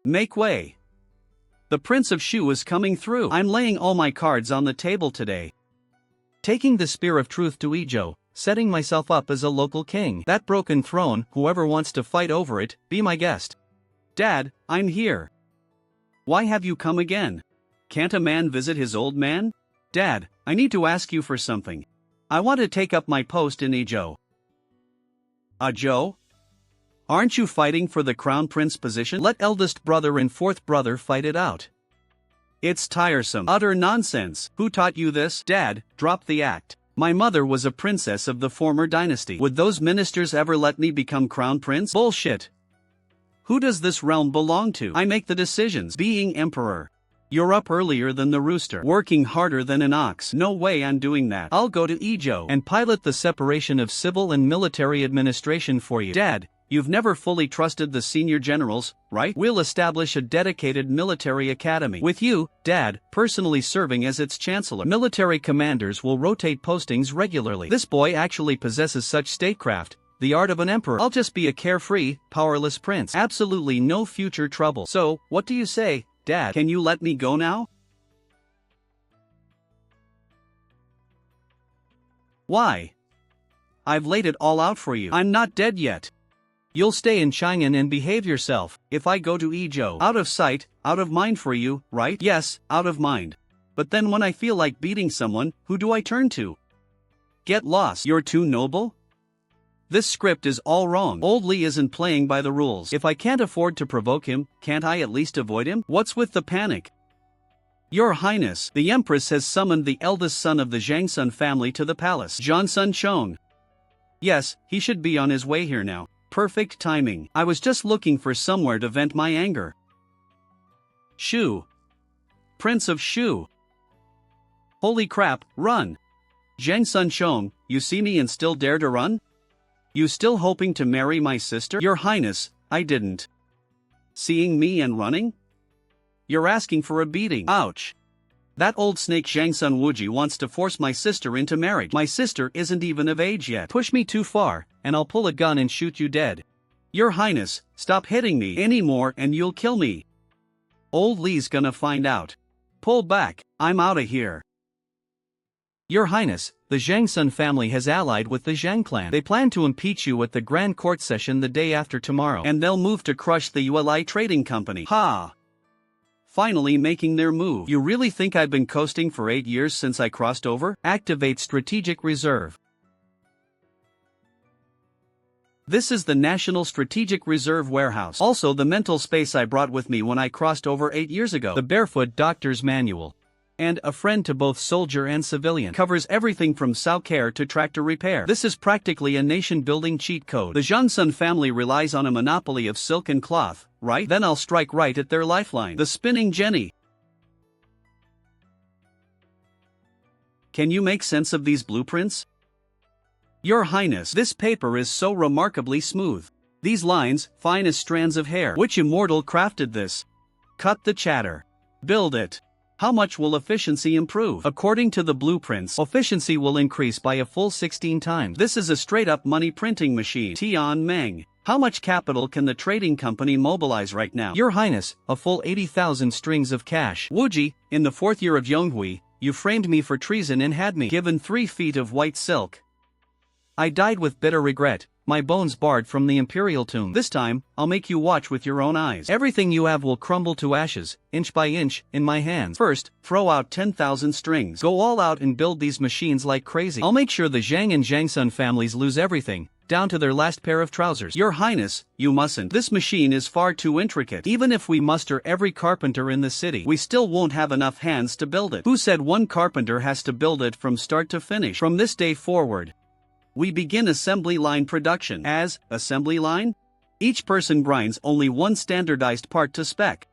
Make way. The Prince of Shu is coming through. I'm laying all my cards on the table today. Taking the spear of truth to Ijo, setting myself up as a local king. That broken throne, whoever wants to fight over it, be my guest. Dad, I'm here. Why have you come again? Can't a man visit his old man? Dad, I need to ask you for something. I want to take up my post in Ijo. Ajo? Aren't you fighting for the crown prince position? Let eldest brother and fourth brother fight it out. It's tiresome. Utter nonsense. Who taught you this? Dad, drop the act. My mother was a princess of the former dynasty. Would those ministers ever let me become crown prince? Bullshit. Who does this realm belong to? I make the decisions. Being emperor. You're up earlier than the rooster, working harder than an ox. No way I'm doing that. I'll go to Ijo and pilot the separation of civil and military administration for you. Dad, you've never fully trusted the senior generals, right? We'll establish a dedicated military academy. With you, Dad, personally serving as its chancellor. Military commanders will rotate postings regularly. This boy actually possesses such statecraft, the art of an emperor. I'll just be a carefree, powerless prince. Absolutely no future trouble. So, what do you say, Dad? Can you let me go now? Why? I've laid it all out for you. I'm not dead yet. You'll stay in Chang'an and behave yourself. If I go to Ijo, out of sight, out of mind for you, right? Yes, out of mind. But then when I feel like beating someone, who do I turn to? Get lost. You're too noble? This script is all wrong. Old Lee isn't playing by the rules. If I can't afford to provoke him, can't I at least avoid him? What's with the panic? Your Highness, the Empress has summoned the eldest son of the Zhangsun family to the palace. Zhangsun. Yes, he should be on his way here now. Perfect timing. I was just looking for somewhere to vent my anger. Shu. Prince of Shu. Holy crap, run! Zhangsun, you see me and still dare to run? You still hoping to marry my sister? Your Highness, I didn't. Seeing me and running? You're asking for a beating. Ouch. That old snake Zhangsun Wuji wants to force my sister into marriage. My sister isn't even of age yet. Push me too far, and I'll pull a gun and shoot you dead. Your Highness, stop hitting me anymore and you'll kill me. Old Lee's gonna find out. Pull back, I'm outta here. Your Highness, the Zhangsun family has allied with the Zhang clan. They plan to impeach you at the Grand Court session the day after tomorrow. And they'll move to crush the ULI Trading Company. Ha! Finally making their move. You really think I've been coasting for 8 years since I crossed over? Activate Strategic Reserve. This is the National Strategic Reserve Warehouse. Also the mental space I brought with me when I crossed over 8 years ago. The Barefoot Doctor's Manual. And a friend to both soldier and civilian. Covers everything from self-care to tractor repair. This is practically a nation-building cheat code. The Zhangsun family relies on a monopoly of silk and cloth, right? Then I'll strike right at their lifeline. The spinning jenny. Can you make sense of these blueprints? Your Highness, this paper is so remarkably smooth. These lines, fine as strands of hair. Which immortal crafted this? Cut the chatter. Build it. How much will efficiency improve? According to the blueprints, efficiency will increase by a full 16 times. This is a straight-up money printing machine. Tian Meng. How much capital can the trading company mobilize right now? Your Highness, a full 80,000 strings of cash. Wuji, in the 4th year of Yonghui, you framed me for treason and had me given 3 feet of white silk. I died with bitter regret, my bones barred from the imperial tomb. This time, I'll make you watch with your own eyes. Everything you have will crumble to ashes, inch by inch, in my hands. First, throw out 10,000 strings. Go all out and build these machines like crazy. I'll make sure the Zhang and Zhangsun families lose everything, down to their last pair of trousers. Your Highness, you mustn't. This machine is far too intricate. Even if we muster every carpenter in the city, we still won't have enough hands to build it. Who said one carpenter has to build it from start to finish? From this day forward, we begin assembly line production. As assembly line, each person grinds only one standardized part to spec.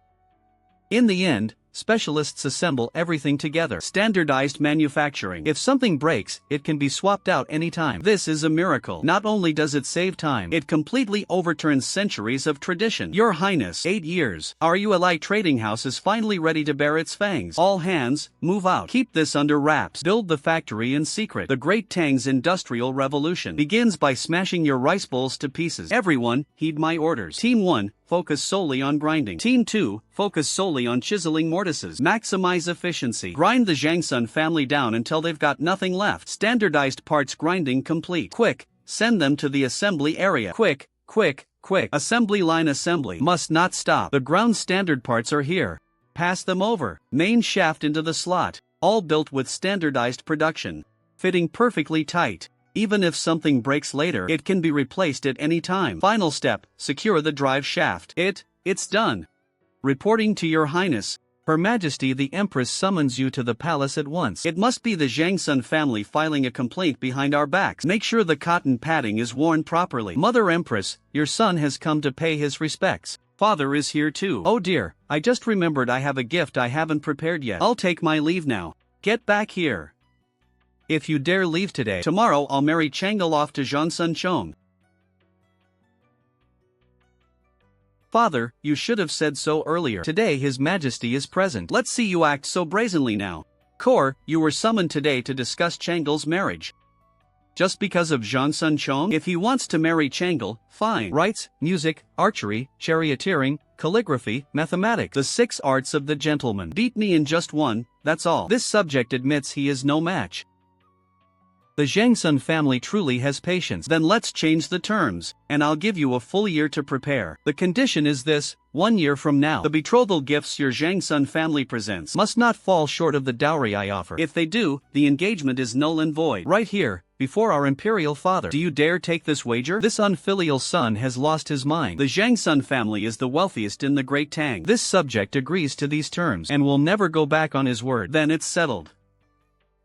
In the end, specialists assemble everything together. Standardized manufacturing. If something breaks, it can be swapped out anytime. This is a miracle. Not only does it save time, it completely overturns centuries of tradition. Your Highness, 8 years. Our ULI trading house is finally ready to bear its fangs. All hands, move out. Keep this under wraps. Build the factory in secret. The Great Tang's industrial revolution begins by smashing your rice bowls to pieces. Everyone, heed my orders. Team 1, focus solely on grinding. Team 2, focus solely on chiseling mortises. Maximize efficiency. Grind the Zhangsun family down until they've got nothing left. Standardized parts grinding complete. Quick, send them to the assembly area. Quick, quick, quick. Assembly line assembly must not stop. The ground standard parts are here. Pass them over. Main shaft into the slot. All built with standardized production. Fitting perfectly tight. Even if something breaks later, it can be replaced at any time. Final step, secure the drive shaft. It's done. Reporting to Your Highness. Her Majesty the Empress summons you to the palace at once. It must be the Zhangsun family filing a complaint behind our backs. Make sure the cotton padding is worn properly. Mother Empress, your son has come to pay his respects. Father is here too. Oh dear, I just remembered I have a gift I haven't prepared yet. I'll take my leave now. Get back here. If you dare leave today, tomorrow I'll marry Changle off to Zhangsun Chong. Father, you should have said so earlier. Today His Majesty is present. Let's see you act so brazenly now. Kor, you were summoned today to discuss Changle's marriage. Just because of Zhangsun Chong? If he wants to marry Changle, fine. Rights, music, archery, charioteering, calligraphy, mathematics. The 6 arts of the gentleman. Beat me in just one, that's all. This subject admits he is no match. The Zhangsun family truly has patience. Then let's change the terms, and I'll give you a full year to prepare. The condition is this: 1 year from now, the betrothal gifts your Zhangsun family presents must not fall short of the dowry I offer. If they do, the engagement is null and void. Right here, before our imperial father. Do you dare take this wager? This unfilial son has lost his mind. The Zhangsun family is the wealthiest in the Great Tang. This subject agrees to these terms and will never go back on his word. Then it's settled.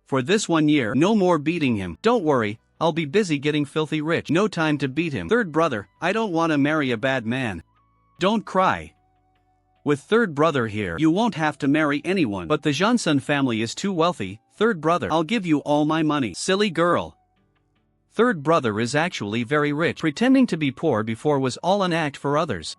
For this 1 year, no more beating him. Don't worry, I'll be busy getting filthy rich. No time to beat him. Third brother, I don't want to marry a bad man. Don't cry. With third brother here, you won't have to marry anyone. But the Zhangsun family is too wealthy. Third brother, I'll give you all my money. Silly girl. Third brother is actually very rich. Pretending to be poor before was all an act for others.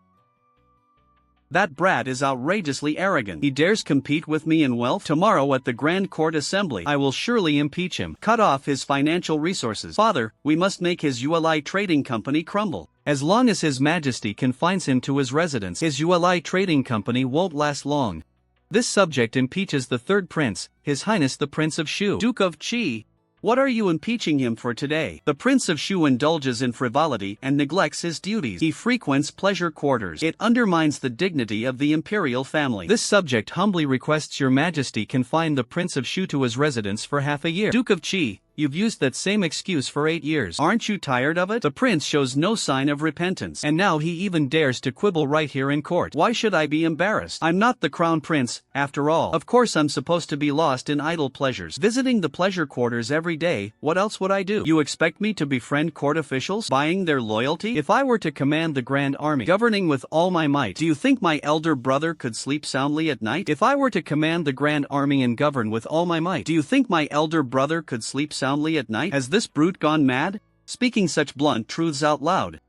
That brat is outrageously arrogant. He dares compete with me in wealth. Tomorrow at the Grand Court Assembly, I will surely impeach him. Cut off his financial resources. Father, we must make his ULI trading company crumble. As long as His Majesty confines him to his residence, his ULI trading company won't last long. This subject impeaches the third prince, His Highness the Prince of Shu. Duke of Qi. What are you impeaching him for today? The Prince of Shu indulges in frivolity and neglects his duties. He frequents pleasure quarters. It undermines the dignity of the imperial family. This subject humbly requests Your Majesty confine the Prince of Shu to his residence for half a year. Duke of Qi, you've used that same excuse for 8 years. Aren't you tired of it? The prince shows no sign of repentance. And now he even dares to quibble right here in court. Why should I be embarrassed? I'm not the crown prince, after all. Of course I'm supposed to be lost in idle pleasures. Visiting the pleasure quarters every day, what else would I do? You expect me to befriend court officials? Buying their loyalty? If I were to command the grand army, governing with all my might, do you think my elder brother could sleep soundly at night? If I were to command the grand army and govern with all my might, do you think my elder brother could sleep soundly at night? Has this brute gone mad? Speaking such blunt truths out loud.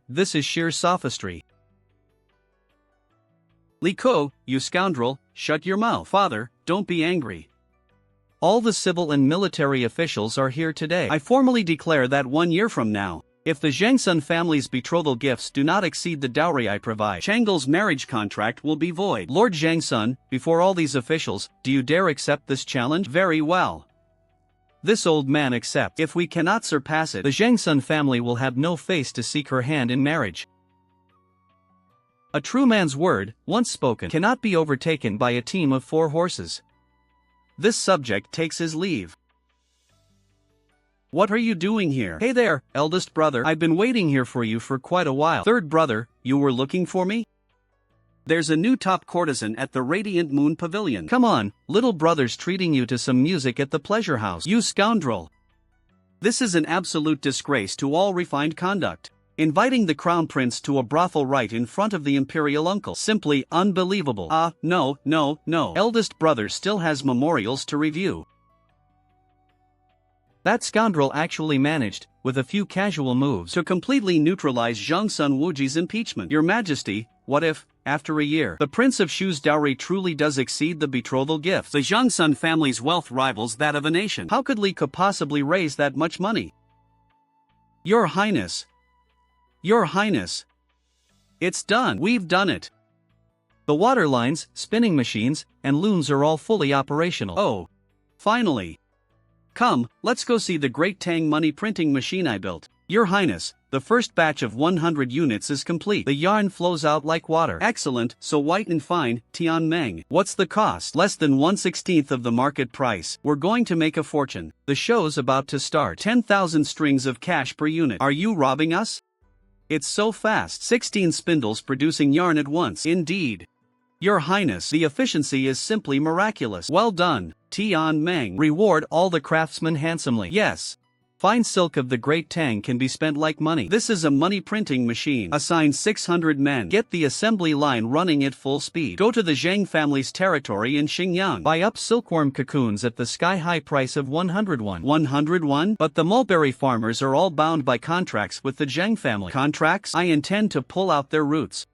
This is sheer sophistry. Li Ko, you scoundrel, shut your mouth. Father, don't be angry. All the civil and military officials are here today. I formally declare that 1 year from now, if the Zhangsun family's betrothal gifts do not exceed the dowry I provide, Changle's marriage contract will be void. Lord Zhangsun, before all these officials, do you dare accept this challenge? Very well. This old man accepts. If we cannot surpass it, the Zhangsun family will have no face to seek her hand in marriage. A true man's word, once spoken, cannot be overtaken by a team of 4 horses. This subject takes his leave. What are you doing here? Hey there, eldest brother. I've been waiting here for you for quite a while. Third brother, you were looking for me? There's a new top courtesan at the Radiant Moon Pavilion. Come on, little brother's treating you to some music at the pleasure house. You scoundrel! This is an absolute disgrace to all refined conduct. Inviting the crown prince to a brothel right in front of the imperial uncle. Simply unbelievable. No. Eldest brother still has memorials to review. That scoundrel actually managed, with a few casual moves, to completely neutralize Zhangsun Wuji's impeachment. Your Majesty, what if, after a year, the Prince of Shu's dowry truly does exceed the betrothal gifts? The Zhangsun family's wealth rivals that of a nation. How could Li Ke possibly raise that much money? Your Highness. Your Highness. It's done. We've done it. The water lines, spinning machines, and looms are all fully operational. Oh. Finally. Come, let's go see the great Tang money printing machine I built. Your Highness, the first batch of 100 units is complete. The yarn flows out like water. Excellent, so white and fine, Tian Meng. What's the cost? Less than 1/16 of the market price. We're going to make a fortune. The show's about to start. 10,000 strings of cash per unit. Are you robbing us? It's so fast. 16 spindles producing yarn at once. Indeed. Your Highness, the efficiency is simply miraculous. Well done, Tian Meng. Reward all the craftsmen handsomely. Yes. Fine silk of the Great Tang can be spent like money. This is a money printing machine. Assign 600 men. Get the assembly line running at full speed. Go to the Zhang family's territory in Xinjiang. Buy up silkworm cocoons at the sky-high price of 101. 101? But the mulberry farmers are all bound by contracts with the Zhang family. Contracts? I intend to pull out their roots.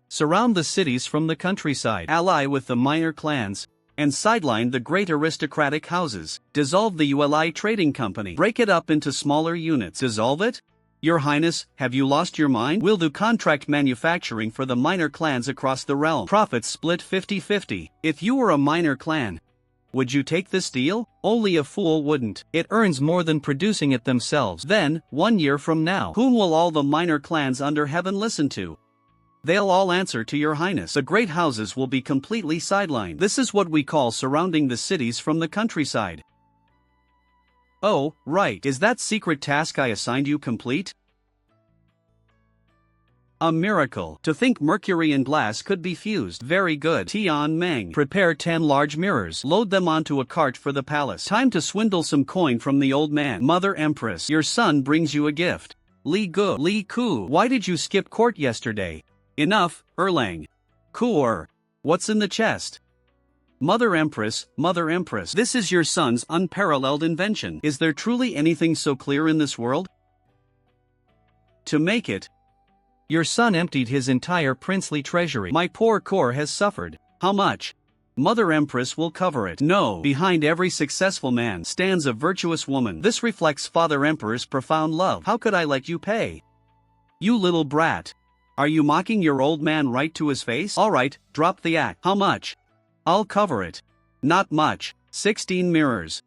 Surround the cities from the countryside. Ally with the minor clans. And sideline the great aristocratic houses. Dissolve the ULI trading company. Break it up into smaller units. Dissolve it? Your Highness, have you lost your mind? We'll do contract manufacturing for the minor clans across the realm. Profits split 50-50. If you were a minor clan, would you take this deal? Only a fool wouldn't. It earns more than producing it themselves. Then, 1 year from now, whom will all the minor clans under heaven listen to? They'll all answer to your Highness. The great houses will be completely sidelined. This is what we call surrounding the cities from the countryside. Oh, right. Is that secret task I assigned you complete? A miracle. To think mercury and glass could be fused. Very good. Tian Meng. Prepare 10 large mirrors. Load them onto a cart for the palace. Time to swindle some coin from the old man. Mother Empress, your son brings you a gift. Li Gu. Li Ku. Why did you skip court yesterday? Enough, Erlang. Kuor. What's in the chest? Mother Empress, this is your son's unparalleled invention. Is there truly anything so clear in this world? To make it, your son emptied his entire princely treasury. My poor core has suffered. How much? Mother Empress will cover it. No. Behind every successful man stands a virtuous woman. This reflects Father Emperor's profound love. How could I let you pay? You little brat. Are you mocking your old man right to his face? Alright, drop the act. How much? I'll cover it. Not much. 16 mirrors.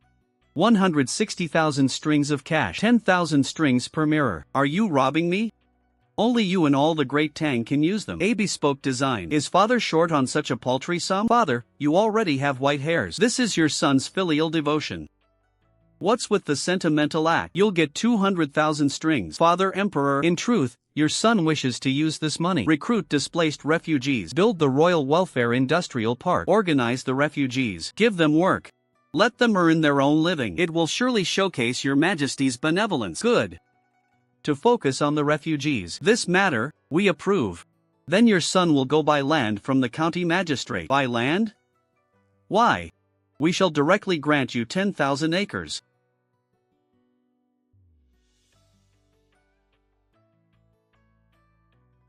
160,000 strings of cash. 10,000 strings per mirror. Are you robbing me? Only you and all the great Tang can use them. A bespoke design. Is father short on such a paltry sum? Father, you already have white hairs. This is your son's filial devotion. What's with the sentimental act? You'll get 200,000 strings. Father Emperor. In truth, your son wishes to use this money. Recruit displaced refugees. Build the Royal Welfare Industrial Park. Organize the refugees. Give them work. Let them earn their own living. It will surely showcase your Majesty's benevolence. Good. To focus on the refugees. This matter, we approve. Then your son will go by land from the county magistrate. By land? Why? We shall directly grant you 10,000 acres.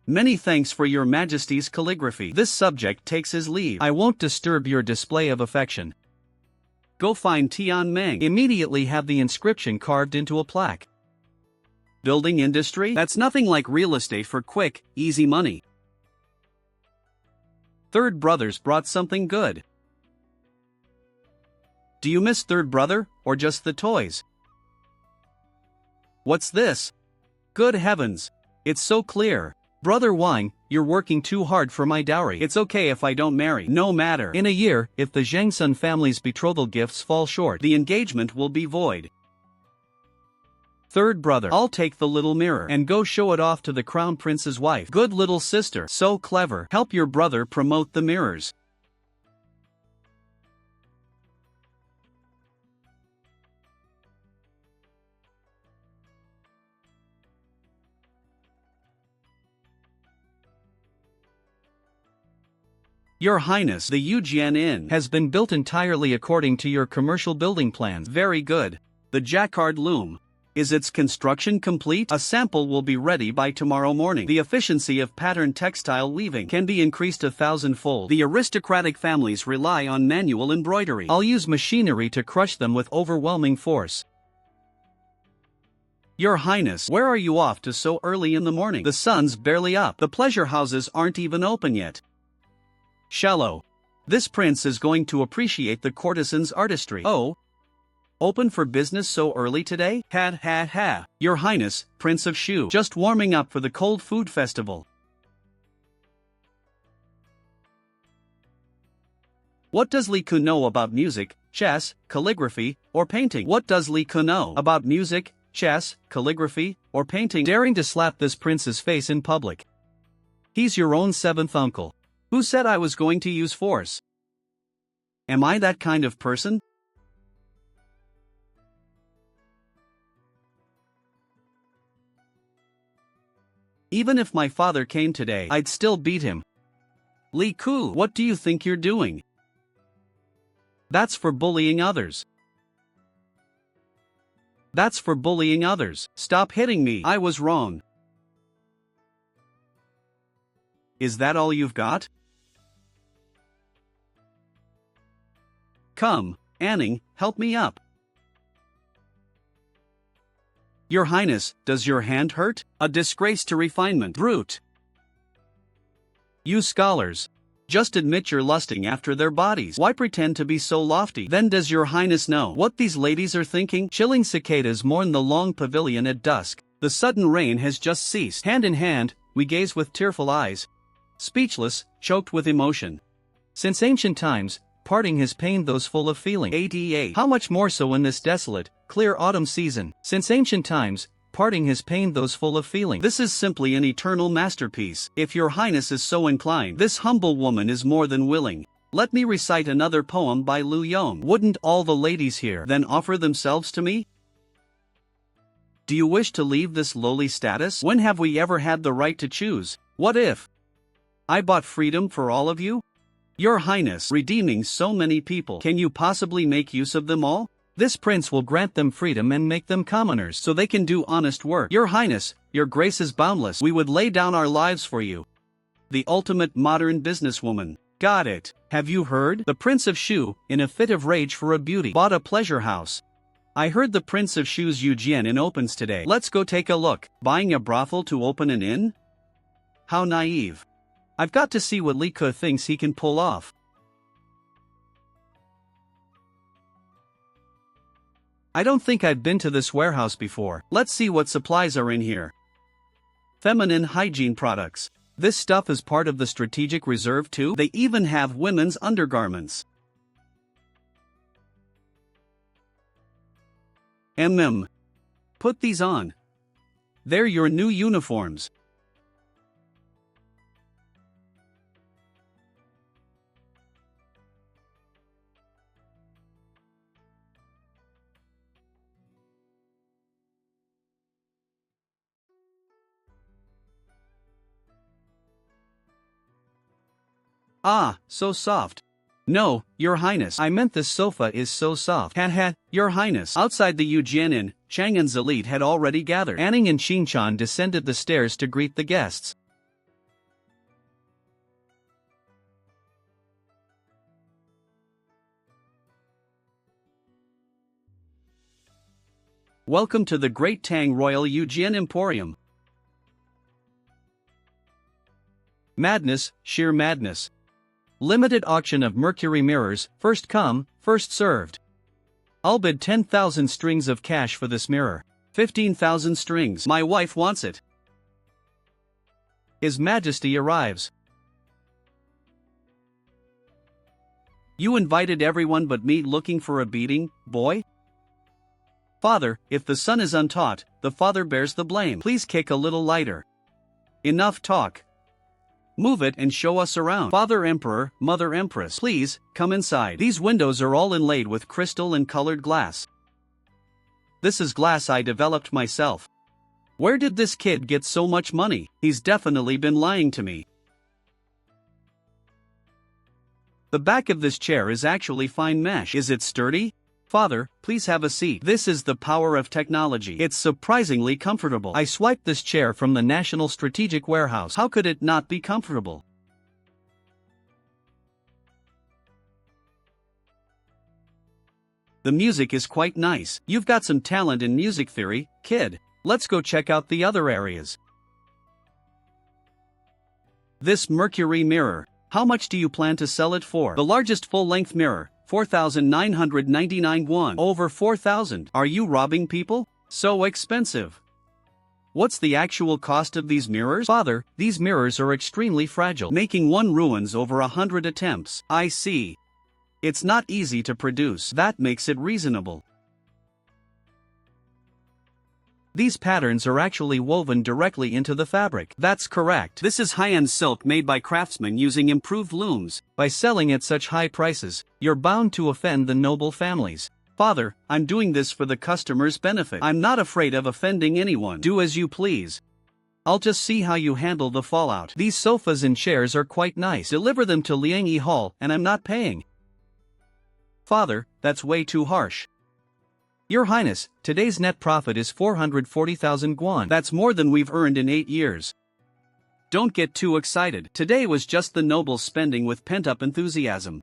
Many thanks for your Majesty's calligraphy. This subject takes his leave. I won't disturb your display of affection. Go find Tian Meng. Immediately have the inscription carved into a plaque. Building industry? That's nothing like real estate for quick, easy money. Third brothers brought something good. Do you miss third brother, or just the toys? What's this? Good heavens! It's so clear. Brother Wang, you're working too hard for my dowry. It's okay if I don't marry. No matter. In a year, if the Zhangsun family's betrothal gifts fall short, the engagement will be void. Third brother, I'll take the little mirror and go show it off to the crown prince's wife. Good little sister. So clever. Help your brother promote the mirrors. Your Highness, the Yujian Inn has been built entirely according to your commercial building plans. Very good. The jacquard loom. Is its construction complete? A sample will be ready by tomorrow morning. The efficiency of pattern textile weaving can be increased 1,000-fold. The aristocratic families rely on manual embroidery. I'll use machinery to crush them with overwhelming force. Your Highness, where are you off to so early in the morning? The sun's barely up. The pleasure houses aren't even open yet. Shallow. This prince is going to appreciate the courtesan's artistry. Oh. Open for business so early today? Ha. Your Highness, Prince of Shu. Just warming up for the cold food festival. What does Li Ku know about music, chess, calligraphy, or painting? What does Li Ku know about music, chess, calligraphy, or painting? Daring to slap this prince's face in public. He's your own seventh uncle. Who said I was going to use force? Am I that kind of person? Even if my father came today, I'd still beat him. Li Ku, what do you think you're doing? That's for bullying others. That's for bullying others. Stop hitting me. I was wrong. Is that all you've got? Come, Anning, help me up. Your Highness, does your hand hurt? A disgrace to refinement. Brute. You scholars. Just admit you're lusting after their bodies. Why pretend to be so lofty? Then does your Highness know what these ladies are thinking? Chilling cicadas mourn the long pavilion at dusk. The sudden rain has just ceased. Hand in hand, we gaze with tearful eyes. Speechless, choked with emotion. Since ancient times, parting has pained those full of feeling. ADA. How much more so in this desolate, clear autumn season? Since ancient times, parting has pained those full of feeling. This is simply an eternal masterpiece. If your Highness is so inclined, this humble woman is more than willing. Let me recite another poem by Lu Yong. Wouldn't all the ladies here then offer themselves to me? Do you wish to leave this lowly status? When have we ever had the right to choose? What if I bought freedom for all of you? Your Highness, redeeming so many people, can you possibly make use of them all? This prince will grant them freedom and make them commoners so they can do honest work. Your Highness, your grace is boundless. We would lay down our lives for you. The ultimate modern businesswoman. Got it. Have you heard? The Prince of Shu, in a fit of rage for a beauty, bought a pleasure house. I heard the Prince of Shu's Yujian opens today. Let's go take a look. Buying a brothel to open an inn? How naive. I've got to see what Li Ku thinks he can pull off. I don't think I've been to this warehouse before. Let's see what supplies are in here. Feminine hygiene products. This stuff is part of the strategic reserve too? They even have women's undergarments. Put these on. They're your new uniforms. Ah, so soft. No, Your Highness, I meant this sofa is so soft. Your Highness. Outside the Yujian Inn, Chang'an's elite had already gathered. Anning and Xinchan descended the stairs to greet the guests. Welcome to the Great Tang Royal Yujian Emporium. Madness, sheer madness. Limited auction of mercury mirrors, first come, first served. I'll bid 10,000 strings of cash for this mirror. 15,000 strings. My wife wants it. His Majesty arrives. You invited everyone but me looking for a beating, boy? Father, if the son is untaught, the father bears the blame. Please kick a little lighter. Enough talk. Move it and show us around. Father Emperor, Mother Empress, please, come inside. These windows are all inlaid with crystal and colored glass. This is glass I developed myself. Where did this kid get so much money? He's definitely been lying to me. The back of this chair is actually fine mesh. Is it sturdy? Father, please have a seat. This is the power of technology. It's surprisingly comfortable. I swiped this chair from the National Strategic Warehouse. How could it not be comfortable? The music is quite nice. You've got some talent in music theory, kid. Let's go check out the other areas. This Mercury mirror. How much do you plan to sell it for? The largest full-length mirror, 4,999 won. Over 4,000. Are you robbing people? So expensive. What's the actual cost of these mirrors? Father, these mirrors are extremely fragile, making one ruins over 100 attempts. I see. It's not easy to produce. That makes it reasonable. These patterns are actually woven directly into the fabric. That's correct. This is high-end silk made by craftsmen using improved looms. By selling at such high prices, you're bound to offend the noble families. Father, I'm doing this for the customer's benefit. I'm not afraid of offending anyone. Do as you please. I'll just see how you handle the fallout. These sofas and chairs are quite nice. Deliver them to Liangyi Hall and I'm not paying. Father, that's way too harsh. Your Highness, today's net profit is 440,000 guan. That's more than we've earned in 8 years. Don't get too excited. Today was just the nobles spending with pent-up enthusiasm.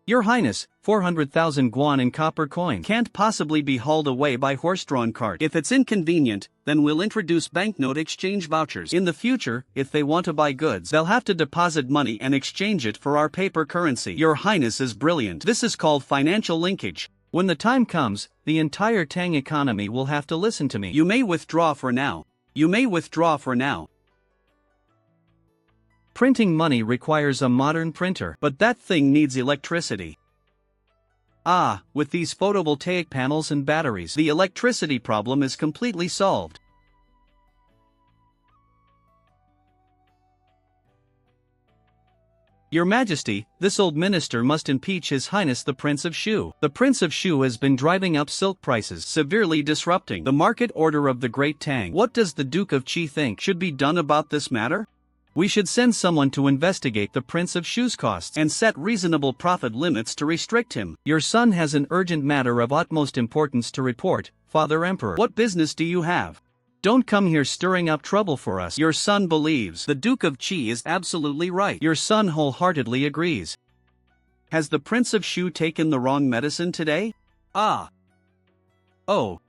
Your Highness, 400,000 guan in copper coin can't possibly be hauled away by horse-drawn cart. If it's inconvenient, then we'll introduce banknote exchange vouchers. In the future, if they want to buy goods, they'll have to deposit money and exchange it for our paper currency. Your Highness is brilliant. This is called financial linkage. When the time comes, the entire Tang economy will have to listen to me. You may withdraw for now. You may withdraw for now. Printing money requires a modern printer, but that thing needs electricity. Ah, with these photovoltaic panels and batteries, the electricity problem is completely solved. Your Majesty, this old minister must impeach His Highness the Prince of Shu. The Prince of Shu has been driving up silk prices, severely disrupting the market order of the Great Tang. What does the Duke of Qi think should be done about this matter? We should send someone to investigate the Prince of Shu's costs and set reasonable profit limits to restrict him. Your son has an urgent matter of utmost importance to report, Father Emperor. What business do you have? Don't come here stirring up trouble for us. Your son believes the Duke of Qi is absolutely right. Your son wholeheartedly agrees. Has the Prince of Shu taken the wrong medicine today? Ah. Oh.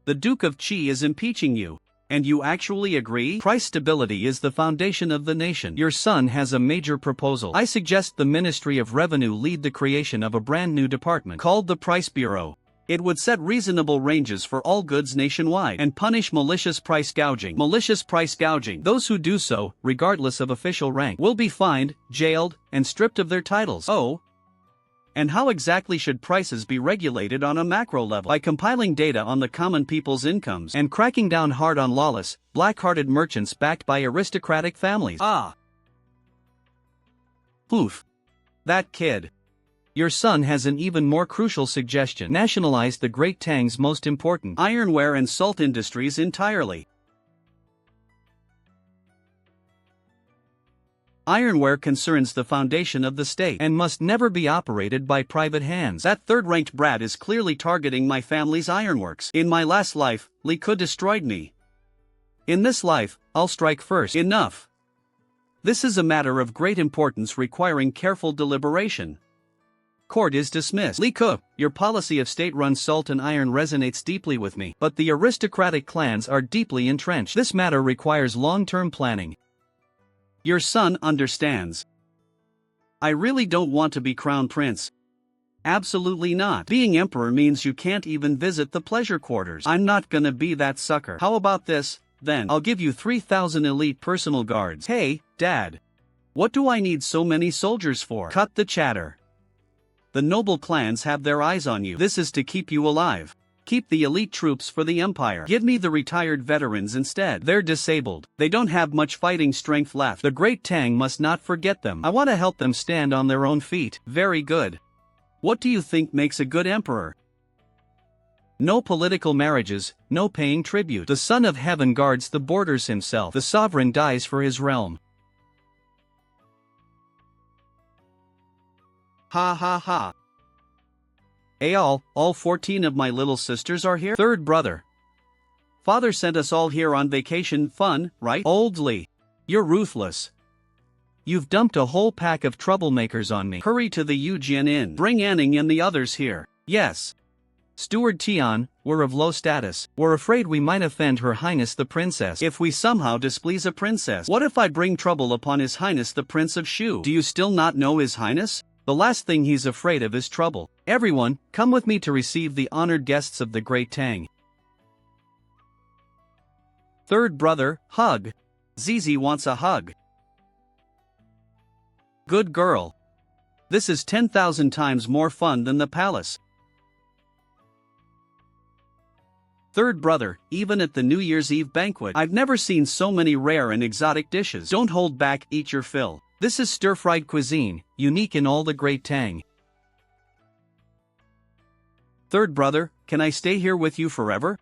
The Duke of Qi is impeaching you. And you actually agree? Price stability is the foundation of the nation. Your son has a major proposal. I suggest the Ministry of Revenue lead the creation of a brand new department called the Price Bureau. It would set reasonable ranges for all goods nationwide and punish malicious price gouging. Malicious price gouging. Those who do so, regardless of official rank, will be fined, jailed, and stripped of their titles. Oh. And how exactly should prices be regulated on a macro level? By compiling data on the common people's incomes and cracking down hard on lawless, black-hearted merchants backed by aristocratic families. Ah. Poof. That kid. Your son has an even more crucial suggestion. Nationalize the Great Tang's most important ironware and salt industries entirely. Ironware concerns the foundation of the state and must never be operated by private hands. That third-ranked brat is clearly targeting my family's ironworks. In my last life, Li Ke destroyed me. In this life, I'll strike first. Enough. This is a matter of great importance requiring careful deliberation. Court is dismissed. Li Ke, your policy of state-run salt and iron resonates deeply with me, but the aristocratic clans are deeply entrenched. This matter requires long-term planning. Your son understands. I really don't want to be crown prince. Absolutely not. Being emperor means you can't even visit the pleasure quarters. I'm not gonna be that sucker. How about this, then? I'll give you 3,000 elite personal guards. Hey, Dad. What do I need so many soldiers for? Cut the chatter. The noble clans have their eyes on you. This is to keep you alive. Keep the elite troops for the empire. Give me the retired veterans instead. They're disabled. They don't have much fighting strength left. The Great Tang must not forget them. I want to help them stand on their own feet. Very good. What do you think makes a good emperor? No political marriages, no paying tribute. The Son of Heaven guards the borders himself. The sovereign dies for his realm. Ha ha ha. All 14 of my little sisters are here? Third brother. Father sent us all here on vacation fun, right? Old Li. You're ruthless. You've dumped a whole pack of troublemakers on me. Hurry to the Yujian Inn. Bring Anning and the others here. Yes. Steward Tian, we're of low status. We're afraid we might offend Her Highness the Princess if we somehow displease a princess. What if I bring trouble upon His Highness the Prince of Shu? Do you still not know His Highness? The last thing he's afraid of is trouble. Everyone, come with me to receive the honored guests of the Great Tang. Third brother, hug. Zizi wants a hug. Good girl. This is 10,000 times more fun than the palace. Third brother, even at the New Year's Eve banquet, I've never seen so many rare and exotic dishes. Don't hold back, eat your fill. This is stir-fried cuisine, unique in all the Great Tang. Third brother, can I stay here with you forever?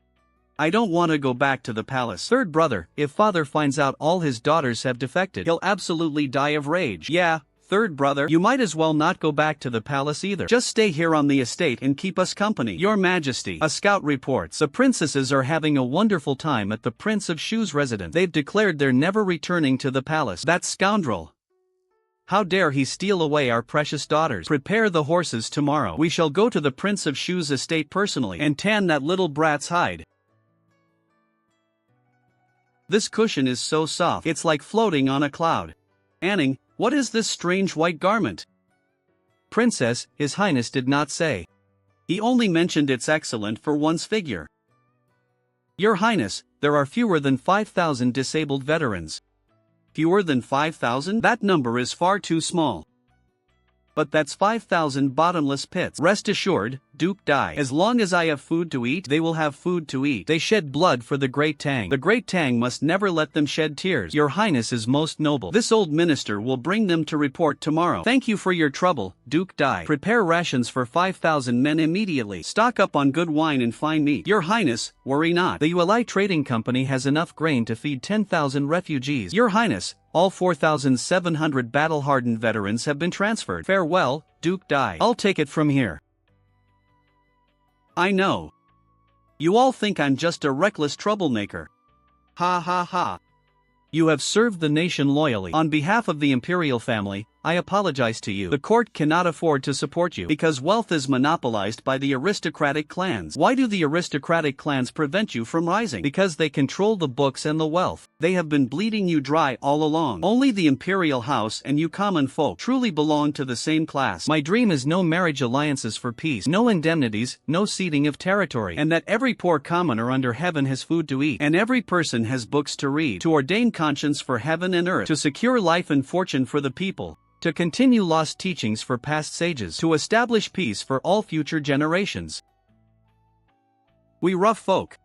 I don't want to go back to the palace. Third brother, if father finds out all his daughters have defected, he'll absolutely die of rage. Yeah, third brother, you might as well not go back to the palace either. Just stay here on the estate and keep us company. Your Majesty, a scout reports the princesses are having a wonderful time at the Prince of Shu's residence. They've declared they're never returning to the palace. That scoundrel! How dare he steal away our precious daughters? Prepare the horses tomorrow. We shall go to the Prince of Shu's estate personally and tan that little brat's hide. This cushion is so soft, it's like floating on a cloud. Anning, what is this strange white garment? Princess, His Highness did not say. He only mentioned it's excellent for one's figure. Your Highness, there are fewer than 5,000 disabled veterans. Fewer than 5,000? That number is far too small. But that's 5,000 bottomless pits. Rest assured, Duke Dai. As long as I have food to eat, they will have food to eat. They shed blood for the Great Tang. The Great Tang must never let them shed tears. Your Highness is most noble. This old minister will bring them to report tomorrow. Thank you for your trouble, Duke Dai. Prepare rations for 5,000 men immediately. Stock up on good wine and fine meat. Your Highness, worry not. The Ulai Trading Company has enough grain to feed 10,000 refugees. Your Highness, all 4,700 battle-hardened veterans have been transferred. Farewell, Duke Dai. I'll take it from here. I know. You all think I'm just a reckless troublemaker. Ha ha ha. You have served the nation loyally. On behalf of the imperial family, I apologize to you. The court cannot afford to support you because wealth is monopolized by the aristocratic clans. Why do the aristocratic clans prevent you from rising? Because they control the books and the wealth. They have been bleeding you dry all along. Only the imperial house and you common folk truly belong to the same class. My dream is no marriage alliances for peace, no indemnities, no ceding of territory, and that every poor commoner under heaven has food to eat, and every person has books to read, to ordain conscience for heaven and earth, to secure life and fortune for the people, to continue lost teachings for past sages, to establish peace for all future generations. We rough folk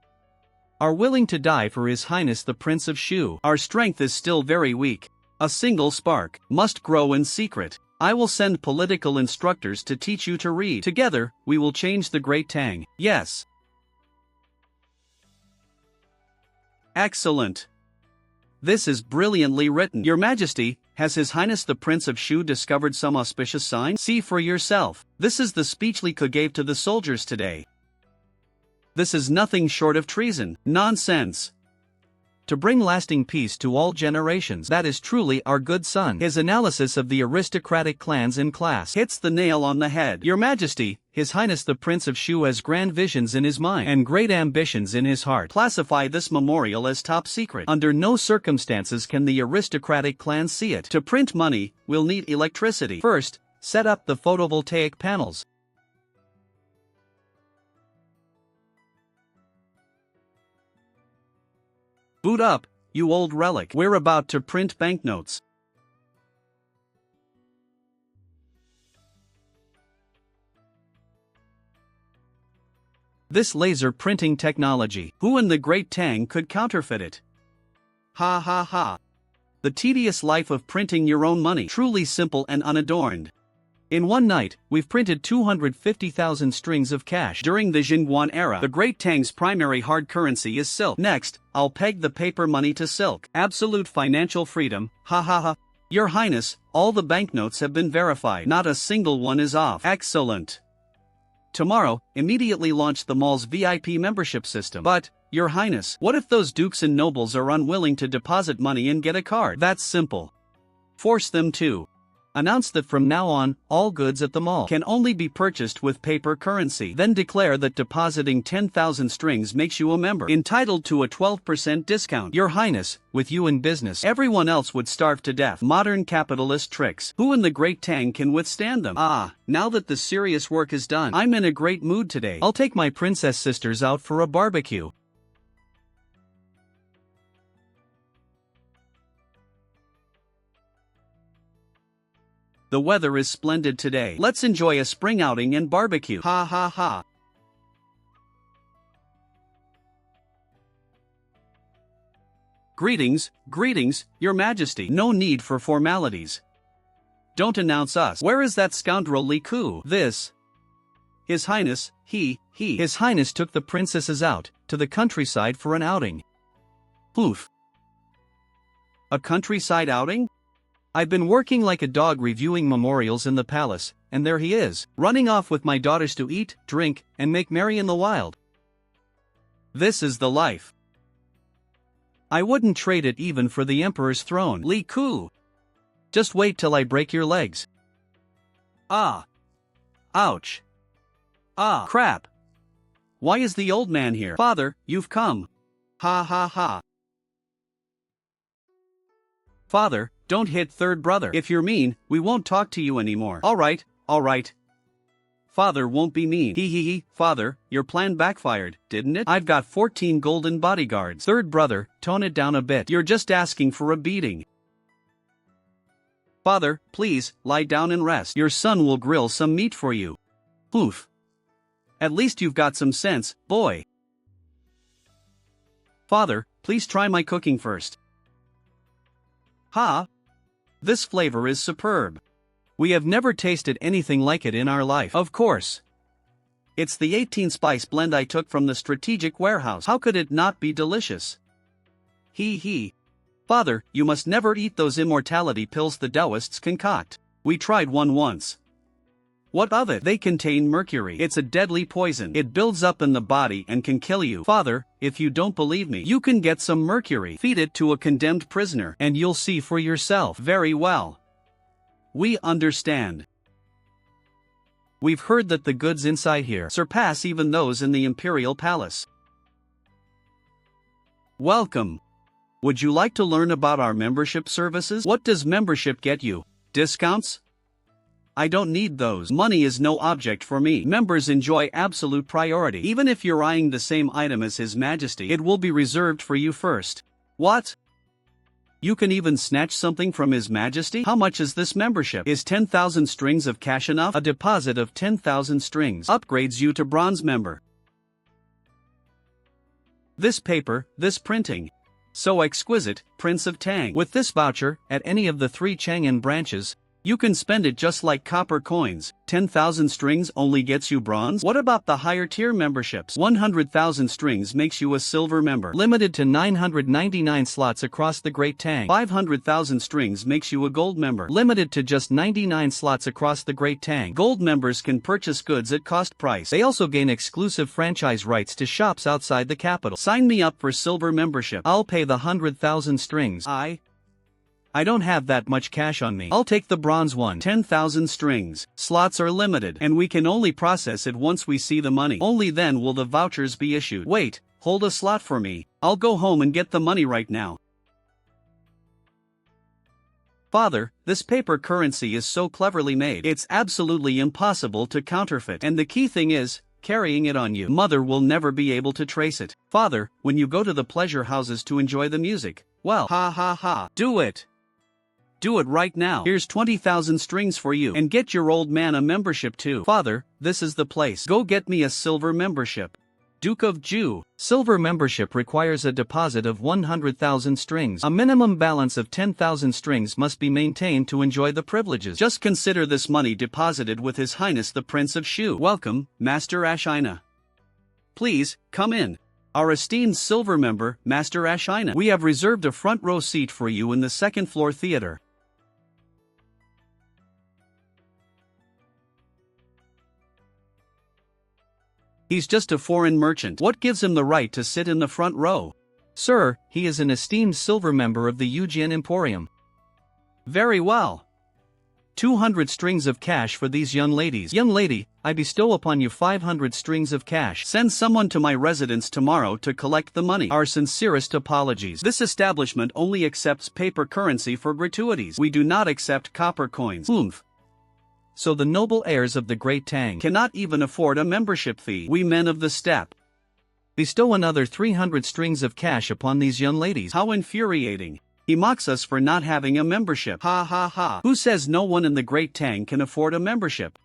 are willing to die for His Highness the Prince of Shu. Our strength is still very weak. A single spark must grow in secret. I will send political instructors to teach you to read. Together, we will change the Great Tang. Yes. Excellent. This is brilliantly written. Your Majesty, has His Highness the Prince of Shu discovered some auspicious sign? See for yourself. This is the speech Li Ke gave to the soldiers today. This is nothing short of treason. Nonsense. To bring lasting peace to all generations. That is truly our good son. His analysis of the aristocratic clans in class hits the nail on the head. Your Majesty, His Highness the Prince of Shu has grand visions in his mind and great ambitions in his heart. Classify this memorial as top secret. Under no circumstances can the aristocratic clans see it. To print money, we'll need electricity. First, set up the photovoltaic panels. Boot up, you old relic. We're about to print banknotes. This laser printing technology, who in the Great Tang could counterfeit it? Ha ha ha. The tedious life of printing your own money, truly simple and unadorned. In one night, we've printed 250,000 strings of cash. During the Jingguan era, the Great Tang's primary hard currency is silk. Next, I'll peg the paper money to silk. Absolute financial freedom, ha ha ha. Your Highness, all the banknotes have been verified. Not a single one is off. Excellent. Tomorrow, immediately launch the mall's VIP membership system. But, Your Highness, what if those dukes and nobles are unwilling to deposit money and get a card? That's simple. Force them to. Announce that from now on, all goods at the mall can only be purchased with paper currency. Then declare that depositing 10,000 strings makes you a member, entitled to a 12% discount. Your Highness, with you in business, everyone else would starve to death. Modern capitalist tricks. Who in the Great Tang can withstand them? Ah, now that the serious work is done, I'm in a great mood today. I'll take my princess sisters out for a barbecue. The weather is splendid today. Let's enjoy a spring outing and barbecue. Ha ha ha. Greetings, greetings, Your Majesty. No need for formalities. Don't announce us. Where is that scoundrel Li Ku? This. His Highness, His Highness took the princesses out to the countryside for an outing. Oof. A countryside outing? I've been working like a dog reviewing memorials in the palace, and there he is, running off with my daughters to eat, drink, and make merry in the wild. This is the life. I wouldn't trade it even for the emperor's throne. Li Ku. Just wait till I break your legs. Ah. Ouch. Ah, crap. Why is the old man here? Father, you've come. Ha ha ha. Father, don't hit third brother. If you're mean, we won't talk to you anymore. Alright, alright. Father won't be mean. Hee. Father, your plan backfired, didn't it? I've got 14 golden bodyguards. Third brother, tone it down a bit. You're just asking for a beating. Father, please, lie down and rest. Your son will grill some meat for you. Oof. At least you've got some sense, boy. Father, please try my cooking first. Ha! This flavor is superb. We have never tasted anything like it in our life. Of course. It's the 18-spice blend I took from the strategic warehouse. How could it not be delicious? Hee. Father, you must never eat those immortality pills the Taoists concoct. We tried one once. What of it? They contain mercury. It's a deadly poison. It builds up in the body and can kill you. Father, if you don't believe me, you can get some mercury. Feed it to a condemned prisoner, and you'll see for yourself. Very well. We understand. We've heard that the goods inside here surpass even those in the imperial palace. Welcome. Would you like to learn about our membership services? What does membership get you? Discounts? I don't need those. Money is no object for me. Members enjoy absolute priority. Even if you're eyeing the same item as His Majesty, it will be reserved for you first. What? You can even snatch something from His Majesty? How much is this membership? Is 10,000 strings of cash enough? A deposit of 10,000 strings upgrades you to bronze member. This paper, this printing. So exquisite, Prince of Tang. With this voucher, at any of the 3 Chang'an branches, you can spend it just like copper coins. 10,000 strings only gets you bronze? What about the higher tier memberships? 100,000 strings makes you a silver member. Limited to 999 slots across the Great Tang. 500,000 strings makes you a gold member. Limited to just 99 slots across the Great Tang. Gold members can purchase goods at cost price. They also gain exclusive franchise rights to shops outside the capital. Sign me up for silver membership. I'll pay the 100,000 strings. I don't have that much cash on me. I'll take the bronze one. 10,000 strings. Slots are limited, and we can only process it once we see the money. Only then will the vouchers be issued. Wait, hold a slot for me. I'll go home and get the money right now. Father, this paper currency is so cleverly made. It's absolutely impossible to counterfeit. And the key thing is, carrying it on you. Mother will never be able to trace it. Father, when you go to the pleasure houses to enjoy the music, well, ha. Do it. Do it right now. Here's 20,000 strings for you. And get your old man a membership too. Father, this is the place. Go get me a silver membership. Duke of Ju. Silver membership requires a deposit of 100,000 strings. A minimum balance of 10,000 strings must be maintained to enjoy the privileges. Just consider this money deposited with His Highness the Prince of Shu. Welcome, Master Ashina. Please, come in. Our esteemed silver member, Master Ashina. We have reserved a front row seat for you in the second floor theater. He's just a foreign merchant. What gives him the right to sit in the front row? Sir, he is an esteemed silver member of the Yujian Emporium. Very well. 200 strings of cash for these young ladies. Young lady, I bestow upon you 500 strings of cash. Send someone to my residence tomorrow to collect the money. Our sincerest apologies. This establishment only accepts paper currency for gratuities. We do not accept copper coins. Oomph. So the noble heirs of the great Tang cannot even afford a membership fee. We men of the steppe bestow another 300 strings of cash upon these young ladies. How infuriating. He mocks us for not having a membership. Ha ha ha. Who says no one in the Great Tang can afford a membership?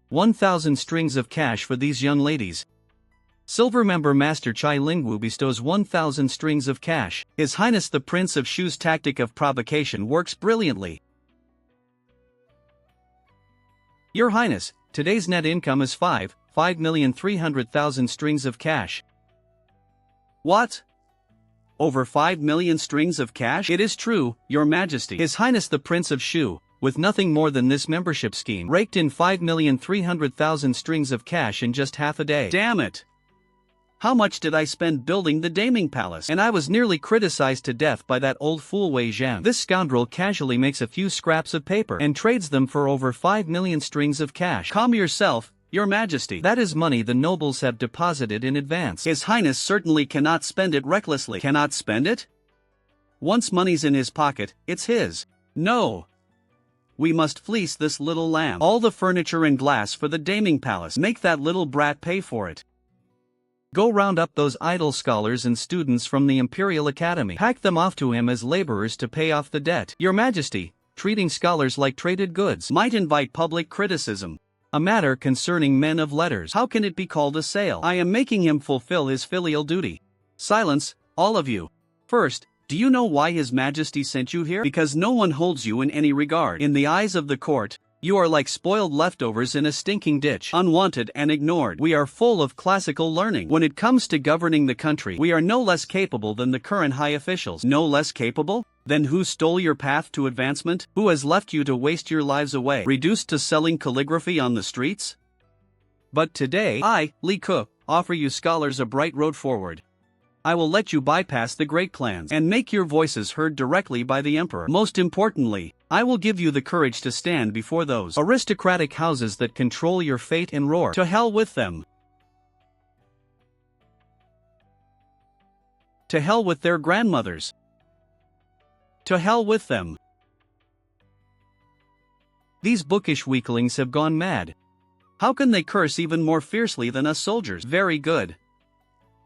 1,000 strings of cash for these young ladies. Silver member Master Chai Lingwu bestows 1,000 strings of cash. His Highness the Prince of Shu's tactic of provocation works brilliantly. Your Highness, today's net income is 5,300,000 strings of cash. What? Over 5 million strings of cash? It is true, Your Majesty. His Highness the Prince of Shu, with nothing more than this membership scheme, raked in 5,300,000 strings of cash in just half a day. Damn it! How much did I spend building the Daming Palace? And I was nearly criticized to death by that old fool Wei Zhang. This scoundrel casually makes a few scraps of paper and trades them for over 5 million strings of cash. Calm yourself, Your Majesty. That is money the nobles have deposited in advance. His Highness certainly cannot spend it recklessly. Cannot spend it? Once money's in his pocket, it's his. No. We must fleece this little lamb. All the furniture and glass for the Daming Palace. Make that little brat pay for it. Go round up those idle scholars and students from the Imperial Academy. Pack them off to him as laborers to pay off the debt. Your Majesty, treating scholars like traded goods might invite public criticism. A matter concerning men of letters. How can it be called a sale? I am making him fulfill his filial duty. Silence, all of you. First, do you know why His Majesty sent you here? Because no one holds you in any regard. In the eyes of the court, you are like spoiled leftovers in a stinking ditch, unwanted and ignored. We are full of classical learning. When it comes to governing the country, we are no less capable than the current high officials. No less capable? Then who stole your path to advancement? Who has left you to waste your lives away, reduced to selling calligraphy on the streets? But today, I, Li Ke, offer you scholars a bright road forward. I will let you bypass the great clans and make your voices heard directly by the emperor. Most importantly, I will give you the courage to stand before those aristocratic houses that control your fate and roar. To hell with them. To hell with their grandmothers. To hell with them. These bookish weaklings have gone mad. How can they curse even more fiercely than us soldiers? Very good.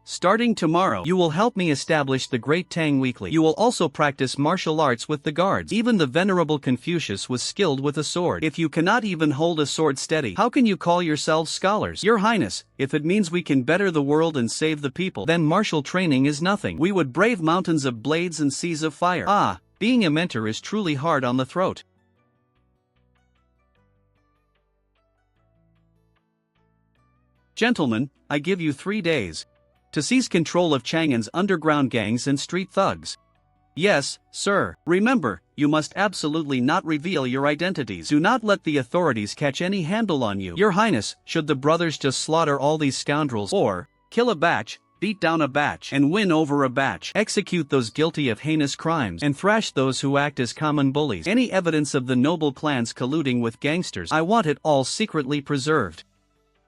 Starting tomorrow, you will help me establish the Great Tang Weekly. You will also practice martial arts with the guards. Even the venerable Confucius was skilled with a sword. If you cannot even hold a sword steady, how can you call yourselves scholars? Your Highness, if it means we can better the world and save the people, then martial training is nothing. We would brave mountains of blades and seas of fire. Ah, being a mentor is truly hard on the throat. Gentlemen, I give you 3 days to seize control of Chang'an's underground gangs and street thugs. Yes, sir. Remember, you must absolutely not reveal your identities. Do not let the authorities catch any handle on you. Your Highness, should the brothers just slaughter all these scoundrels, or kill a batch, beat down a batch, and win over a batch, execute those guilty of heinous crimes, and thrash those who act as common bullies, any evidence of the noble clans colluding with gangsters, I want it all secretly preserved.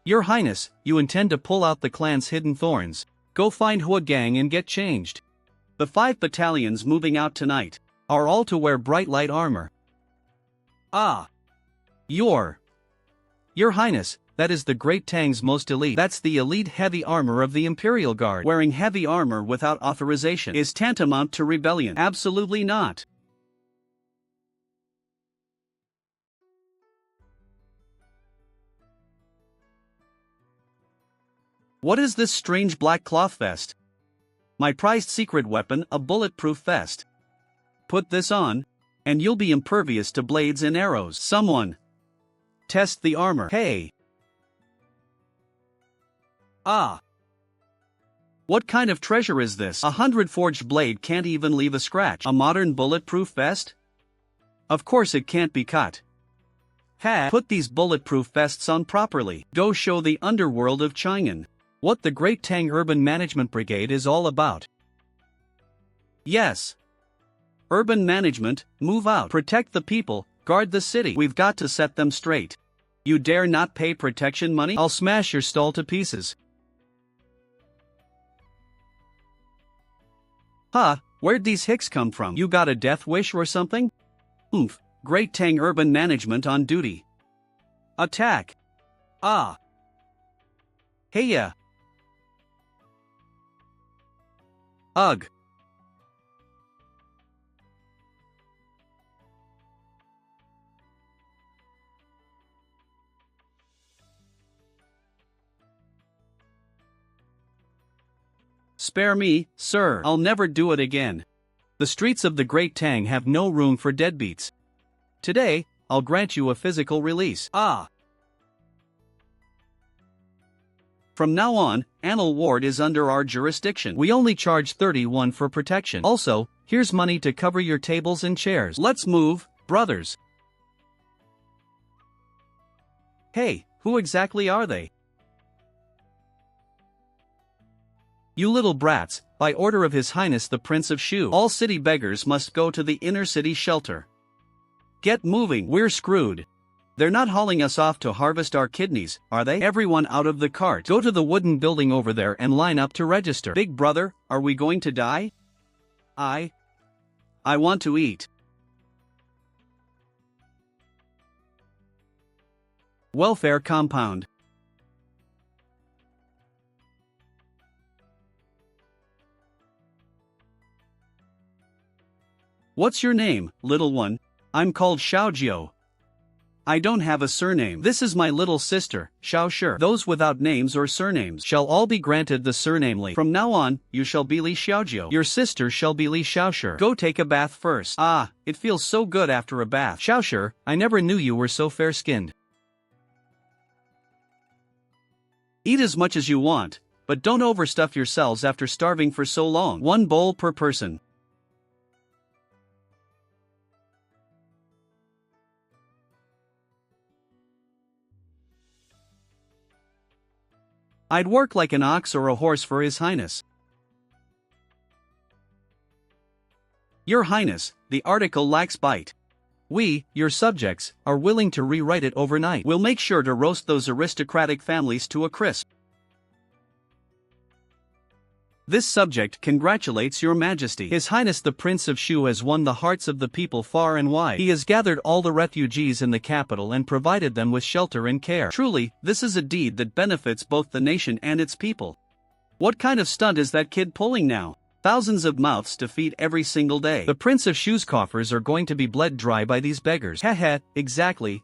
Your Highness, you intend to pull out the clan's hidden thorns. Go find Hua Gang and get changed. The 5 battalions moving out tonight are all to wear bright light armor. Ah. Your Highness, that is the Great Tang's most elite. That's the elite heavy armor of the Imperial Guard. Wearing heavy armor without authorization is tantamount to rebellion. Absolutely not. What is this strange black cloth vest? My prized secret weapon, a bulletproof vest. Put this on, and you'll be impervious to blades and arrows. Someone test the armor. Hey! Ah! What kind of treasure is this? 100 forged blade can't even leave a scratch. A modern bulletproof vest? Of course it can't be cut. Ha! Put these bulletproof vests on properly. Go show the underworld of Chang'an what the Great Tang Urban Management Brigade is all about. Yes. Urban management, move out. Protect the people, Guard the city. We've got to set them straight. You dare not pay protection money? I'll smash your stall to pieces. Huh, where'd these hicks come from? You got a death wish or something? Oomph, Great Tang Urban Management on duty. Attack. Ah. Heya. Ugh. Spare me, sir. I'll never do it again. The streets of the Great Tang have no room for deadbeats. Today, I'll grant you a physical release. Ah. From now on, Anil Ward is under our jurisdiction. We only charge 31 for protection. Also, here's money to cover your tables and chairs. Let's move, brothers. Hey, who exactly are they? You little brats, by order of His Highness the Prince of Shu, all city beggars must go to the inner city shelter. Get moving, we're screwed. They're not hauling us off to harvest our kidneys, are they? Everyone out of the cart. Go to the wooden building over there and line up to register. Big brother, are we going to die? I want to eat. Welfare compound. What's your name, little one? I'm called Xiaojiu. I don't have a surname. This is my little sister, Xiaoshi. Those without names or surnames shall all be granted the surname Li. From now on, you shall be Li Xiaojiu. Your sister shall be Li Xiaoshi. Go take a bath first. Ah, it feels so good after a bath. Xiaoshi, I never knew you were so fair-skinned. Eat as much as you want, but don't overstuff yourselves after starving for so long. 1 bowl per person. I'd work like an ox or a horse for His Highness. Your Highness, the article lacks bite. We, your subjects, are willing to rewrite it overnight. We'll make sure to roast those aristocratic families to a crisp. This subject congratulates your majesty. His Highness the Prince of Shu has won the hearts of the people far and wide. He has gathered all the refugees in the capital and provided them with shelter and care. Truly, this is a deed that benefits both the nation and its people. What kind of stunt is that kid pulling now? Thousands of mouths to feed every single day. The Prince of Shu's coffers are going to be bled dry by these beggars. Heh, exactly.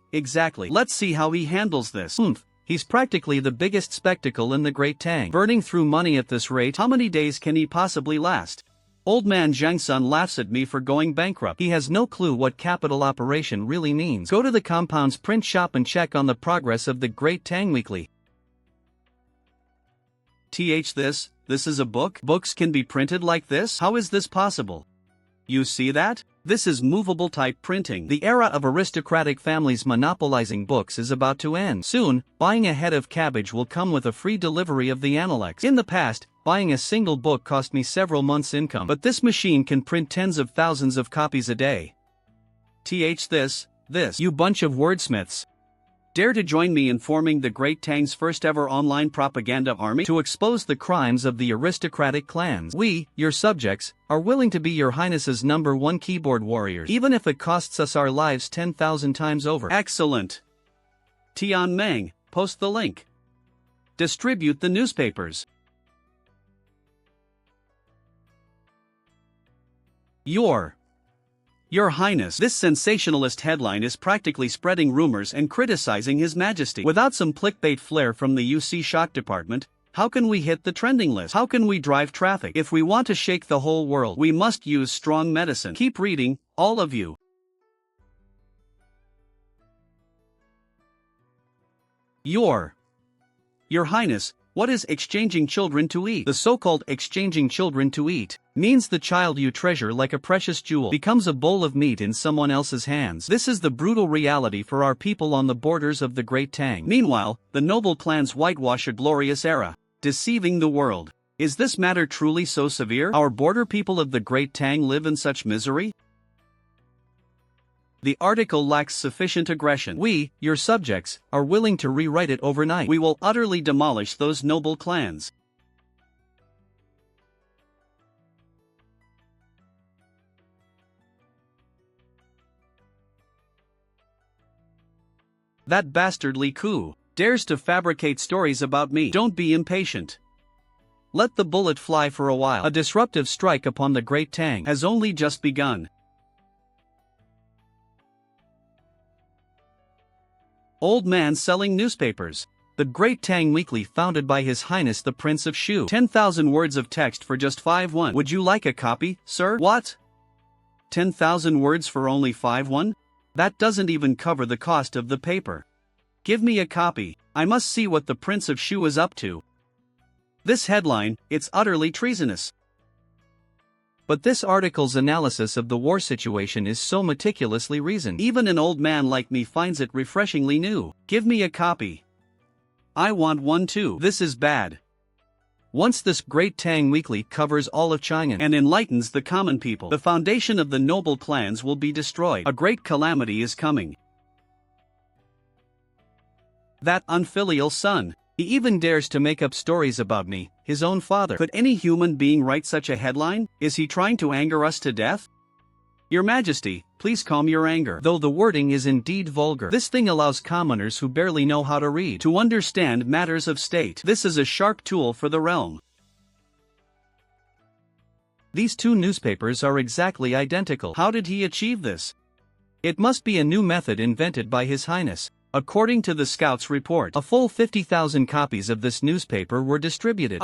Let's see how he handles this. He's practically the biggest spectacle in the Great Tang. Burning through money at this rate, how many days can he possibly last? Old man Zhangsun laughs at me for going bankrupt. He has no clue what capital operation really means. Go to the compound's print shop and check on the progress of the Great Tang Weekly. This is a book? Books can be printed like this? How is this possible? You see that? This is movable type printing. The era of aristocratic families monopolizing books is about to end. Soon, buying a head of cabbage will come with a free delivery of the Analects. In the past, buying a single book cost me several months' income. But this machine can print tens of thousands of copies a day. This, you bunch of wordsmiths. Dare to join me in forming the Great Tang's first ever online propaganda army to expose the crimes of the aristocratic clans. We, your subjects, are willing to be your Highness's #1 keyboard warriors, even if it costs us our lives 10,000 times over. Excellent. Tian Meng, post the link. Distribute the newspapers. Your Highness, this sensationalist headline is practically spreading rumors and criticizing His Majesty. Without some clickbait flair from the UC shock department, how can we hit the trending list? How can we drive traffic? If we want to shake the whole world, we must use strong medicine. Keep reading, all of you. Your Highness, what is exchanging children to eat? The so-called exchanging children to eat means the child you treasure like a precious jewel becomes a bowl of meat in someone else's hands. This is the brutal reality for our people on the borders of the Great Tang. Meanwhile, the noble clans whitewash a glorious era, deceiving the world. Is this matter truly so severe? Our border people of the Great Tang live in such misery? The article lacks sufficient aggression. We, your subjects, are willing to rewrite it overnight. We will utterly demolish those noble clans. That bastardly coup dares to fabricate stories about me. Don't be impatient. Let the bullet fly for a while. A disruptive strike upon the Great Tang has only just begun. Old man selling newspapers. The Great Tang Weekly, founded by His Highness the Prince of Shu. 10,000 words of text for just 5 won. Would you like a copy, sir? What? 10,000 words for only 5 won? That doesn't even cover the cost of the paper. Give me a copy. I must see what the Prince of Shu is up to. This headline, it's utterly treasonous. But this article's analysis of the war situation is so meticulously reasoned. Even an old man like me finds it refreshingly new. Give me a copy. I want one too. This is bad. Once this Great Tang Weekly covers all of China and enlightens the common people, the foundation of the noble clans will be destroyed. A great calamity is coming. That unfilial son. He even dares to make up stories about me, his own father. Could any human being write such a headline? Is he trying to anger us to death? Your Majesty, please calm your anger. Though the wording is indeed vulgar, this thing allows commoners who barely know how to read to understand matters of state. This is a sharp tool for the realm. These two newspapers are exactly identical. How did he achieve this? It must be a new method invented by His Highness. According to the Scouts report, a full 50,000 copies of this newspaper were distributed.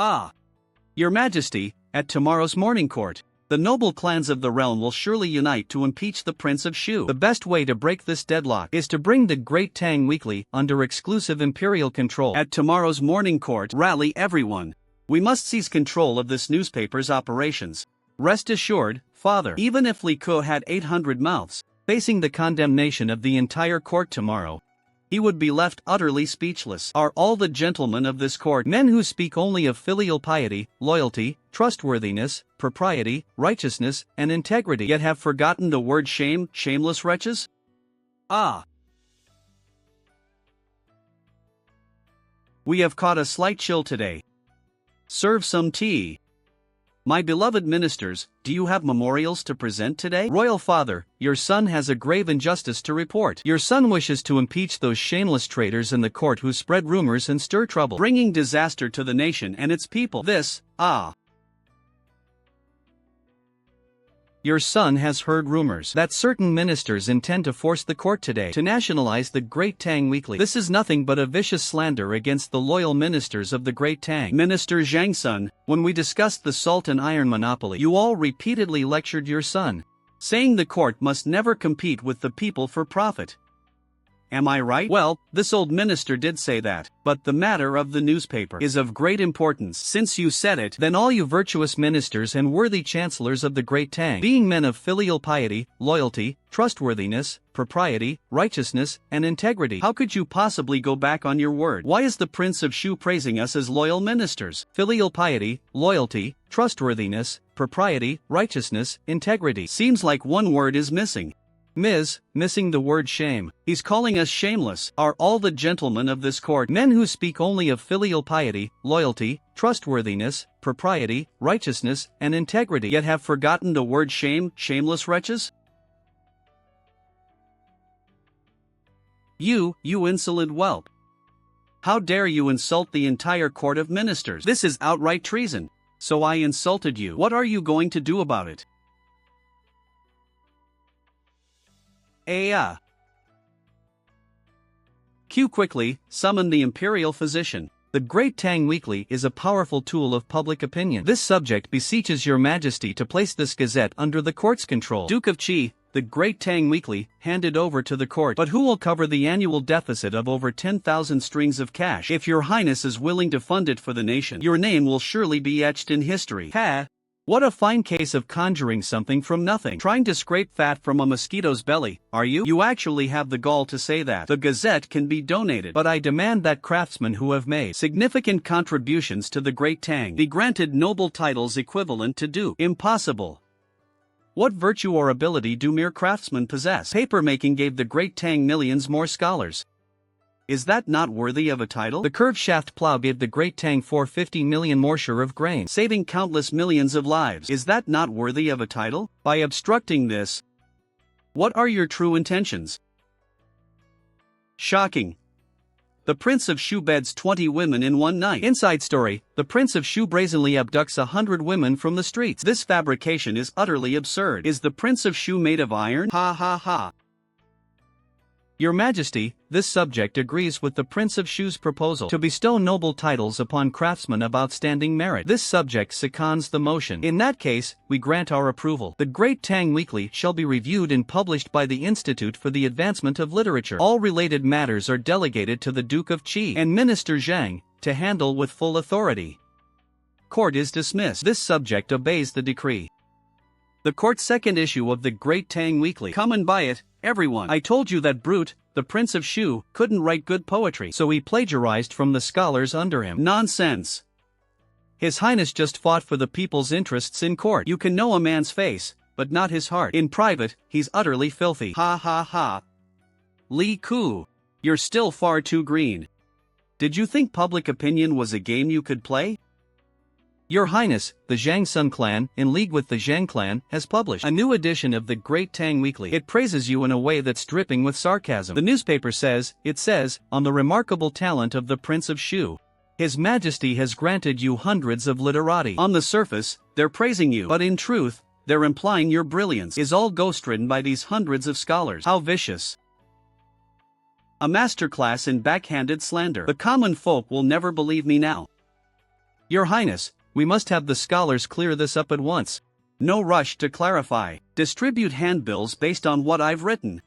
Your Majesty, at tomorrow's morning court, the noble clans of the realm will surely unite to impeach the Prince of Shu. The best way to break this deadlock is to bring the Great Tang Weekly under exclusive imperial control. At tomorrow's morning court, rally everyone. We must seize control of this newspaper's operations. Rest assured, Father, even if Li Ke had 800 mouths, facing the condemnation of the entire court tomorrow, he would be left utterly speechless. Are all the gentlemen of this court men who speak only of filial piety, loyalty, trustworthiness, propriety, righteousness, and integrity, yet have forgotten the word shame, shameless wretches? We have caught a slight chill today. Serve some tea. My beloved ministers, do you have memorials to present today? Royal Father, your son has a grave injustice to report. Your son wishes to impeach those shameless traitors in the court who spread rumors and stir trouble, bringing disaster to the nation and its people. Your son has heard rumors that certain ministers intend to force the court today to nationalize the Great Tang Weekly. This is nothing but a vicious slander against the loyal ministers of the Great Tang. Minister Zhangsun, when we discussed the salt and iron monopoly, you all repeatedly lectured your son, saying the court must never compete with the people for profit. Am I right? Well, this old minister did say that, but the matter of the newspaper is of great importance. Since you said it, then all you virtuous ministers and worthy chancellors of the Great Tang, being men of filial piety, loyalty, trustworthiness, propriety, righteousness, and integrity, how could you possibly go back on your word? Why is the Prince of Shu praising us as loyal ministers? Filial piety, loyalty, trustworthiness, propriety, righteousness, integrity. Seems like one word is missing. Missing the word shame. He's calling us shameless. Are all the gentlemen of this court men who speak only of filial piety, loyalty, trustworthiness, propriety, righteousness, and integrity, yet have forgotten the word shame, shameless wretches? You insolent whelp. How dare you insult the entire court of ministers? This is outright treason. So I insulted you. What are you going to do about it? Q quickly, summon the imperial physician. The Great Tang Weekly is a powerful tool of public opinion. This subject beseeches your majesty to place this gazette under the court's control. Duke of Qi, the Great Tang Weekly, handed over to the court. But who will cover the annual deficit of over 10,000 strings of cash? If your highness is willing to fund it for the nation, your name will surely be etched in history. What a fine case of conjuring something from nothing. Trying to scrape fat from a mosquito's belly, are you? You actually have the gall to say that. The Gazette can be donated. But I demand that craftsmen who have made significant contributions to the Great Tang be granted noble titles equivalent to Duke. Impossible. What virtue or ability do mere craftsmen possess? Papermaking gave the Great Tang millions more scholars. Is that not worthy of a title? The curved shaft plow gave the Great Tang 450 million more share of grain, saving countless millions of lives. Is that not worthy of a title? By obstructing this, what are your true intentions? Shocking. The Prince of Shu beds 20 women in one night. Inside story, the Prince of Shu brazenly abducts 100 women from the streets. This fabrication is utterly absurd. Is the Prince of Shu made of iron? Ha ha ha. Your Majesty, this subject agrees with the Prince of Shu's proposal to bestow noble titles upon craftsmen of outstanding merit. This subject seconds the motion. In that case, we grant our approval. The Great Tang Weekly shall be reviewed and published by the Institute for the Advancement of Literature. All related matters are delegated to the Duke of Qi and Minister Zhang to handle with full authority. Court is dismissed. This subject obeys the decree. The court's second issue of the Great Tang Weekly. Come and buy it, everyone. I told you that brute, the Prince of Shu, couldn't write good poetry, so he plagiarized from the scholars under him. Nonsense. His Highness just fought for the people's interests in court. You can know a man's face, but not his heart. In private, he's utterly filthy. Ha ha ha. Li Ku, you're still far too green. Did you think public opinion was a game you could play? Your Highness, the Zhangsun clan, in league with the Zhang clan, has published a new edition of the Great Tang Weekly. It praises you in a way that's dripping with sarcasm. The newspaper says, on the remarkable talent of the Prince of Shu. His Majesty has granted you hundreds of literati. On the surface, they're praising you, but in truth, they're implying your brilliance is all ghost-ridden by these hundreds of scholars. How vicious. A masterclass in backhanded slander. The common folk will never believe me now. Your Highness, we must have the scholars clear this up at once. No rush to clarify. Distribute handbills based on what I've written.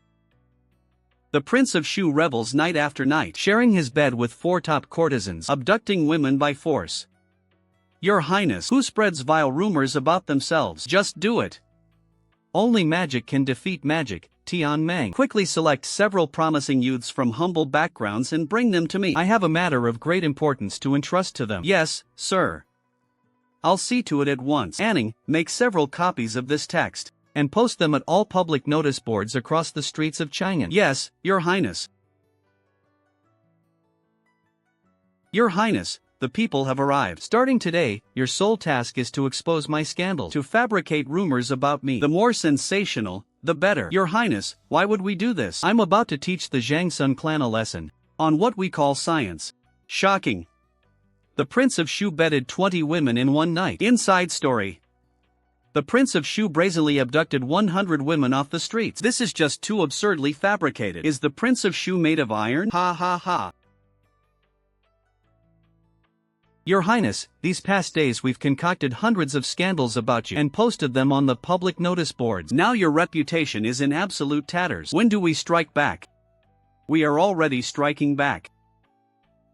The Prince of Shu revels night after night, sharing his bed with 4 top courtesans, abducting women by force. Your Highness, who spreads vile rumors about themselves? Just do it. Only magic can defeat magic. Tian Mang. Quickly select several promising youths from humble backgrounds and bring them to me. I have a matter of great importance to entrust to them. Yes, sir. I'll see to it at once. Anning, make several copies of this text, and post them at all public notice boards across the streets of Chang'an. Yes, Your Highness. Your Highness, the people have arrived. Starting today, your sole task is to expose my scandal, to fabricate rumors about me. The more sensational, the better. Your Highness, why would we do this? I'm about to teach the Zhangsun clan a lesson on what we call science. Shocking. The Prince of Shu bedded 20 women in one night. Inside story. The Prince of Shu brazenly abducted 100 women off the streets. This is just too absurdly fabricated. Is the Prince of Shu made of iron? Ha ha ha. Your Highness, these past days we've concocted hundreds of scandals about you and posted them on the public notice boards. Now your reputation is in absolute tatters. When do we strike back? We are already striking back.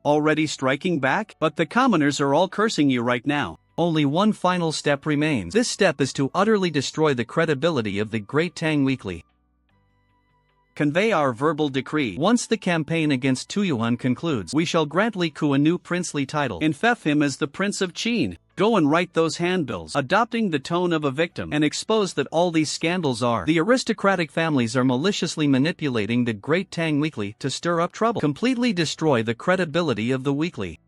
Already striking back? But the commoners are all cursing you right now. Only one final step remains. This step is to utterly destroy the credibility of the Great Tang Weekly. Convey our verbal decree. Once the campaign against Tuyuan concludes, we shall grant Li Ku a new princely title. Infef him as the Prince of Qin. Go and write those handbills, adopting the tone of a victim, and expose that all these scandals are. The aristocratic families are maliciously manipulating the Great Tang Weekly to stir up trouble. Completely destroy the credibility of the weekly.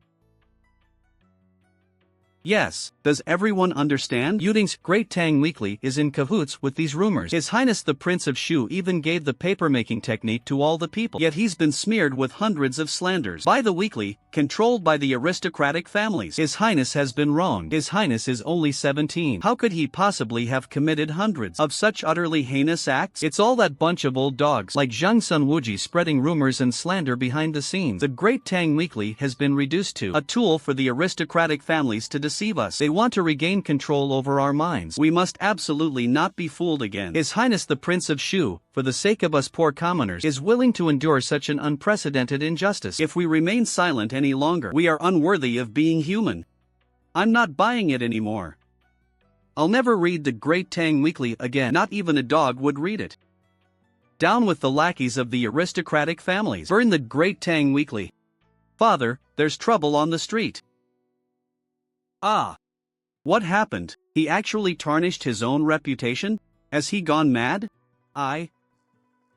Yes, does everyone understand? Yuding's Great Tang Weekly is in cahoots with these rumors. His Highness the Prince of Shu even gave the papermaking technique to all the people. Yet he's been smeared with hundreds of slanders by the weekly, controlled by the aristocratic families. His Highness has been wronged. His Highness is only 17. How could he possibly have committed hundreds of such utterly heinous acts? It's all that bunch of old dogs like Zhangsun Wuji spreading rumors and slander behind the scenes. The Great Tang Weekly has been reduced to a tool for the aristocratic families to deceive us. They want to regain control over our minds. We must absolutely not be fooled again. His Highness the Prince of Shu, for the sake of us poor commoners, is willing to endure such an unprecedented injustice. If we remain silent any longer, we are unworthy of being human. I'm not buying it anymore. I'll never read the Great Tang Weekly again. Not even a dog would read it. Down with the lackeys of the aristocratic families. Burn the Great Tang Weekly. Father, there's trouble on the street. Ah. What happened? He actually tarnished his own reputation? Has he gone mad? I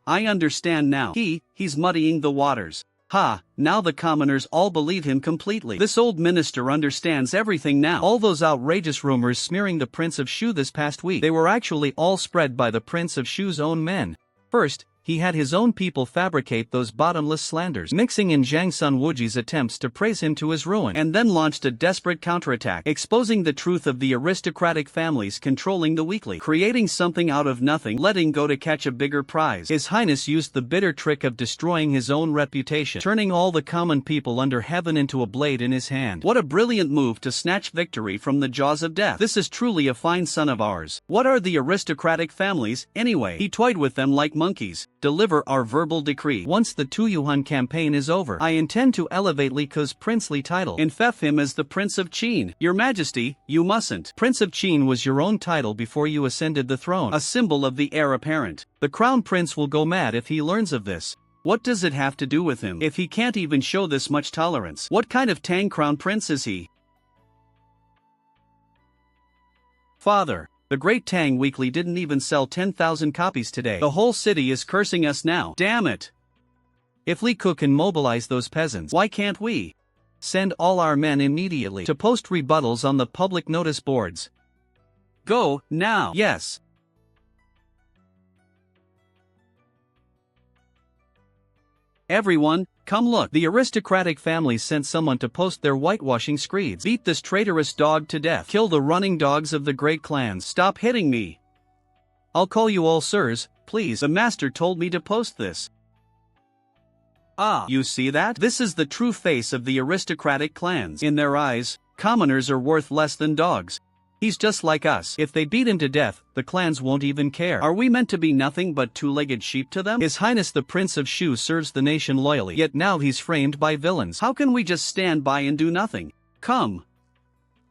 understand now. He's muddying the waters. Ha, now the commoners all believe him completely. This old minister understands everything now. All those outrageous rumors smearing the Prince of Shu this past week, they were actually all spread by the Prince of Shu's own men. First, he had his own people fabricate those bottomless slanders, mixing in Zhangsun Wuji's attempts to praise him to his ruin, and then launched a desperate counterattack, exposing the truth of the aristocratic families controlling the weekly, creating something out of nothing, letting go to catch a bigger prize. His Highness used the bitter trick of destroying his own reputation, turning all the common people under heaven into a blade in his hand. What a brilliant move to snatch victory from the jaws of death. This is truly a fine son of ours. What are the aristocratic families, anyway? He toyed with them like monkeys. Deliver our verbal decree. Once the Tuyuhan campaign is over, I intend to elevate Li Ke's princely title and fef him as the Prince of Qin. Your Majesty, you mustn't. Prince of Qin was your own title before you ascended the throne, a symbol of the heir apparent. The crown prince will go mad if he learns of this. What does it have to do with him? If he can't even show this much tolerance, what kind of Tang crown prince is he? Father, the Great Tang Weekly didn't even sell 10,000 copies today. The whole city is cursing us now. Damn it! If Li Ke can mobilize those peasants, why can't we? Send all our men immediately to post rebuttals on the public notice boards. Go, now! Yes! Everyone, come look. The aristocratic families sent someone to post their whitewashing screeds. Beat this traitorous dog to death. Kill the running dogs of the great clans. Stop hitting me. I'll call you all sirs, please. The master told me to post this. Ah, you see that? This is the true face of the aristocratic clans. In their eyes, commoners are worth less than dogs. He's just like us. If they beat him to death, the clans won't even care. Are we meant to be nothing but two-legged sheep to them? His Highness the Prince of Shu serves the nation loyally, yet now he's framed by villains. How can we just stand by and do nothing? Come.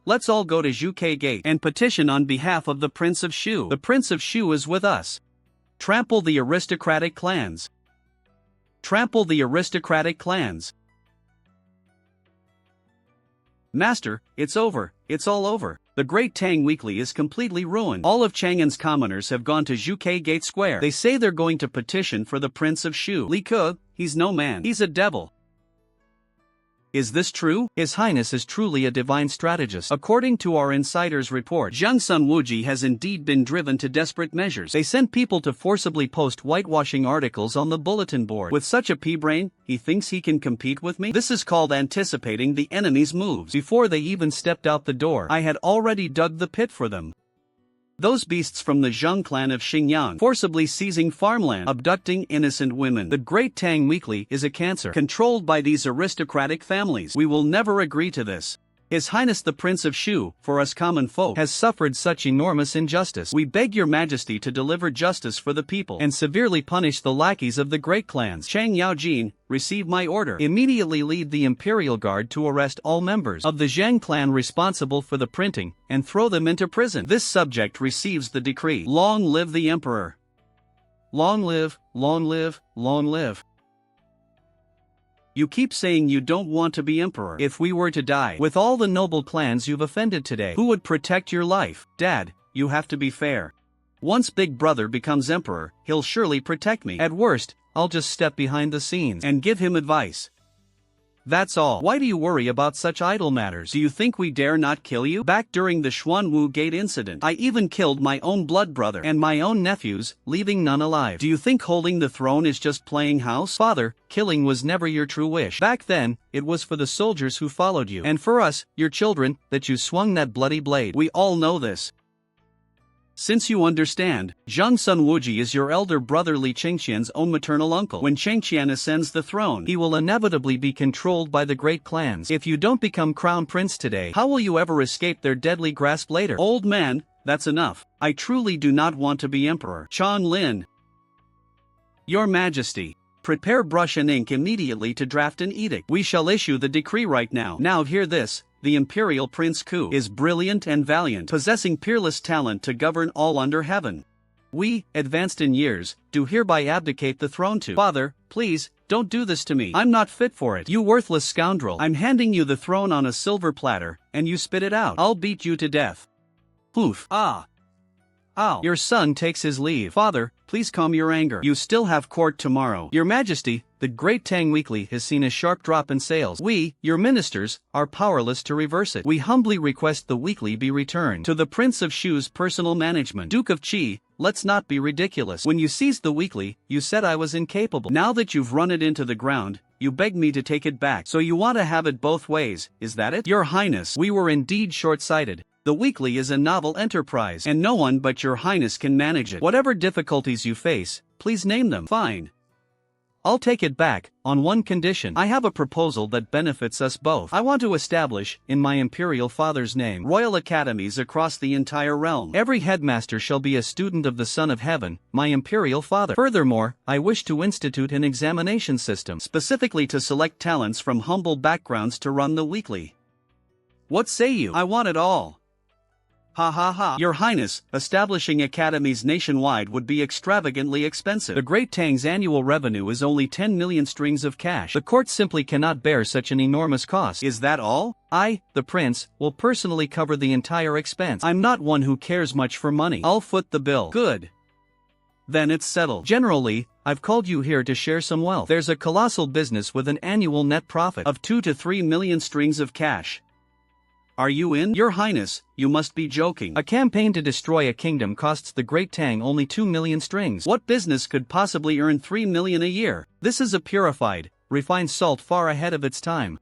Let's all go to Zhuke Gate and petition on behalf of the Prince of Shu. The Prince of Shu is with us. Trample the aristocratic clans. Trample the aristocratic clans. Master, it's over. It's all over. The Great Tang Weekly is completely ruined. All of Chang'an's commoners have gone to Zhuke Gate Square. They say they're going to petition for the Prince of Shu. Li Ke, he's no man. He's a devil. Is this true? His Highness is truly a divine strategist. According to our insider's report, Zhangsun Wuji has indeed been driven to desperate measures. They sent people to forcibly post whitewashing articles on the bulletin board. With such a pea-brain, he thinks he can compete with me? This is called anticipating the enemy's moves. Before they even stepped out the door, I had already dug the pit for them. Those beasts from the Zheng clan of Xinjiang, forcibly seizing farmland, abducting innocent women. The Great Tang Weekly is a cancer, controlled by these aristocratic families. We will never agree to this. His Highness the Prince of Shu, for us common folk, has suffered such enormous injustice. We beg your Majesty to deliver justice for the people, and severely punish the lackeys of the great clans. Chang Yaojin, receive my order. Immediately lead the Imperial Guard to arrest all members of the Zheng clan responsible for the printing, and throw them into prison. This subject receives the decree. Long live the Emperor! Long live, long live, long live. You keep saying you don't want to be emperor. If we were to die, with all the noble clans you've offended today, who would protect your life? Dad, you have to be fair. Once Big Brother becomes emperor, he'll surely protect me. At worst, I'll just step behind the scenes and give him advice. That's all. Why do you worry about such idle matters? Do you think we dare not kill you? Back during the Xuanwu Gate incident, I even killed my own blood brother and my own nephews, leaving none alive. Do you think holding the throne is just playing house? Father, killing was never your true wish. Back then, it was for the soldiers who followed you, and for us, your children, that you swung that bloody blade. We all know this. Since you understand, Zhangsun Wuji is your elder brother Li Chengqian's own maternal uncle. When Chengqian ascends the throne, he will inevitably be controlled by the great clans. If you don't become crown prince today, how will you ever escape their deadly grasp later? Old man, that's enough. I truly do not want to be emperor. Chan Lin. Your Majesty, prepare brush and ink immediately to draft an edict. We shall issue the decree right now. Now hear this. The imperial Prince Ku is brilliant and valiant, possessing peerless talent to govern all under heaven. We, advanced in years, do hereby abdicate the throne to Father, please, don't do this to me. I'm not fit for it. You worthless scoundrel. I'm handing you the throne on a silver platter, and you spit it out. I'll beat you to death. Poof. Ah. Ow. Your son takes his leave. Father, please calm your anger. You still have court tomorrow. Your Majesty, the Great Tang Weekly has seen a sharp drop in sales. We, your ministers, are powerless to reverse it. We humbly request the weekly be returned to the Prince of Shu's personal management. Duke of Qi, let's not be ridiculous. When you seized the weekly, you said I was incapable. Now that you've run it into the ground, you beg me to take it back. So you want to have it both ways, is that it? Your Highness, we were indeed short-sighted. The weekly is a novel enterprise, and no one but your Highness can manage it. Whatever difficulties you face, please name them. Fine. I'll take it back, on one condition. I have a proposal that benefits us both. I want to establish, in my imperial father's name, royal academies across the entire realm. Every headmaster shall be a student of the Son of Heaven, my imperial father. Furthermore, I wish to institute an examination system, specifically to select talents from humble backgrounds to run the weekly. What say you? I want it all. Ha ha ha. Your Highness, establishing academies nationwide would be extravagantly expensive. The Great Tang's annual revenue is only 10 million strings of cash. The court simply cannot bear such an enormous cost. Is that all? I, the prince, will personally cover the entire expense. I'm not one who cares much for money. I'll foot the bill. Good. Then it's settled. Generally, I've called you here to share some wealth. There's a colossal business with an annual net profit of 2 to 3 million strings of cash. Are you in? Your Highness, you must be joking. A campaign to destroy a kingdom costs the Great Tang only 2 million strings. What business could possibly earn 3 million a year? This is a purified, refined salt far ahead of its time.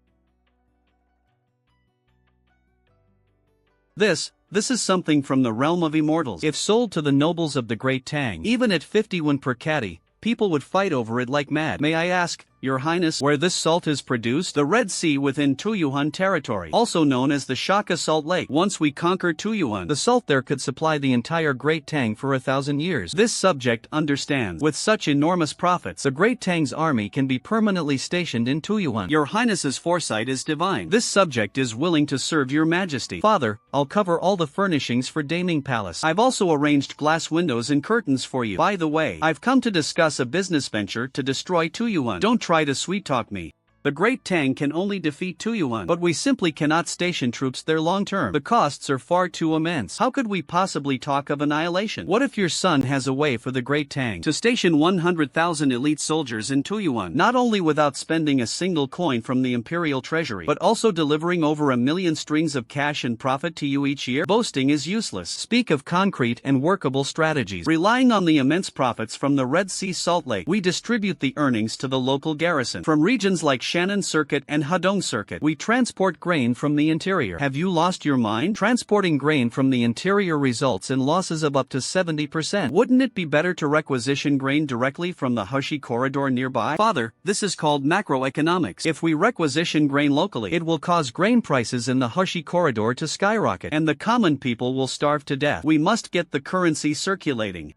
This is something from the realm of immortals. If sold to the nobles of the Great Tang, even at 51 per catty, people would fight over it like mad. May I ask, Your Highness, where this salt is produced? The Red Sea within Tuyuan territory, also known as the Shaka Salt Lake. Once we conquer Tuyuan, the salt there could supply the entire Great Tang for 1,000 years. This subject understands. With such enormous profits, the Great Tang's army can be permanently stationed in Tuyuan. Your Highness's foresight is divine. This subject is willing to serve your Majesty. Father, I'll cover all the furnishings for Daming Palace. I've also arranged glass windows and curtains for you. By the way, I've come to discuss a business venture to destroy Tuyuan. Don't try to sweet-talk me. The Great Tang can only defeat Tuyuan, but we simply cannot station troops there long-term. The costs are far too immense. How could we possibly talk of annihilation? What if your son has a way for the Great Tang to station 100,000 elite soldiers in Tuyuan, not only without spending a single coin from the imperial treasury, but also delivering over 1 million strings of cash and profit to you each year? Boasting is useless. Speak of concrete and workable strategies. Relying on the immense profits from the Red Sea Salt Lake, we distribute the earnings to the local garrison. From regions like Shannon Circuit and Hadong Circuit, we transport grain from the interior. Have you lost your mind? Transporting grain from the interior results in losses of up to 70%. Wouldn't it be better to requisition grain directly from the Hushi corridor nearby? Father, this is called macroeconomics. If we requisition grain locally, it will cause grain prices in the Hushi corridor to skyrocket, and the common people will starve to death. We must get the currency circulating.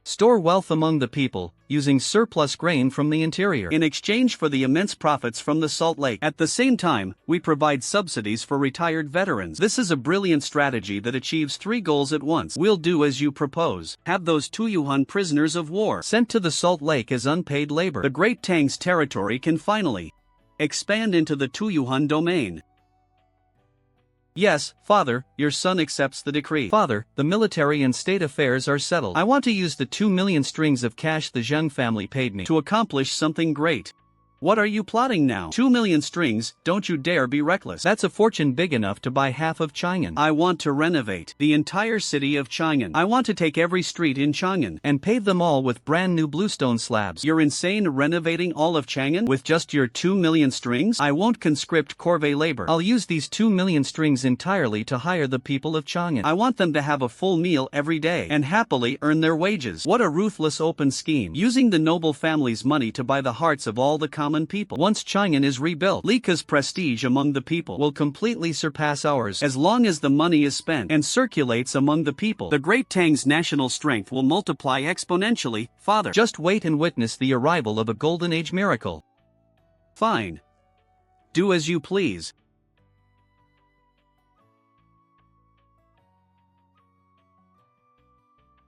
Store wealth among the people, using surplus grain from the interior in exchange for the immense profits from the Salt Lake. At the same time, we provide subsidies for retired veterans. This is a brilliant strategy that achieves 3 goals at once. We'll do as you propose. Have those Tuyuan prisoners of war sent to the Salt Lake as unpaid labor. The Great Tang's territory can finally expand into the Tuyuan domain. Yes, Father, your son accepts the decree. Father, the military and state affairs are settled. I want to use the 2 million strings of cash the Zhang family paid me to accomplish something great. What are you plotting now? 2 million strings, don't you dare be reckless. That's a fortune big enough to buy half of Chang'an. I want to renovate the entire city of Chang'an. I want to take every street in Chang'an and pave them all with brand new bluestone slabs. You're insane renovating all of Chang'an with just your 2 million strings? I won't conscript corvée labor. I'll use these 2 million strings entirely to hire the people of Chang'an. I want them to have a full meal every day and happily earn their wages. What a ruthless open scheme. Using the noble family's money to buy the hearts of all the common people. Once Chang'an is rebuilt, Lika's prestige among the people will completely surpass ours. As long as the money is spent and circulates among the people, the Great Tang's national strength will multiply exponentially. Father, just wait and witness the arrival of a Golden Age miracle. Fine. Do as you please.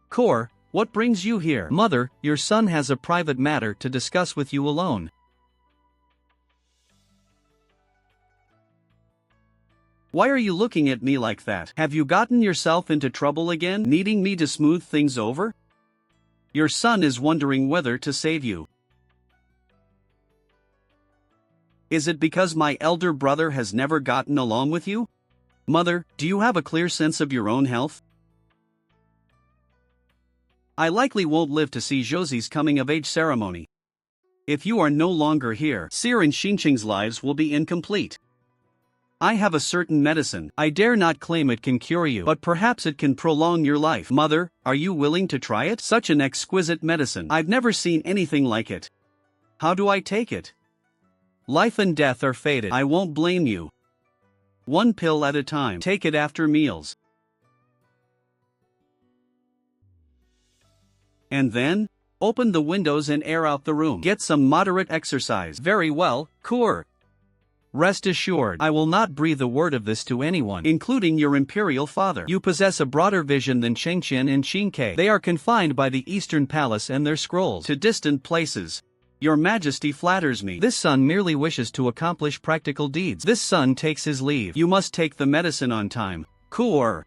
Core, what brings you here? Mother, your son has a private matter to discuss with you alone. Why are you looking at me like that? Have you gotten yourself into trouble again, needing me to smooth things over? Your son is wondering whether to save you. Is it because my elder brother has never gotten along with you? Mother, do you have a clear sense of your own health? I likely won't live to see Josie's coming-of-age ceremony. If you are no longer here, Seer and Xingqing's lives will be incomplete. I have a certain medicine. I dare not claim it can cure you, but perhaps it can prolong your life. Mother, are you willing to try it? Such an exquisite medicine. I've never seen anything like it. How do I take it? Life and death are fated. I won't blame you. One pill at a time. Take it after meals. And then, open the windows and air out the room. Get some moderate exercise. Very well, Kur. Rest assured, I will not breathe a word of this to anyone, including your imperial father. You possess a broader vision than Chengqian and Qingke. They are confined by the Eastern Palace and their scrolls to distant places. Your Majesty flatters me. This son merely wishes to accomplish practical deeds. This son takes his leave. You must take the medicine on time. Kur.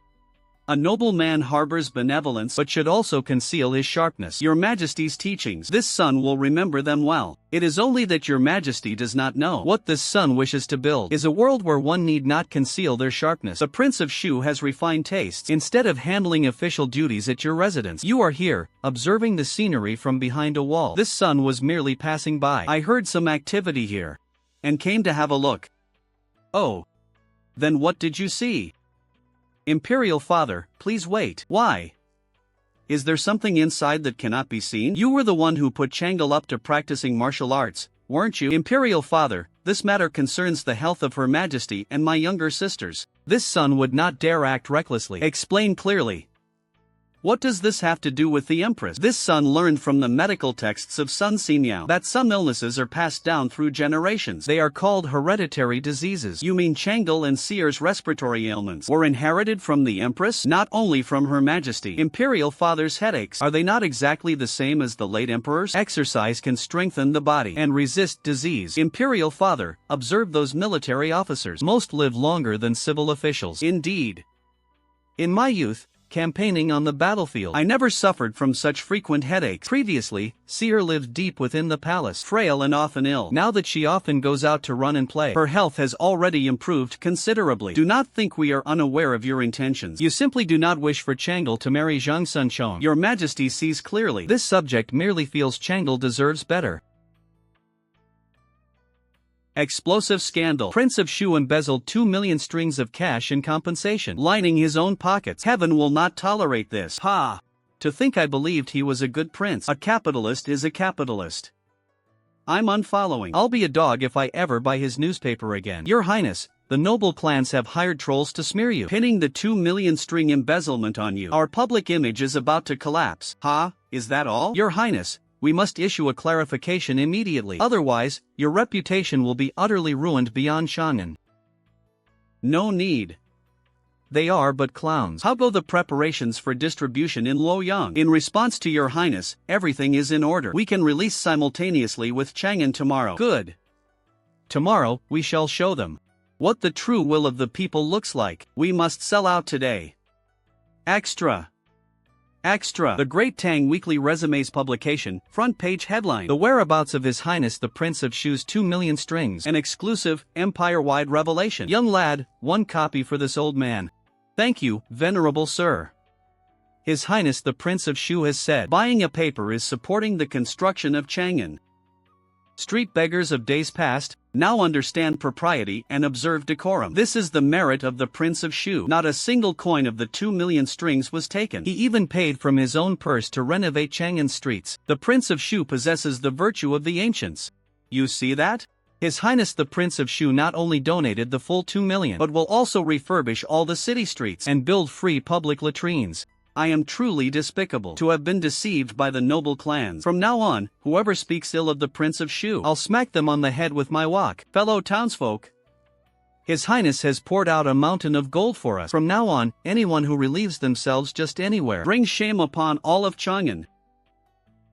A noble man harbors benevolence but should also conceal his sharpness. Your Majesty's teachings. This son will remember them well. It is only that your Majesty does not know. What this son wishes to build is a world where one need not conceal their sharpness. The Prince of Shu has refined tastes. Instead of handling official duties at your residence, you are here, observing the scenery from behind a wall. This son was merely passing by. I heard some activity here, and came to have a look. Oh. Then what did you see? Imperial father, please wait. Why? Is there something inside that cannot be seen? You were the one who put Changle up to practicing martial arts, weren't you? Imperial father, this matter concerns the health of Her Majesty and my younger sisters. This son would not dare act recklessly. Explain clearly. What does this have to do with the Empress? This son learned from the medical texts of Sun Ximiao that some illnesses are passed down through generations. They are called hereditary diseases. You mean Changle and Seer's respiratory ailments were inherited from the Empress? Not only from Her Majesty. Imperial father's headaches, are they not exactly the same as the late Emperor's? Exercise can strengthen the body and resist disease. Imperial father, observe those military officers. Most live longer than civil officials. Indeed. In my youth, campaigning on the battlefield, I never suffered from such frequent headaches. Previously, Seer lived deep within the palace, frail and often ill. Now that she often goes out to run and play, her health has already improved considerably. Do not think we are unaware of your intentions. You simply do not wish for Changle to marry Zhangsun. Your Majesty sees clearly. This subject merely feels Changle deserves better. Explosive scandal. Prince of Shu embezzled 2 million strings of cash in compensation, lining his own pockets. Heaven will not tolerate this. Ha! To think I believed he was a good prince. A capitalist is a capitalist. I'm unfollowing. I'll be a dog if I ever buy his newspaper again. Your Highness, the noble clans have hired trolls to smear you, pinning the 2 million string embezzlement on you. Our public image is about to collapse. Ha! Is that all? Your Highness, we must issue a clarification immediately. Otherwise, your reputation will be utterly ruined beyond Shangan. No need. They are but clowns. How go the preparations for distribution in Luoyang? In response to your Highness, everything is in order. We can release simultaneously with Chang'an tomorrow. Good. Tomorrow, we shall show them what the true will of the people looks like. We must sell out today. Extra. Extra. The Great Tang Weekly Resumes publication, front page headline. The whereabouts of His Highness the Prince of Shu's 2 million strings. An exclusive, empire-wide revelation. Young lad, 1 copy for this old man. Thank you, venerable sir. His Highness the Prince of Shu has said, buying a paper is supporting the construction of Chang'an. Street beggars of days past, now understand propriety and observe decorum. This is the merit of the Prince of Shu. Not a single coin of the 2 million strings was taken. He even paid from his own purse to renovate Chang'an streets. The Prince of Shu possesses the virtue of the ancients. You see that? His Highness the Prince of Shu not only donated the full 2 million, but will also refurbish all the city streets and build free public latrines. I am truly despicable to have been deceived by the noble clans. From now on, whoever speaks ill of the Prince of Shu, I'll smack them on the head with my wok. Fellow townsfolk, His Highness has poured out a mountain of gold for us. From now on, anyone who relieves themselves just anywhere brings shame upon all of Chang'an.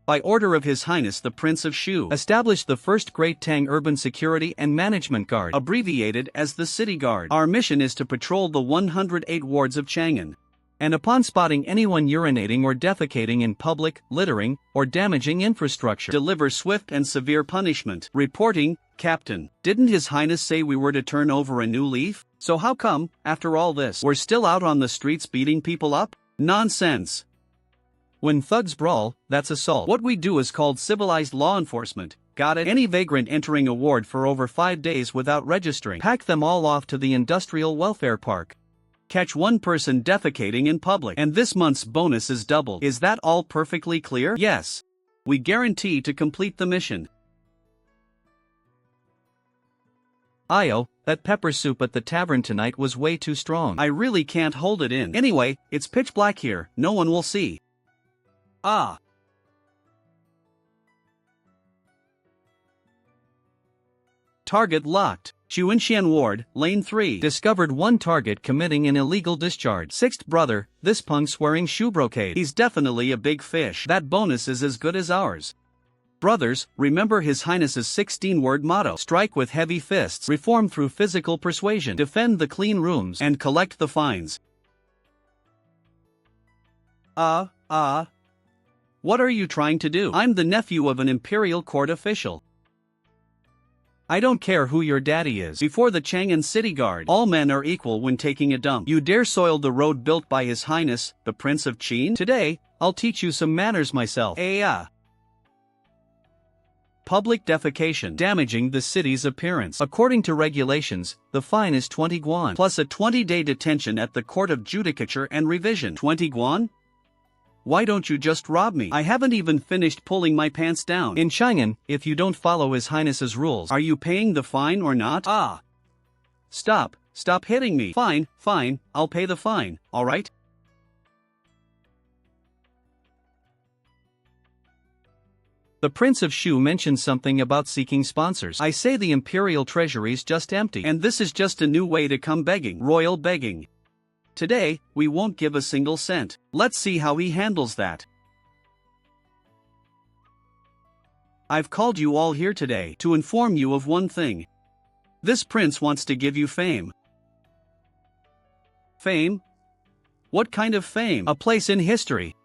By order of His Highness the Prince of Shu, established the first Great Tang Urban Security and Management Guard, abbreviated as the City Guard. Our mission is to patrol the 108 wards of Chang'an. And upon spotting anyone urinating or defecating in public, littering, or damaging infrastructure, deliver swift and severe punishment. Reporting, Captain. Didn't His Highness say we were to turn over a new leaf? So how come, after all this, we're still out on the streets beating people up? Nonsense. When thugs brawl, that's assault. What we do is called civilized law enforcement. Got it? Any vagrant entering a ward for over 5 days without registering, pack them all off to the industrial welfare park. Catch one person defecating in public, and this month's bonus is doubled. Is that all perfectly clear? Yes. We guarantee to complete the mission. Io, that pepper soup at the tavern tonight was way too strong. I really can't hold it in. Anyway, it's pitch black here, no one will see. Ah. Target locked. Xuanxian Ward, Lane 3. Discovered one target committing an illegal discharge. Sixth brother, this punk's wearing shoe brocade. He's definitely a big fish. That bonus is as good as ours. Brothers, remember His Highness's 16-word motto. Strike with heavy fists, reform through physical persuasion, defend the clean rooms, and collect the fines. What are you trying to do? I'm the nephew of an imperial court official. I don't care who your daddy is. Before the Chang'an City Guard, all men are equal when taking a dump. You dare soil the road built by His Highness, the Prince of Qin? Today, I'll teach you some manners myself. Public defecation, damaging the city's appearance. According to regulations, the fine is 20 guan, plus a 20-day detention at the Court of Judicature and Revision. 20 guan? Why don't you just rob me? I haven't even finished pulling my pants down. In Chang'an, if you don't follow His Highness's rules, are you paying the fine or not? Stop hitting me. Fine, I'll pay the fine, alright? The Prince of Shu mentioned something about seeking sponsors. I say the imperial treasury's just empty, and this is just a new way to come begging. Royal begging. Today, we won't give a single cent. Let's see how he handles that. I've called you all here today to inform you of one thing. This prince wants to give you fame. Fame? What kind of fame? A place in history.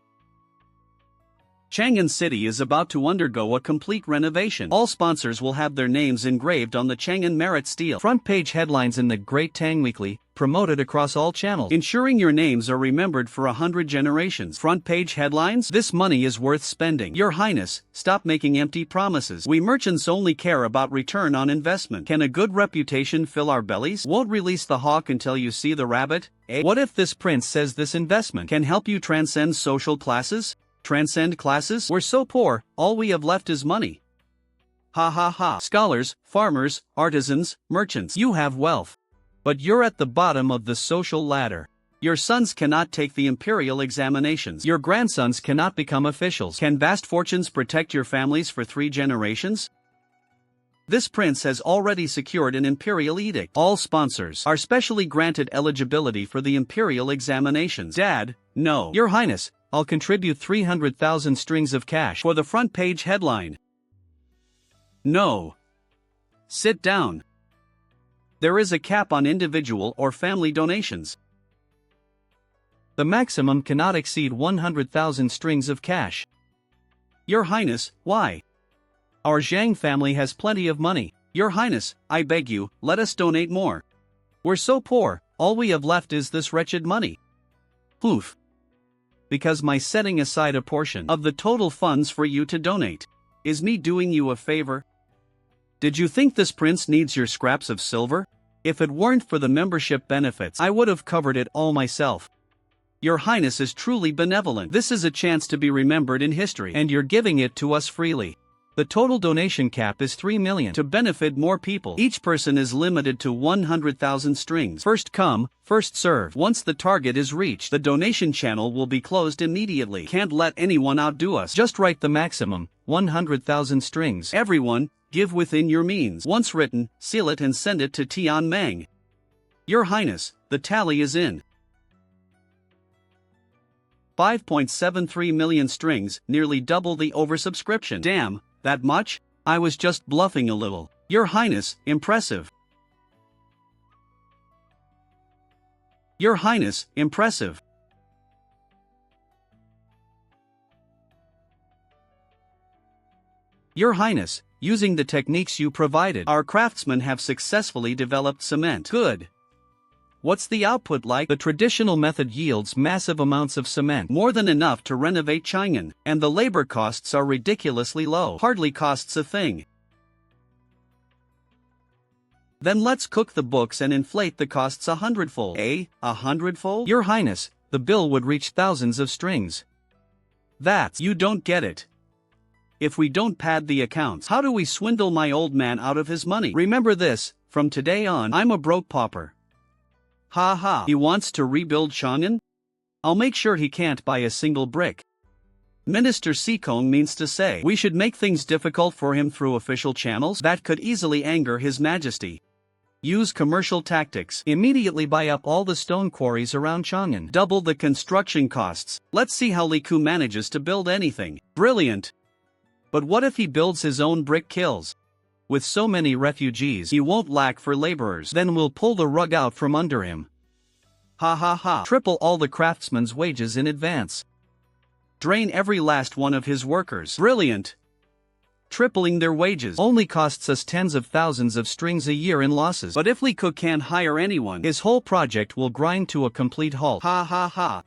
Chang'an City is about to undergo a complete renovation. All sponsors will have their names engraved on the Chang'an Merit Steel. Front page headlines in the Great Tang Weekly, promoted across all channels, ensuring your names are remembered for 100 generations. Front page headlines? This money is worth spending. Your Highness, stop making empty promises. We merchants only care about return on investment. Can a good reputation fill our bellies? Won't release the hawk until you see the rabbit? What if this prince says this investment can help you transcend social classes? Transcend classes? We're so poor, all we have left is money. Ha ha ha. Scholars, farmers, artisans, merchants, you have wealth. But you're at the bottom of the social ladder. Your sons cannot take the imperial examinations. Your grandsons cannot become officials. Can vast fortunes protect your families for 3 generations? This prince has already secured an imperial edict. All sponsors are specially granted eligibility for the imperial examinations. Dad, no. Your Highness, I'll contribute 300,000 strings of cash for the front page headline. No. Sit down. There is a cap on individual or family donations. The maximum cannot exceed 100,000 strings of cash. Your Highness, why? Our Zhang family has plenty of money. Your Highness, I beg you, let us donate more. We're so poor, all we have left is this wretched money. Oof. Because my setting aside a portion of the total funds for you to donate is me doing you a favor. Did you think this prince needs your scraps of silver? If it weren't for the membership benefits, I would have covered it all myself. Your Highness is truly benevolent. This is a chance to be remembered in history, and you're giving it to us freely. The total donation cap is 3 million. To benefit more people, each person is limited to 100,000 strings. First come, first serve. Once the target is reached, the donation channel will be closed immediately. Can't let anyone outdo us. Just write the maximum, 100,000 strings. Everyone, give within your means. Once written, seal it and send it to Tian Meng. Your Highness, the tally is in. 5.73 million strings, nearly double the oversubscription. Damn, that much? I was just bluffing a little. Your Highness, impressive. Your Highness, impressive. Your Highness, using the techniques you provided, our craftsmen have successfully developed cement. Good. What's the output like? The traditional method yields massive amounts of cement, more than enough to renovate Chang'an, and the labor costs are ridiculously low, hardly costs a thing. Then let's cook the books and inflate the costs 100-fold. Eh? 100-fold? Your Highness, the bill would reach thousands of strings. That's— you don't get it. If we don't pad the accounts, how do we swindle my old man out of his money? Remember this, from today on, I'm a broke pauper. Ha ha. He wants to rebuild Chang'an? I'll make sure he can't buy a single brick. Minister Sikong means to say we should make things difficult for him through official channels that could easily anger His Majesty. Use commercial tactics. Immediately buy up all the stone quarries around Chang'an. Double the construction costs. Let's see how Li Ku manages to build anything. Brilliant. But what if he builds his own brick kilns? With so many refugees, he won't lack for laborers. Then we'll pull the rug out from under him. Ha ha ha. Triple all the craftsmen's wages in advance. Drain every last one of his workers. Brilliant. Tripling their wages only costs us tens of thousands of strings a year in losses. But if Li Ku can't hire anyone, his whole project will grind to a complete halt. Ha ha ha.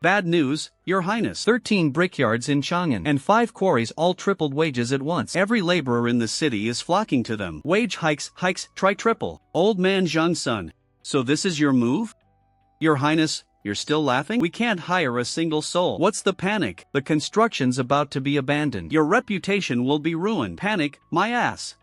Bad news, Your Highness. 13 brickyards in Chang'an and 5 quarries all tripled wages at once. Every laborer in the city is flocking to them. Wage hikes, try triple. Old man Zhangsun. So this is your move? Your Highness, you're still laughing? We can't hire a single soul. What's the panic? The construction's about to be abandoned. Your reputation will be ruined. Panic, my ass.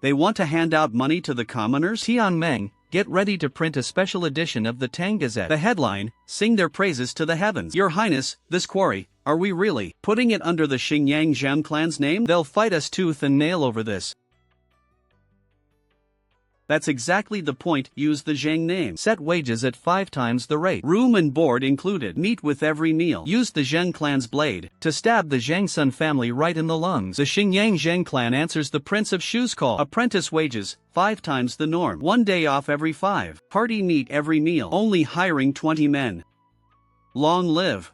They want to hand out money to the commoners? Tianmeng, get ready to print a special edition of the Tang Gazette. The headline, sing their praises to the heavens. Your Highness, this quarry, are we really putting it under the Xingyang Zhan clan's name? They'll fight us tooth and nail over this. That's exactly the point. Use the Zhang name. Set wages at 5 times the rate. Room and board included. Meat with every meal. Use the Zhang clan's blade to stab the Zhangsun family right in the lungs. The Xingyang Zhang clan answers the Prince of Shu's call. Apprentice wages, 5 times the norm. 1 day off every 5. Party meat every meal. Only hiring 20 men. Long live.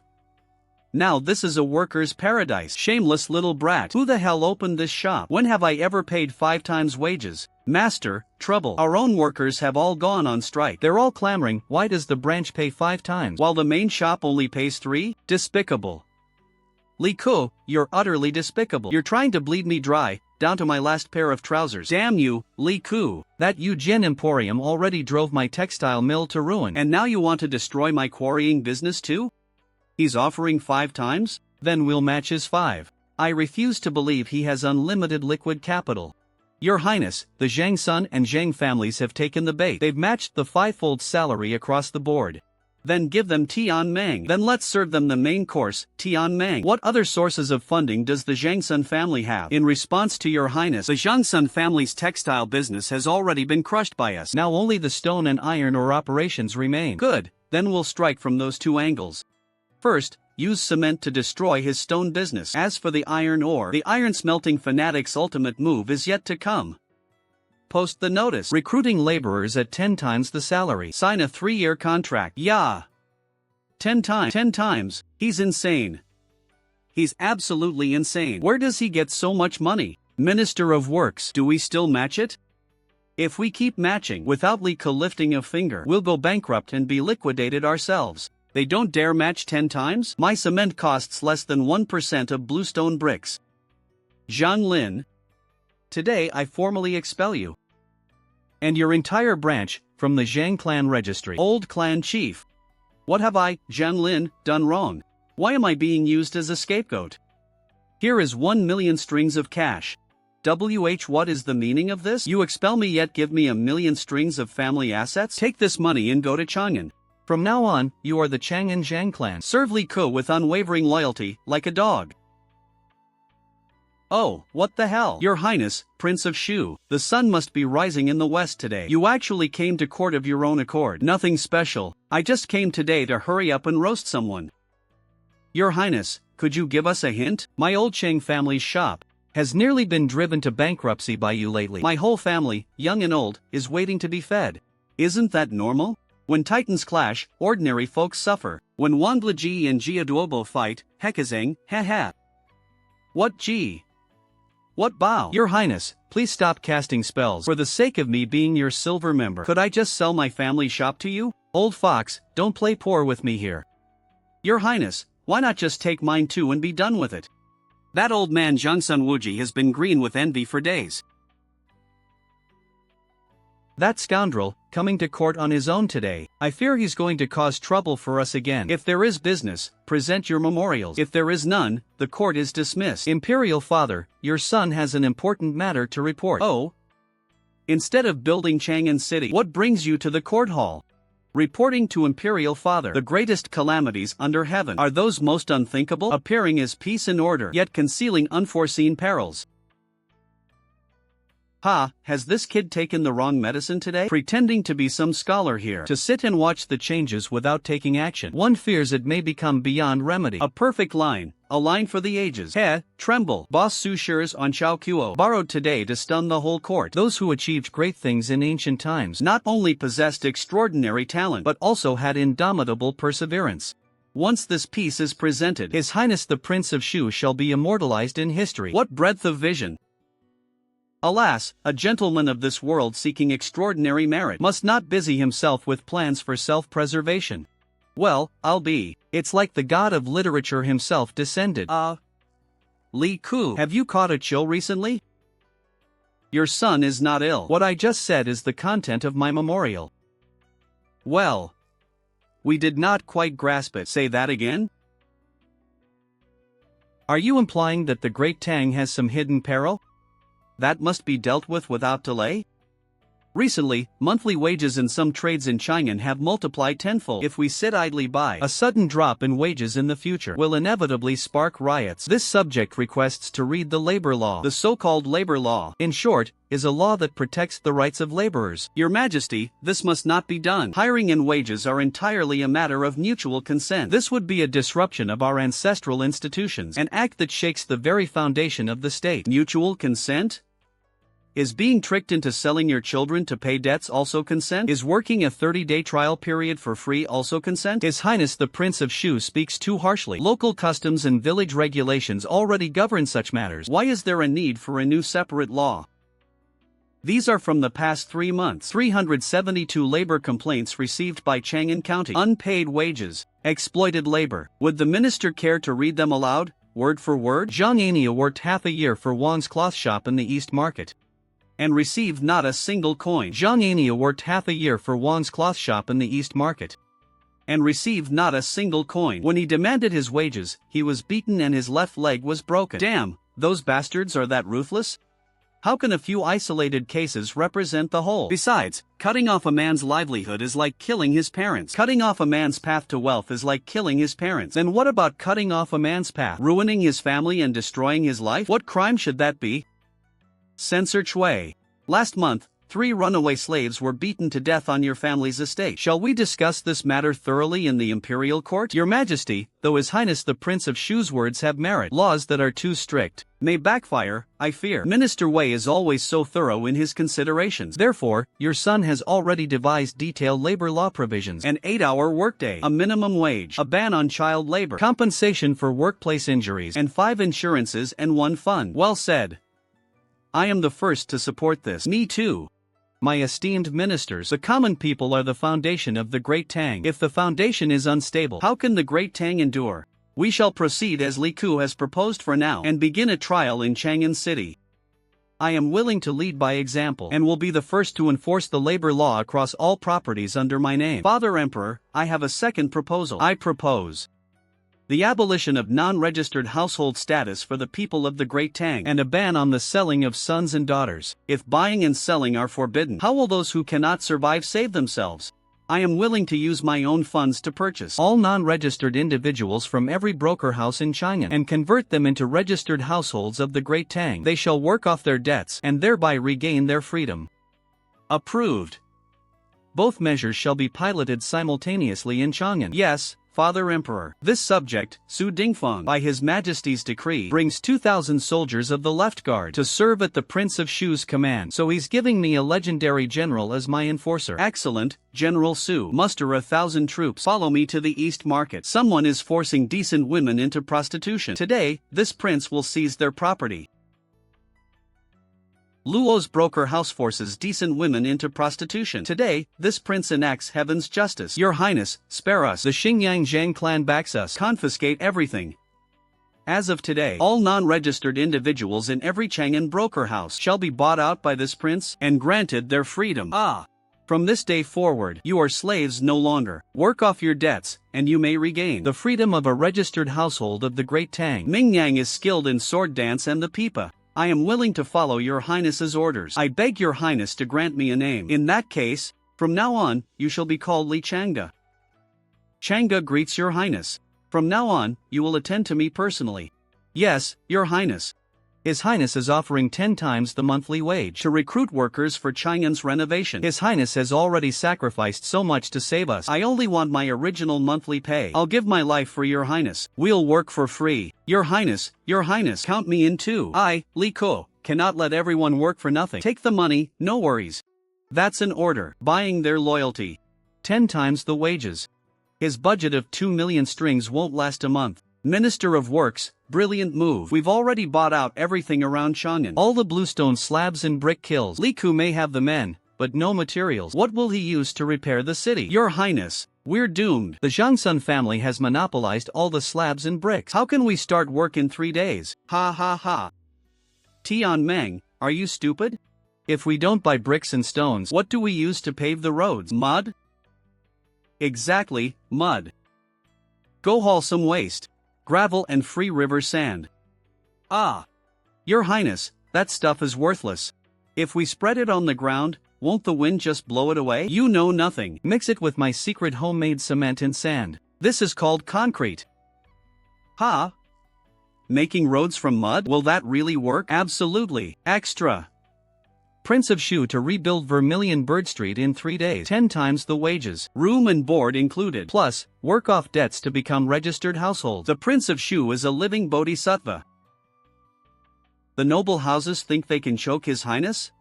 Now this is a worker's paradise. Shameless little brat. Who the hell opened this shop? When have I ever paid 5 times wages? Master, trouble. Our own workers have all gone on strike. They're all clamoring, why does the branch pay 5 times while the main shop only pays 3? Despicable. Li Ku, you're utterly despicable. You're trying to bleed me dry, down to my last pair of trousers. Damn you, Li Ku. That Eugene Emporium already drove my textile mill to ruin. And now you want to destroy my quarrying business too? He's offering 5 times? Then we'll match his 5. I refuse to believe he has unlimited liquid capital. Your Highness, the Zhangsun and Zhang families have taken the bait. They've matched the 5-fold salary across the board. Then give them Tianmeng. Then let's serve them the main course, Tianmeng. What other sources of funding does the Zhangsun family have? In response to Your Highness, the Zhangsun family's textile business has already been crushed by us. Now only the stone and iron ore operations remain. Good, then we'll strike from those 2 angles. First, use cement to destroy his stone business. As for the iron ore, the iron smelting fanatic's ultimate move is yet to come. Post the notice. Recruiting laborers at 10 times the salary. Sign a 3-year contract. Yeah. 10 times. 10 times. He's insane. He's absolutely insane. Where does he get so much money? Minister of Works. Do we still match it? If we keep matching without Li Ku lifting a finger, we'll go bankrupt and be liquidated ourselves. They don't dare match 10 times? My cement costs less than 1% of bluestone bricks. Zhang Lin. Today I formally expel you. And your entire branch, from the Zhang clan registry. Old clan chief. What have I, Zhang Lin, done wrong? Why am I being used as a scapegoat? Here is 1 million strings of cash. What is the meaning of this? You expel me yet give me 1 million strings of family assets? Take this money and go to Chang'an. From now on, you are the Chang'an Zhang clan. Serve Li Ku with unwavering loyalty, like a dog. Oh, what the hell? Your Highness, Prince of Shu, the sun must be rising in the west today. You actually came to court of your own accord. Nothing special, I just came today to hurry up and roast someone. Your Highness, could you give us a hint? My old Chang family's shop has nearly been driven to bankruptcy by you lately. My whole family, young and old, is waiting to be fed. Isn't that normal? When titans clash, ordinary folks suffer. When Wanblaji and Jiaduobo fight, hekazang, ha. What Ji? What Bao? Your Highness, please stop casting spells. For the sake of me being your silver member, could I just sell my family shop to you? Old fox, don't play poor with me here. Your Highness, why not just take mine too and be done with it? That old man Zhangsun Wuji has been green with envy for days. That scoundrel, coming to court on his own today, I fear he's going to cause trouble for us again. If there is business, present your memorials. If there is none, the court is dismissed. Imperial father, your son has an important matter to report. Oh? Instead of building Chang'an City, what brings you to the court hall? Reporting to Imperial Father, the greatest calamities under heaven are those most unthinkable, appearing as peace and order, yet concealing unforeseen perils. Ha, has this kid taken the wrong medicine today? Pretending to be some scholar here, to sit and watch the changes without taking action. One fears it may become beyond remedy. A perfect line, a line for the ages. He, tremble. Boss Su Shi's on Xiao Kuo, borrowed today to stun the whole court. Those who achieved great things in ancient times not only possessed extraordinary talent, but also had indomitable perseverance. Once this piece is presented, His Highness the Prince of Shu shall be immortalized in history. What breadth of vision! Alas, a gentleman of this world seeking extraordinary merit must not busy himself with plans for self-preservation. Well, it's like the god of literature himself descended. Li Ku, have you caught a chill recently? Your son is not ill. What I just said is the content of my memorial. Well, we did not quite grasp it. Say that again? Are you implying that the Great Tang has some hidden peril that must be dealt with without delay? Recently, monthly wages in some trades in Chang'an have multiplied tenfold. If we sit idly by, a sudden drop in wages in the future will inevitably spark riots. This subject requests to read the labor law. The so-called labor law, in short, is a law that protects the rights of laborers. Your Majesty, this must not be done. Hiring and wages are entirely a matter of mutual consent. This would be a disruption of our ancestral institutions, an act that shakes the very foundation of the state. Mutual consent? Is being tricked into selling your children to pay debts also consent? Is working a 30-day trial period for free also consent? His Highness the Prince of Shu speaks too harshly. Local customs and village regulations already govern such matters. Why is there a need for a new separate law? These are from the past 3 months. 372 labor complaints received by Chang'an County. Unpaid wages, exploited labor. Would the minister care to read them aloud, word for word? Zhang Ania worked half a year for Wang's cloth shop in the East Market and received not a single coin. Zhang Ania worked half a year for Wang's cloth shop in the East Market and received not a single coin. When he demanded his wages, he was beaten and his left leg was broken. Damn, those bastards are that ruthless? How can a few isolated cases represent the whole? Besides, cutting off a man's livelihood is like killing his parents. Cutting off a man's path to wealth is like killing his parents. Then what about cutting off a man's path, ruining his family and destroying his life? What crime should that be? Censor Chui. Last month, 3 runaway slaves were beaten to death on your family's estate. Shall we discuss this matter thoroughly in the imperial court? Your Majesty, though His Highness the Prince of Shu's words have merit, laws that are too strict may backfire, I fear. Minister Wei is always so thorough in his considerations. Therefore, your son has already devised detailed labor law provisions. An 8-hour workday, a minimum wage, a ban on child labor, compensation for workplace injuries, and 5 insurances and 1 fund. Well said. I am the first to support this. Me too. My esteemed ministers, the common people are the foundation of the Great Tang. If the foundation is unstable, how can the Great Tang endure? We shall proceed as Li Ku has proposed for now and begin a trial in Chang'an City. I am willing to lead by example and will be the first to enforce the labor law across all properties under my name. Father Emperor, I have a second proposal. I propose the abolition of non-registered household status for the people of the Great Tang and a ban on the selling of sons and daughters. If buying and selling are forbidden, how will those who cannot survive save themselves? I am willing to use my own funds to purchase all non-registered individuals from every broker house in China and convert them into registered households of the Great Tang. They shall work off their debts and thereby regain their freedom. Approved. Both measures shall be piloted simultaneously in Chang'an. Yes, Father Emperor. This subject, Su Dingfeng, by His Majesty's decree, brings 2,000 soldiers of the left guard to serve at the Prince of Shu's command. So he's giving me a legendary general as my enforcer. Excellent, General Su. Muster 1,000 troops. Follow me to the East Market. Someone is forcing decent women into prostitution. Today, this prince will seize their property. Luo's broker house forces decent women into prostitution. Today, this prince enacts heaven's justice. Your Highness, spare us. The Xingyang Zhang clan backs us. Confiscate everything. As of today, all non-registered individuals in every Chang'an broker house shall be bought out by this prince and granted their freedom. From this day forward, you are slaves no longer. Work off your debts, and you may regain the freedom of a registered household of the Great Tang. Mingyang is skilled in sword dance and the pipa. I am willing to follow your highness's orders. I beg your highness to grant me a name. In that case, from now on, you shall be called Li Changda. Changda greets your highness. From now on, you will attend to me personally. Yes, your highness. His Highness is offering 10 times the monthly wage to recruit workers for Chang'an's renovation. His Highness has already sacrificed so much to save us. I only want my original monthly pay. I'll give my life for your Highness. We'll work for free. Your Highness, count me in too. I, Li Ko, cannot let everyone work for nothing. Take the money, no worries. That's an order. Buying their loyalty. 10 times the wages. His budget of 2 million strings won't last a month. Minister of Works, brilliant move. We've already bought out everything around Chang'an. All the bluestone slabs and brick kilns. Li Ku may have the men, but no materials. What will he use to repair the city? Your Highness, we're doomed. The Zhangsun family has monopolized all the slabs and bricks. How can we start work in 3 days? Ha ha ha. Tian Meng, are you stupid? If we don't buy bricks and stones, what do we use to pave the roads? Mud? Exactly, mud. Go haul some waste. Gravel and free river sand. Your Highness, that stuff is worthless. If we spread it on the ground, won't the wind just blow it away? You know nothing. Mix it with my secret homemade cement and sand. This is called concrete. Making roads from mud? Will that really work? Absolutely. Extra. Prince of Shu to rebuild Vermilion Bird Street in 3 days. 10 times the wages. Room and board included. Plus, work off debts to become registered households. The Prince of Shu is a living bodhisattva. The noble houses think they can choke His Highness?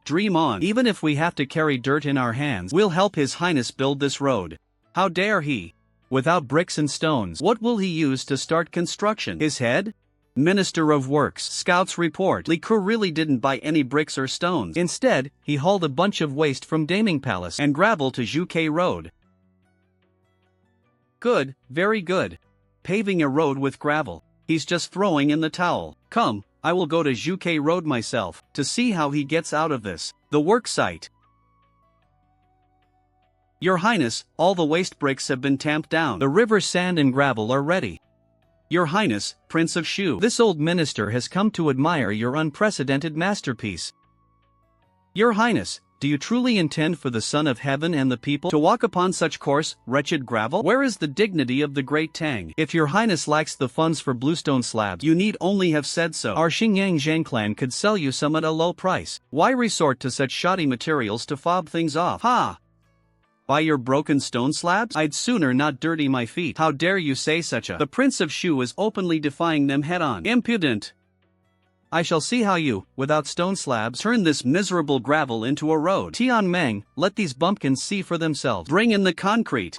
Dream on. Even if we have to carry dirt in our hands, we'll help His Highness build this road. How dare he? Without bricks and stones, what will he use to start construction? His head? Minister of Works. Scouts report. Li Ku really didn't buy any bricks or stones. Instead, he hauled a bunch of waste from Daming Palace and gravel to Zhuke Road. Good, very good. Paving a road with gravel. He's just throwing in the towel. Come, I will go to Zhuke Road myself to see how he gets out of this. The work site. Your Highness, all the waste bricks have been tamped down. The river sand and gravel are ready. Your Highness, Prince of Shu, this old minister has come to admire your unprecedented masterpiece. Your Highness, do you truly intend for the Son of Heaven and the people to walk upon such coarse, wretched gravel? Where is the dignity of the Great Tang? If your Highness lacks the funds for bluestone slabs, you need only have said so. Our Xingyang Zhang clan could sell you some at a low price. Why resort to such shoddy materials to fob things off? Buy your broken stone slabs? I'd sooner not dirty my feet. How dare you say such a— The Prince of Shu is openly defying them head-on. Impudent! I shall see how you, without stone slabs, turn this miserable gravel into a road. Tian Meng, let these bumpkins see for themselves. Bring in the concrete.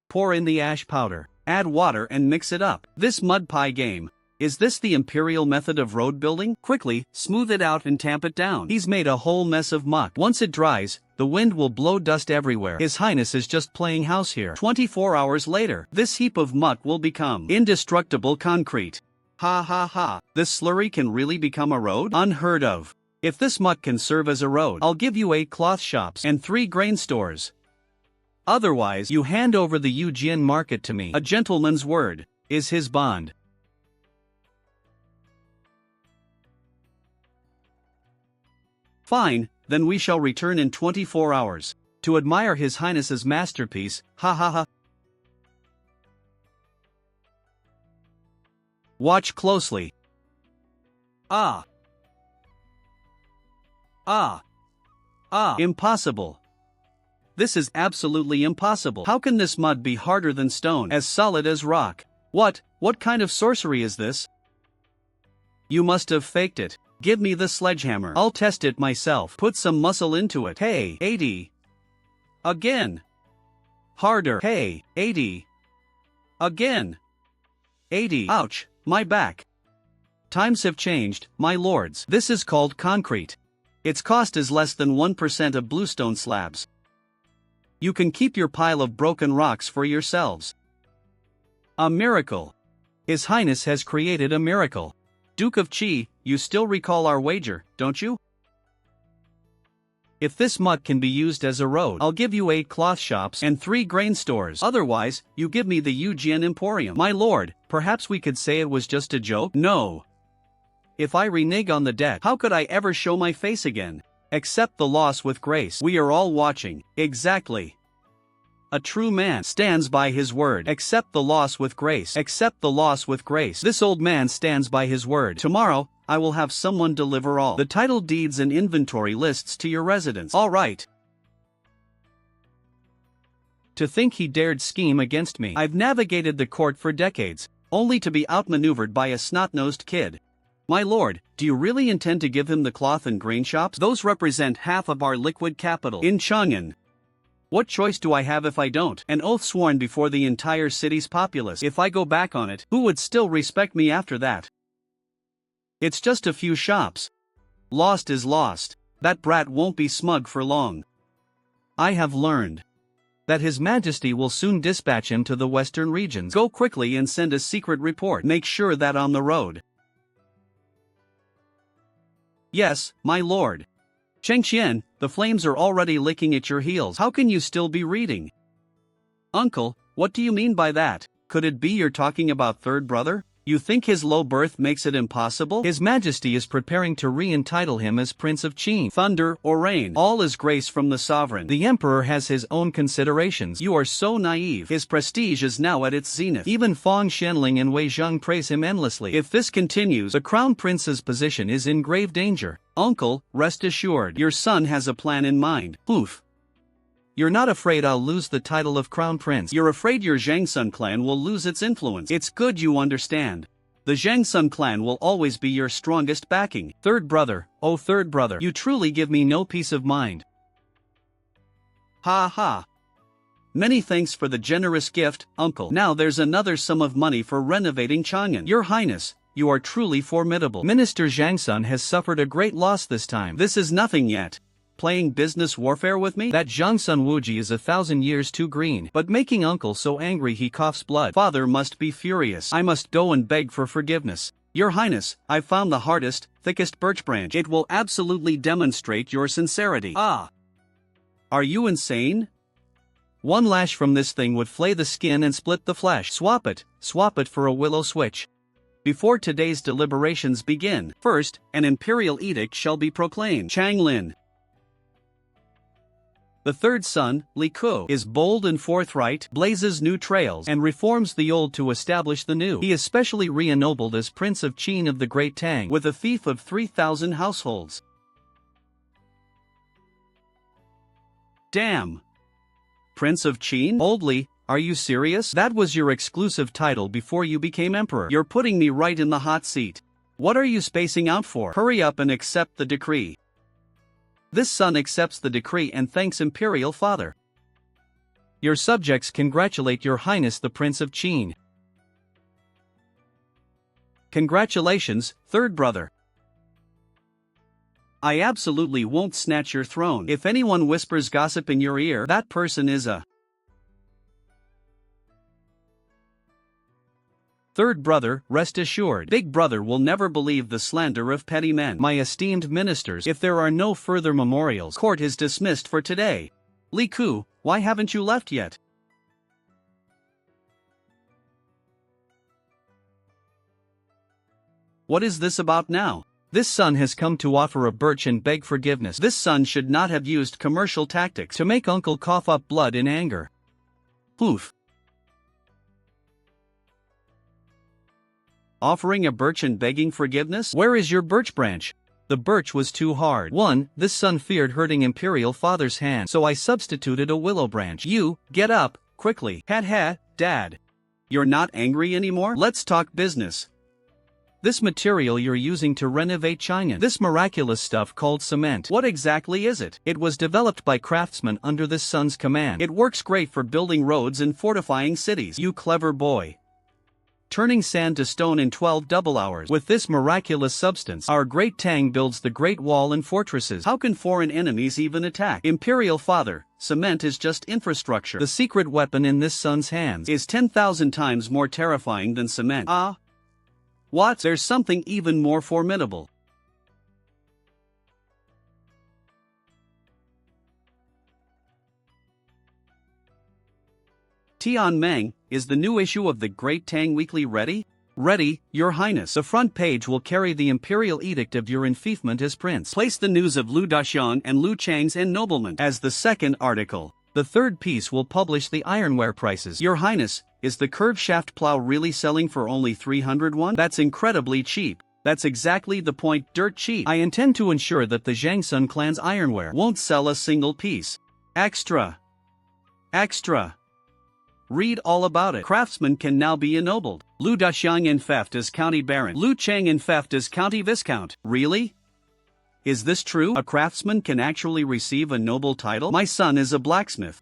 Pour in the ash powder. Add water and mix it up. This mud pie game. Is this the imperial method of road building? Quickly, smooth it out and tamp it down. He's made a whole mess of muck. Once it dries, the wind will blow dust everywhere. His Highness is just playing house here. 24 hours later, this heap of muck will become indestructible concrete. Ha ha ha. This slurry can really become a road? Unheard of. If this muck can serve as a road, I'll give you 8 cloth shops and 3 grain stores. Otherwise, you hand over the Yujian market to me. A gentleman's word is his bond. Fine, then we shall return in 24 hours. To admire His Highness's masterpiece, ha ha ha. Watch closely. Ah. Ah. Ah. Impossible. This is absolutely impossible. How can this mud be harder than stone, as solid as rock? What kind of sorcery is this? You must have faked it. Give me the sledgehammer. I'll test it myself. Put some muscle into it. Hey, 80. Again. Harder. Hey, 80. Again. 80. Ouch, my back. Times have changed, my lords. This is called concrete. Its cost is less than 1% of bluestone slabs. You can keep your pile of broken rocks for yourselves. A miracle. His Highness has created a miracle. Duke of Qi, you still recall our wager, don't you? If this muck can be used as a road, I'll give you 8 cloth shops and 3 grain stores. Otherwise, you give me the Yujian Emporium. My lord, perhaps we could say it was just a joke? No. If I renege on the debt, how could I ever show my face again? Accept the loss with grace. We are all watching. Exactly. A true man stands by his word. Accept the loss with grace. Accept the loss with grace. This old man stands by his word. Tomorrow, I will have someone deliver all the title deeds and inventory lists to your residence. All right. To think he dared scheme against me. I've navigated the court for decades, only to be outmaneuvered by a snot-nosed kid. My lord, do you really intend to give him the cloth and grain shops? Those represent half of our liquid capital in Chang'an. What choice do I have if I don't? An oath sworn before the entire city's populace. If I go back on it, who would still respect me after that? It's just a few shops. Lost is lost. That brat won't be smug for long. I have learned that His Majesty will soon dispatch him to the western regions. Go quickly and send a secret report. Make sure that on the road. Yes, my lord. Chengqian, the flames are already licking at your heels. How can you still be reading? Uncle, what do you mean by that? Could it be you're talking about third brother? You think his low birth makes it impossible? His Majesty is preparing to re-entitle him as Prince of Qi. Thunder or rain, all is grace from the sovereign. The emperor has his own considerations. You are so naive. His prestige is now at its zenith. Even Fang Shenling and Wei Zheng praise him endlessly. If this continues, the crown prince's position is in grave danger. Uncle, rest assured, your son has a plan in mind. Oof. You're not afraid I'll lose the title of crown prince. You're afraid your Zhangsun clan will lose its influence. It's good you understand. The Zhangsun clan will always be your strongest backing. Third brother, oh third brother, you truly give me no peace of mind. Ha ha. Many thanks for the generous gift, uncle. Now there's another sum of money for renovating Chang'an. Your Highness, you are truly formidable. Minister Zhangsun has suffered a great loss this time. This is nothing yet. Playing business warfare with me? That Zhangsun Wuji is 1,000 years too green, but making uncle so angry he coughs blood. Father must be furious. I must go and beg for forgiveness. Your Highness, I've found the hardest, thickest birch branch. It will absolutely demonstrate your sincerity. Ah! Are you insane? One lash from this thing would flay the skin and split the flesh. Swap it for a willow switch. Before today's deliberations begin, first, an imperial edict shall be proclaimed. Changlin. The third son, Li Ku, is bold and forthright, blazes new trails, and reforms the old to establish the new. He is specially re-ennobled as Prince of Qin of the Great Tang, with a fief of 3,000 households. Damn! Prince of Qin? Old Li, are you serious? That was your exclusive title before you became emperor. You're putting me right in the hot seat. What are you spacing out for? Hurry up and accept the decree. This son accepts the decree and thanks Imperial Father. Your subjects congratulate Your Highness the Prince of Qin. Congratulations, third brother. I absolutely won't snatch your throne. If anyone whispers gossip in your ear, that person is a third brother. Rest assured, big brother will never believe the slander of petty men. My esteemed ministers, if there are no further memorials, court is dismissed for today. Li Ku, why haven't you left yet? What is this about now? This son has come to offer a birch and beg forgiveness. This son should not have used commercial tactics to make uncle cough up blood in anger. Oof. Offering a birch and begging forgiveness? Where is your birch branch? The birch was too hard. 1. This son feared hurting imperial father's hand, so I substituted a willow branch. You, get up, quickly. Dad. You're not angry anymore? Let's talk business. This material you're using to renovate China. This miraculous stuff called cement. What exactly is it? It was developed by craftsmen under this son's command. It works great for building roads and fortifying cities. You clever boy. Turning sand to stone in 12 double hours. With this miraculous substance, our great Tang builds the Great Wall and fortresses. How can foreign enemies even attack? Imperial father, cement is just infrastructure. The secret weapon in this son's hands is 10,000 times more terrifying than cement. What? There's something even more formidable. Tianmeng, is the new issue of the Great Tang Weekly ready? Ready, Your Highness. The front page will carry the imperial edict of your enfeoffment as prince. Place the news of Lu Daxiang and Lu Chang's ennoblement as the second article. The third piece will publish the ironware prices. Your Highness, is the curved shaft plow really selling for only 301? That's incredibly cheap. That's exactly the point, dirt cheap. I intend to ensure that the Zhangsun clan's ironware won't sell a single piece. Extra. Read all about it. Craftsmen can now be ennobled. Lu Daxiang enfeoffed as county baron. Lu Chang enfeoffed as county viscount. Really? Is this true? A craftsman can actually receive a noble title? My son is a blacksmith.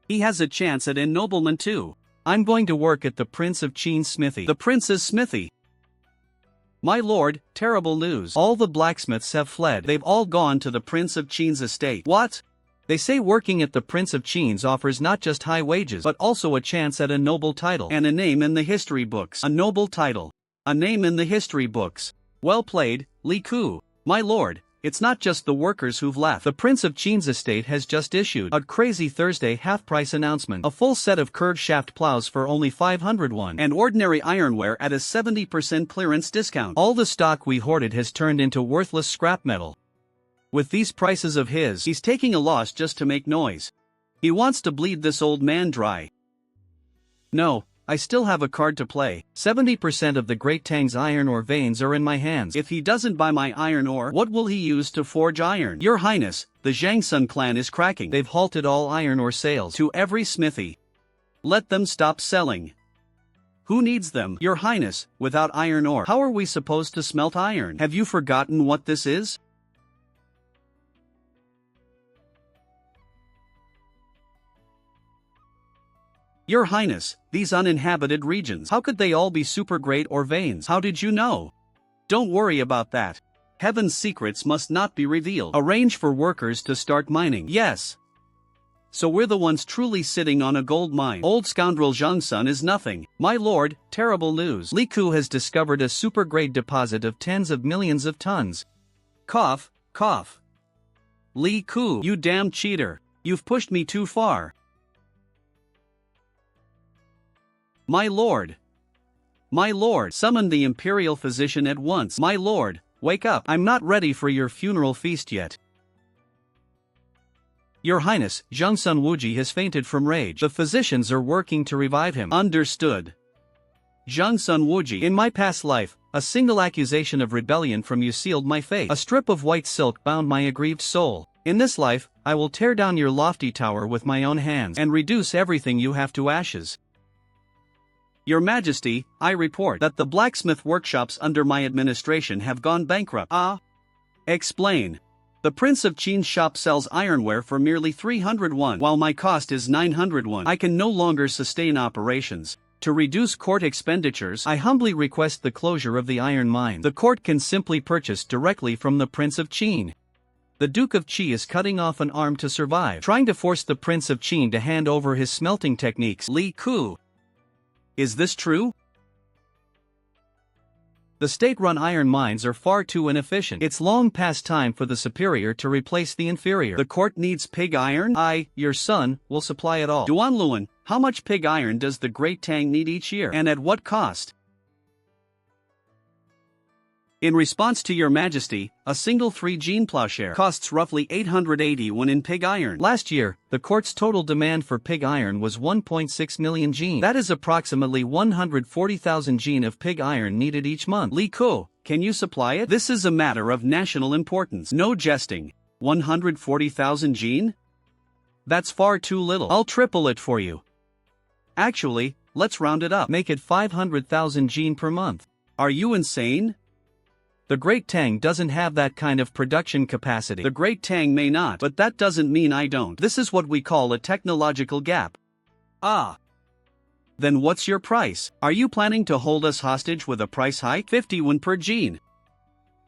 He has a chance at ennoblement too. I'm going to work at the Prince of Shu's smithy. The prince's smithy. My lord, terrible news. All the blacksmiths have fled. They've all gone to the Prince of Shu's estate. What? They say working at the Prince of Shu's offers not just high wages but also a chance at a noble title and a name in the history books. A noble title. A name in the history books. Well played, Li Ku. My lord, it's not just the workers who've left. The Prince of Shu's estate has just issued a crazy Thursday half-price announcement. A full set of curved shaft plows for only 501 and ordinary ironware at a 70% clearance discount. All the stock we hoarded has turned into worthless scrap metal. With these prices of his, he's taking a loss just to make noise. He wants to bleed this old man dry. No, I still have a card to play. 70% of the Great Tang's iron ore veins are in my hands. If he doesn't buy my iron ore, what will he use to forge iron? Your Highness, the Zhangsun clan is cracking. They've halted all iron ore sales to every smithy. Let them stop selling. Who needs them? Your Highness, without iron ore, how are we supposed to smelt iron? Have you forgotten what this is? Your Highness, these uninhabited regions, how could they all be super great ore veins? How did you know? Don't worry about that. Heaven's secrets must not be revealed. Arrange for workers to start mining. Yes. So we're the ones truly sitting on a gold mine. Old scoundrel Zhangsun is nothing. My lord, terrible news. Li Ku has discovered a super-grade deposit of tens of millions of tons. Cough. Li Ku, you damn cheater. You've pushed me too far. My lord, summon the imperial physician at once. My lord, wake up. I'm not ready for your funeral feast yet. Your Highness, Zhangsun Wuji has fainted from rage. The physicians are working to revive him. Understood. Zhangsun Wuji, in my past life, a single accusation of rebellion from you sealed my fate. A strip of white silk bound my aggrieved soul. In this life, I will tear down your lofty tower with my own hands and reduce everything you have to ashes. Your Majesty, I report that the blacksmith workshops under my administration have gone bankrupt. Explain. The Prince of Shu's shop sells ironware for merely 301, while my cost is 901. I can no longer sustain operations. To reduce court expenditures, I humbly request the closure of the iron mine. The court can simply purchase directly from the Prince of Shu. The Duke of Shu is cutting off an arm to survive, trying to force the Prince of Shu to hand over his smelting techniques. Li Ku. Is this true? The state-run iron mines are far too inefficient. It's long past time for the superior to replace the inferior. The court needs pig iron? Your son, will supply it all. Duanluan, how much pig iron does the Great Tang need each year? And at what cost? In response to your majesty, a single 3-gene plowshare costs roughly 880 in pig iron. Last year, the court's total demand for pig iron was 1.6 million gene. That is approximately 140,000 gene of pig iron needed each month. Li Ko, can you supply it? This is a matter of national importance. No jesting. 140,000 gene? That's far too little. I'll triple it for you. Actually, let's round it up. Make it 500,000 gene per month. Are you insane? The Great Tang doesn't have that kind of production capacity. The Great Tang may not, but that doesn't mean I don't. This is what we call a technological gap. Ah. Then what's your price? Are you planning to hold us hostage with a price hike? 50 won per gene.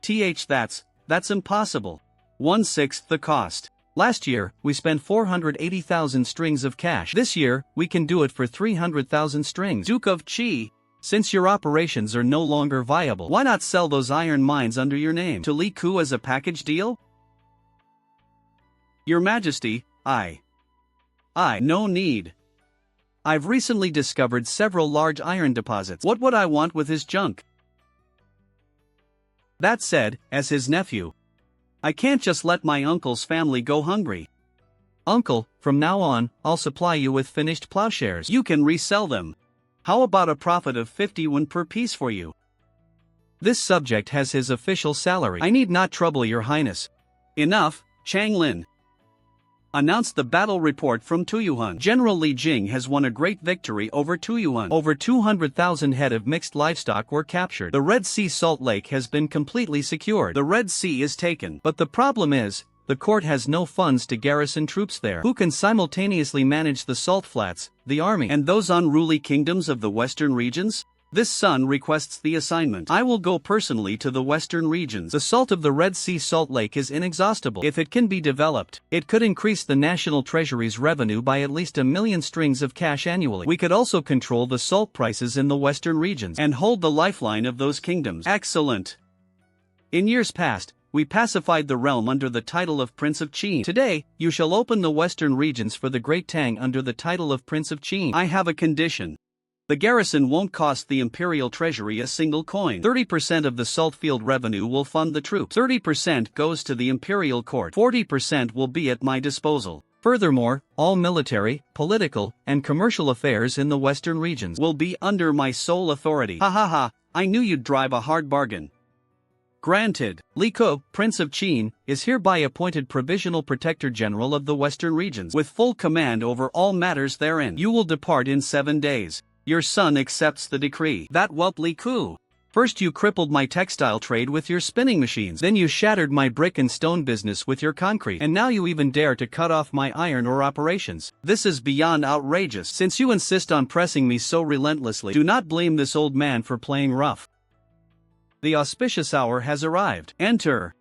That's impossible. 1/6 the cost. Last year, we spent 480,000 strings of cash. This year, we can do it for 300,000 strings. Duke of Qi. Since your operations are no longer viable, why not sell those iron mines under your name to Li Ku as a package deal? Your Majesty, no need. I've recently discovered several large iron deposits. What would I want with his junk? That said, as his nephew, I can't just let my uncle's family go hungry. Uncle, from now on, I'll supply you with finished plowshares. You can resell them. How about a profit of 50 won per piece for you? This subject has his official salary. I need not trouble your highness. Enough, Chang Lin. Announced the battle report from Tuyuhun. General Li Jing has won a great victory over Tuyuhun. Over 200,000 head of mixed livestock were captured. The Red Sea Salt Lake has been completely secured. The Red Sea is taken. But the problem is, the court has no funds to garrison troops there. Who can simultaneously manage the salt flats, the army, and those unruly kingdoms of the western regions? This son requests the assignment. I will go personally to the western regions. The salt of the Red Sea Salt Lake is inexhaustible. If it can be developed, it could increase the national treasury's revenue by at least 1 million strings of cash annually. We could also control the salt prices in the western regions and hold the lifeline of those kingdoms. Excellent. In years past, we pacified the realm under the title of Prince of Qin. Today, you shall open the western regions for the Great Tang under the title of Prince of Qin. I have a condition. The garrison won't cost the imperial treasury a single coin. 30% of the salt field revenue will fund the troops. 30% goes to the imperial court. 40% will be at my disposal. Furthermore, all military, political, and commercial affairs in the western regions will be under my sole authority. Ha ha ha, I knew you'd drive a hard bargain. Granted. Li Ko, Prince of Qin, is hereby appointed Provisional Protector General of the Western Regions, with full command over all matters therein. You will depart in 7 days. Your son accepts the decree. That whelp Li Ku. First you crippled my textile trade with your spinning machines, then you shattered my brick and stone business with your concrete, and now you even dare to cut off my iron ore operations. This is beyond outrageous. Since you insist on pressing me so relentlessly, do not blame this old man for playing rough. The auspicious hour has arrived. Enter.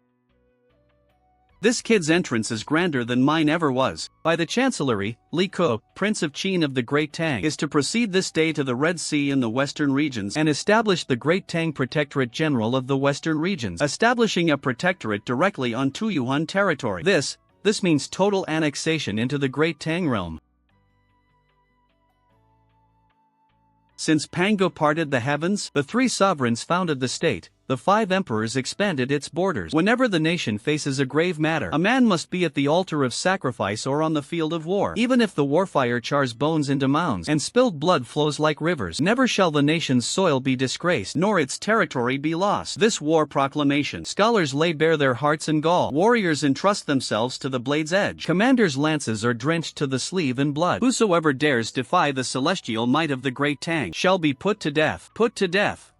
This kid's entrance is grander than mine ever was. By the Chancellery, Li Ko, Prince of Qin of the Great Tang, is to proceed this day to the Red Sea in the western regions and establish the Great Tang Protectorate General of the western regions, establishing a protectorate directly on Tuyuhun territory. This means total annexation into the Great Tang realm. Since Pango parted the heavens, the 3 sovereigns founded the state, the 5 emperors expanded its borders. Whenever the nation faces a grave matter, a man must be at the altar of sacrifice or on the field of war. Even if the warfire chars bones into mounds and spilled blood flows like rivers, never shall the nation's soil be disgraced, nor its territory be lost. This war proclamation, scholars lay bare their hearts in gall. Warriors entrust themselves to the blade's edge. Commanders' lances are drenched to the sleeve in blood. Whosoever dares defy the celestial might of the Great Tang shall be put to death. Put to death.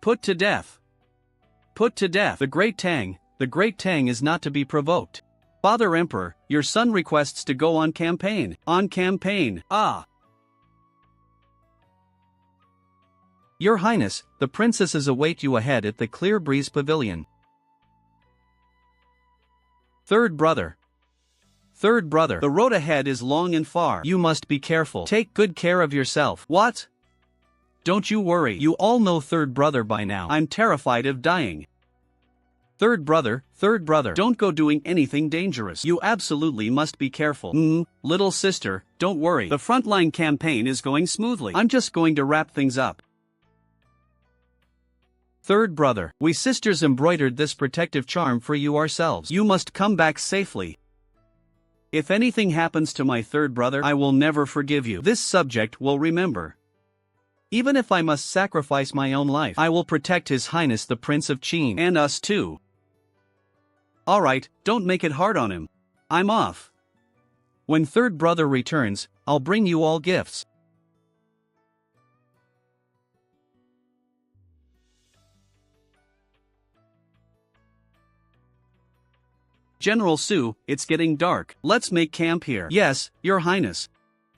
Put to death. Put to death. The Great Tang is not to be provoked. Father Emperor, your son requests to go on campaign. On campaign. Ah. Your Highness, the princesses await you ahead at the Clear Breeze Pavilion. Third brother. The road ahead is long and far. You must be careful. Take good care of yourself. What? Don't you worry. You all know third brother by now. I'm terrified of dying. Third brother, don't go doing anything dangerous. You absolutely must be careful. Little sister, don't worry. The frontline campaign is going smoothly. I'm just going to wrap things up. Third brother, we sisters embroidered this protective charm for you ourselves. You must come back safely. If anything happens to my third brother, I will never forgive you. This subject will remember. Even if I must sacrifice my own life, I will protect His Highness the Prince of Qin. And us too. Alright, don't make it hard on him. I'm off. When third brother returns, I'll bring you all gifts. General Shu, it's getting dark. Let's make camp here. Yes, Your Highness.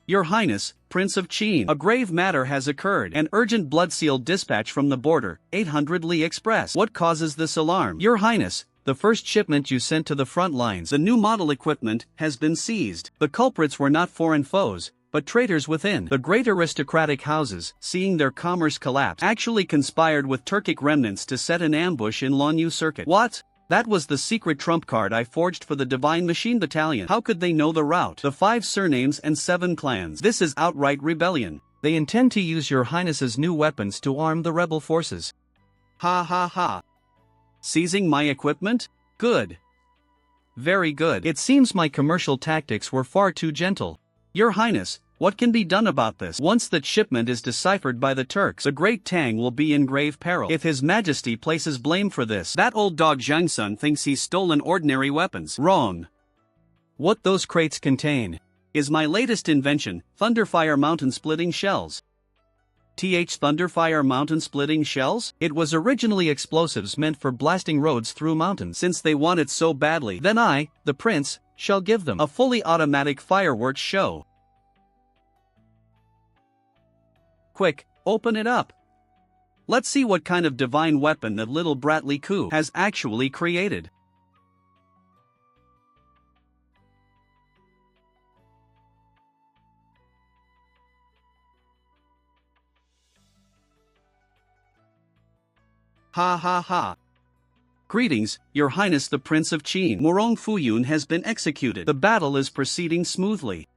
Your Highness, Prince of Qin. A grave matter has occurred. An urgent blood-sealed dispatch from the border, 800 Li Express. What causes this alarm? Your Highness, the first shipment you sent to the front lines, the new model equipment, has been seized. The culprits were not foreign foes, but traitors within. The great aristocratic houses, seeing their commerce collapse, actually conspired with Turkic remnants to set an ambush in Lanyu Circuit. What? That was the secret trump card I forged for the Divine Machine Battalion. How could they know the route? The 5 surnames and 7 clans. This is outright rebellion. They intend to use Your Highness's new weapons to arm the rebel forces. Ha ha ha. Seizing my equipment? Good. Very good. It seems my commercial tactics were far too gentle. Your Highness, what can be done about this? Once that shipment is deciphered by the Turks, the Great Tang will be in grave peril. If His Majesty places blame for this, that old dog Zhangsun thinks he's stolen ordinary weapons. Wrong. What those crates contain is my latest invention, Thunderfire mountain-splitting shells. Thunderfire mountain-splitting shells? It was originally explosives meant for blasting roads through mountains. Since they want it so badly, then I, the prince, shall give them a fully automatic fireworks show. Quick, open it up. Let's see what kind of divine weapon that little Bradley Koo has actually created. Ha ha ha. Greetings, Your Highness the Prince of Qin. Morong Fuyun has been executed. The battle is proceeding smoothly.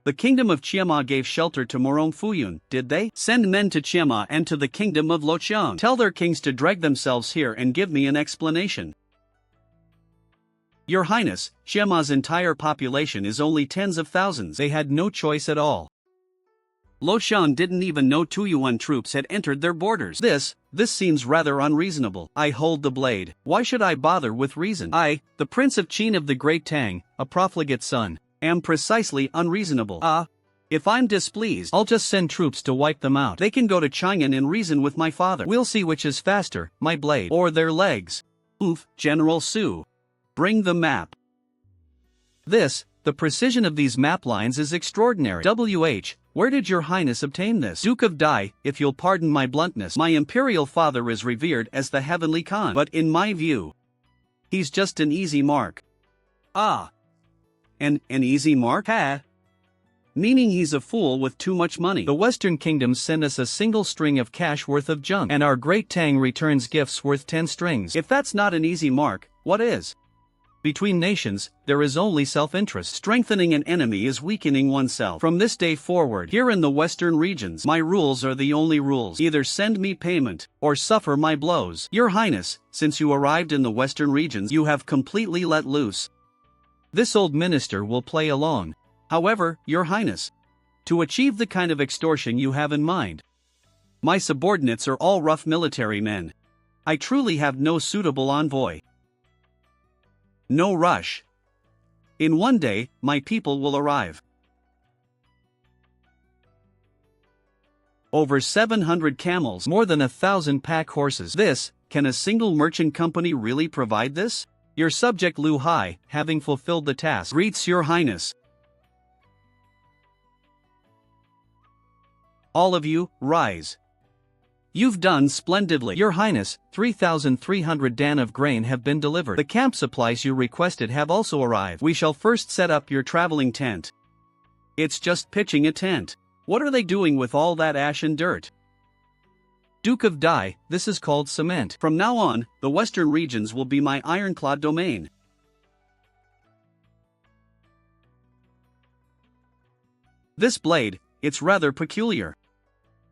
The kingdom of Chiama gave shelter to Morong Fuyun, did they? Send men to Chiama and to the kingdom of Loqiang. Tell their kings to drag themselves here and give me an explanation. Your Highness, Chiama's entire population is only tens of thousands. They had no choice at all. Loqiang didn't even know Tuyuan troops had entered their borders. This seems rather unreasonable. I hold the blade. Why should I bother with reason? I, the Prince of Qin of the Great Tang, a profligate son, am precisely unreasonable. If I'm displeased, I'll just send troops to wipe them out. They can go to Chang'an and reason with my father. We'll see which is faster, my blade or their legs. Oof, General Shu. Bring the map. The precision of these map lines is extraordinary. Where did Your Highness obtain this? Duke of Dai, if you'll pardon my bluntness, my imperial father is revered as the heavenly Khan. But in my view, he's just an easy mark. An easy mark? Meaning he's a fool with too much money. The Western kingdoms send us a single string of cash worth of junk, and our Great Tang returns gifts worth 10 strings. If that's not an easy mark, what is? Between nations, there is only self-interest. Strengthening an enemy is weakening oneself. From this day forward, here in the western regions, my rules are the only rules. Either send me payment, or suffer my blows. Your Highness, since you arrived in the western regions, you have completely let loose. This old minister will play along. However, Your Highness, to achieve the kind of extortion you have in mind, my subordinates are all rough military men. I truly have no suitable envoy. No rush. In one day, my people will arrive. Over 700 camels, more than 1,000 pack horses. Can a single merchant company really provide this? Your subject Lu Hai, having fulfilled the task, greets Your Highness. All of you, rise. You've done splendidly. Your Highness, 3,300 dan of grain have been delivered. The camp supplies you requested have also arrived. We shall first set up your traveling tent. It's just pitching a tent. What are they doing with all that ash and dirt? Duke of Dai, this is called cement. From now on, the western regions will be my ironclad domain. This blade, it's rather peculiar.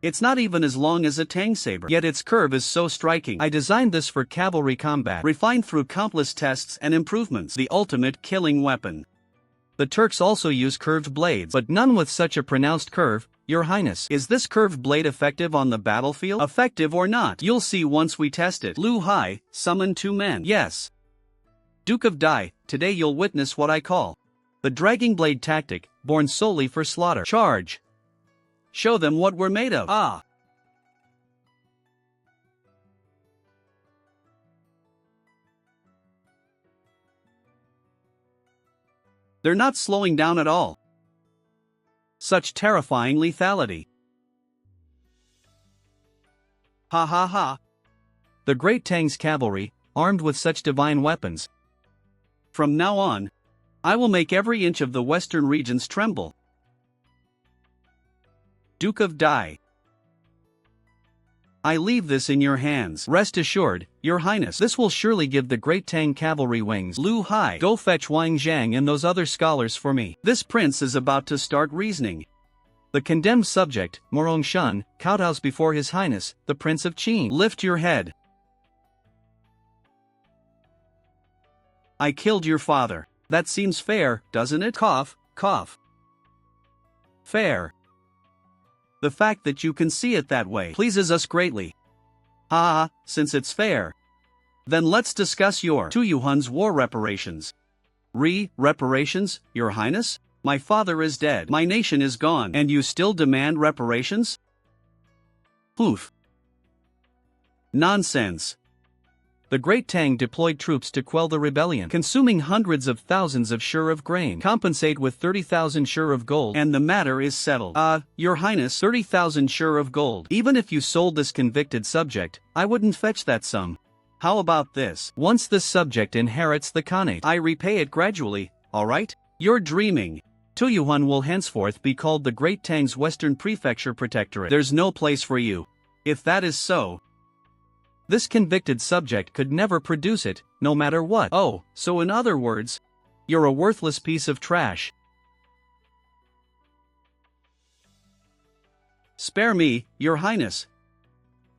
It's not even as long as a tang saber, yet its curve is so striking. I designed this for cavalry combat, refined through countless tests and improvements, the ultimate killing weapon. The Turks also use curved blades, but none with such a pronounced curve, Your Highness. Is this curved blade effective on the battlefield? Effective or not? You'll see once we test it. Lu Hai, summon 2 men. Yes. Duke of Dai, today you'll witness what I call the dragging blade tactic, born solely for slaughter. Charge. Show them what we're made of. Ah. They're not slowing down at all. Such terrifying lethality. Ha ha ha. The Great Tang's cavalry, armed with such divine weapons. From now on, I will make every inch of the western regions tremble. Duke of Dai. I leave this in your hands. Rest assured, Your Highness. This will surely give the Great Tang cavalry wings. Lu Hai, go fetch Wang Zhang and those other scholars for me. This prince is about to start reasoning. The condemned subject, Morong Shun, kowtows before His Highness, the Prince of Qin. Lift your head. I killed your father. That seems fair, doesn't it? Cough, cough. Fair. The fact that you can see it that way pleases us greatly. Ah, since it's fair. Then let's discuss your Tuyuhun's war reparations. Reparations, Your Highness? My father is dead. My nation is gone. And you still demand reparations? Poof. Nonsense. The Great Tang deployed troops to quell the rebellion, consuming hundreds of thousands of shur of grain, compensate with 30,000 shur of gold, and the matter is settled. Your Highness, 30,000 shur of gold. Even if you sold this convicted subject, I wouldn't fetch that sum. How about this? Once this subject inherits the Khanate, I repay it gradually, alright? You're dreaming. Tuyuhun will henceforth be called the Great Tang's Western Prefecture Protectorate. There's no place for you. If that is so, this convicted subject could never produce it, no matter what. Oh, so in other words, you're a worthless piece of trash. Spare me, Your Highness.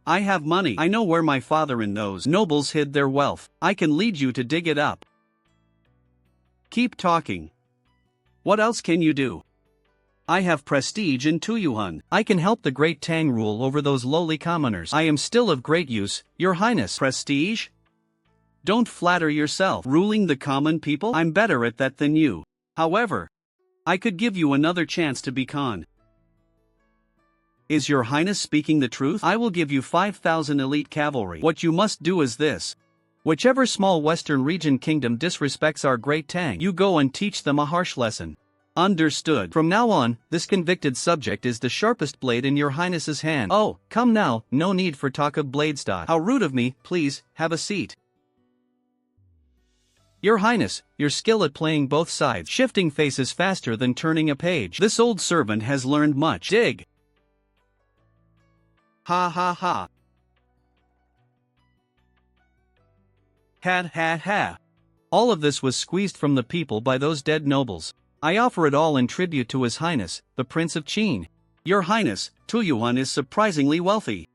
I have money. I know where my father and those nobles hid their wealth. I can lead you to dig it up. Keep talking. What else can you do? I have prestige in Tuyuhun. I can help the Great Tang rule over those lowly commoners. I am still of great use, Your Highness. Prestige? Don't flatter yourself. Ruling the common people? I'm better at that than you. However, I could give you another chance to be Khan. Is Your Highness speaking the truth? I will give you 5,000 elite cavalry. What you must do is this. Whichever small western region kingdom disrespects our Great Tang, you go and teach them a harsh lesson. Understood. From now on, this convicted subject is the sharpest blade in Your Highness's hand. Oh, come now, no need for talk of blades. How rude of me, please, have a seat. Your Highness, your skill at playing both sides, shifting faces faster than turning a page. This old servant has learned much. Dig. Ha ha ha. Had ha ha. All of this was squeezed from the people by those dead nobles. I offer it all in tribute to His Highness, the Prince of Qin. Your Highness, Tuyuhun is surprisingly wealthy.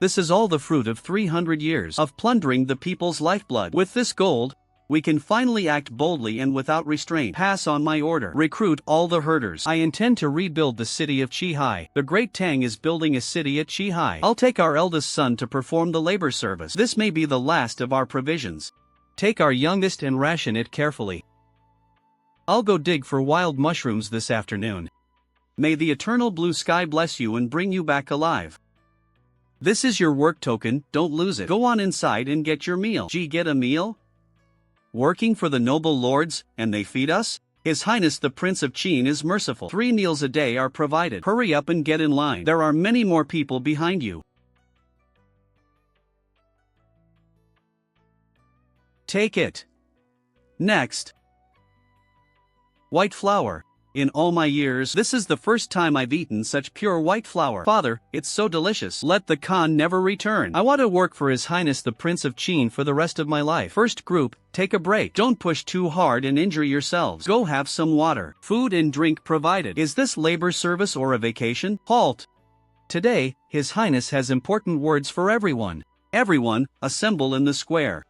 This is all the fruit of 300 years of plundering the people's lifeblood. With this gold, we can finally act boldly and without restraint. Pass on my order. Recruit all the herders. I intend to rebuild the city of Qihai. The Great Tang is building a city at Qihai. I'll take our eldest son to perform the labor service. This may be the last of our provisions. Take our youngest and ration it carefully. I'll go dig for wild mushrooms this afternoon. May the eternal blue sky bless you and bring you back alive. This is your work token, don't lose it. Go on inside and get your meal. Gee, get a meal? Working for the noble lords, and they feed us? His Highness the Prince of Qin is merciful. 3 meals a day are provided. Hurry up and get in line. There are many more people behind you. Take it. Next. White flour. In all my years, this is the first time I've eaten such pure white flour. Father, it's so delicious. Let the Khan never return. I want to work for His Highness the Prince of Qin for the rest of my life. First group, take a break. Don't push too hard and injure yourselves. Go have some water. Food and drink provided. Is this labor service or a vacation? Halt. Today, His Highness has important words for everyone. Everyone, assemble in the square.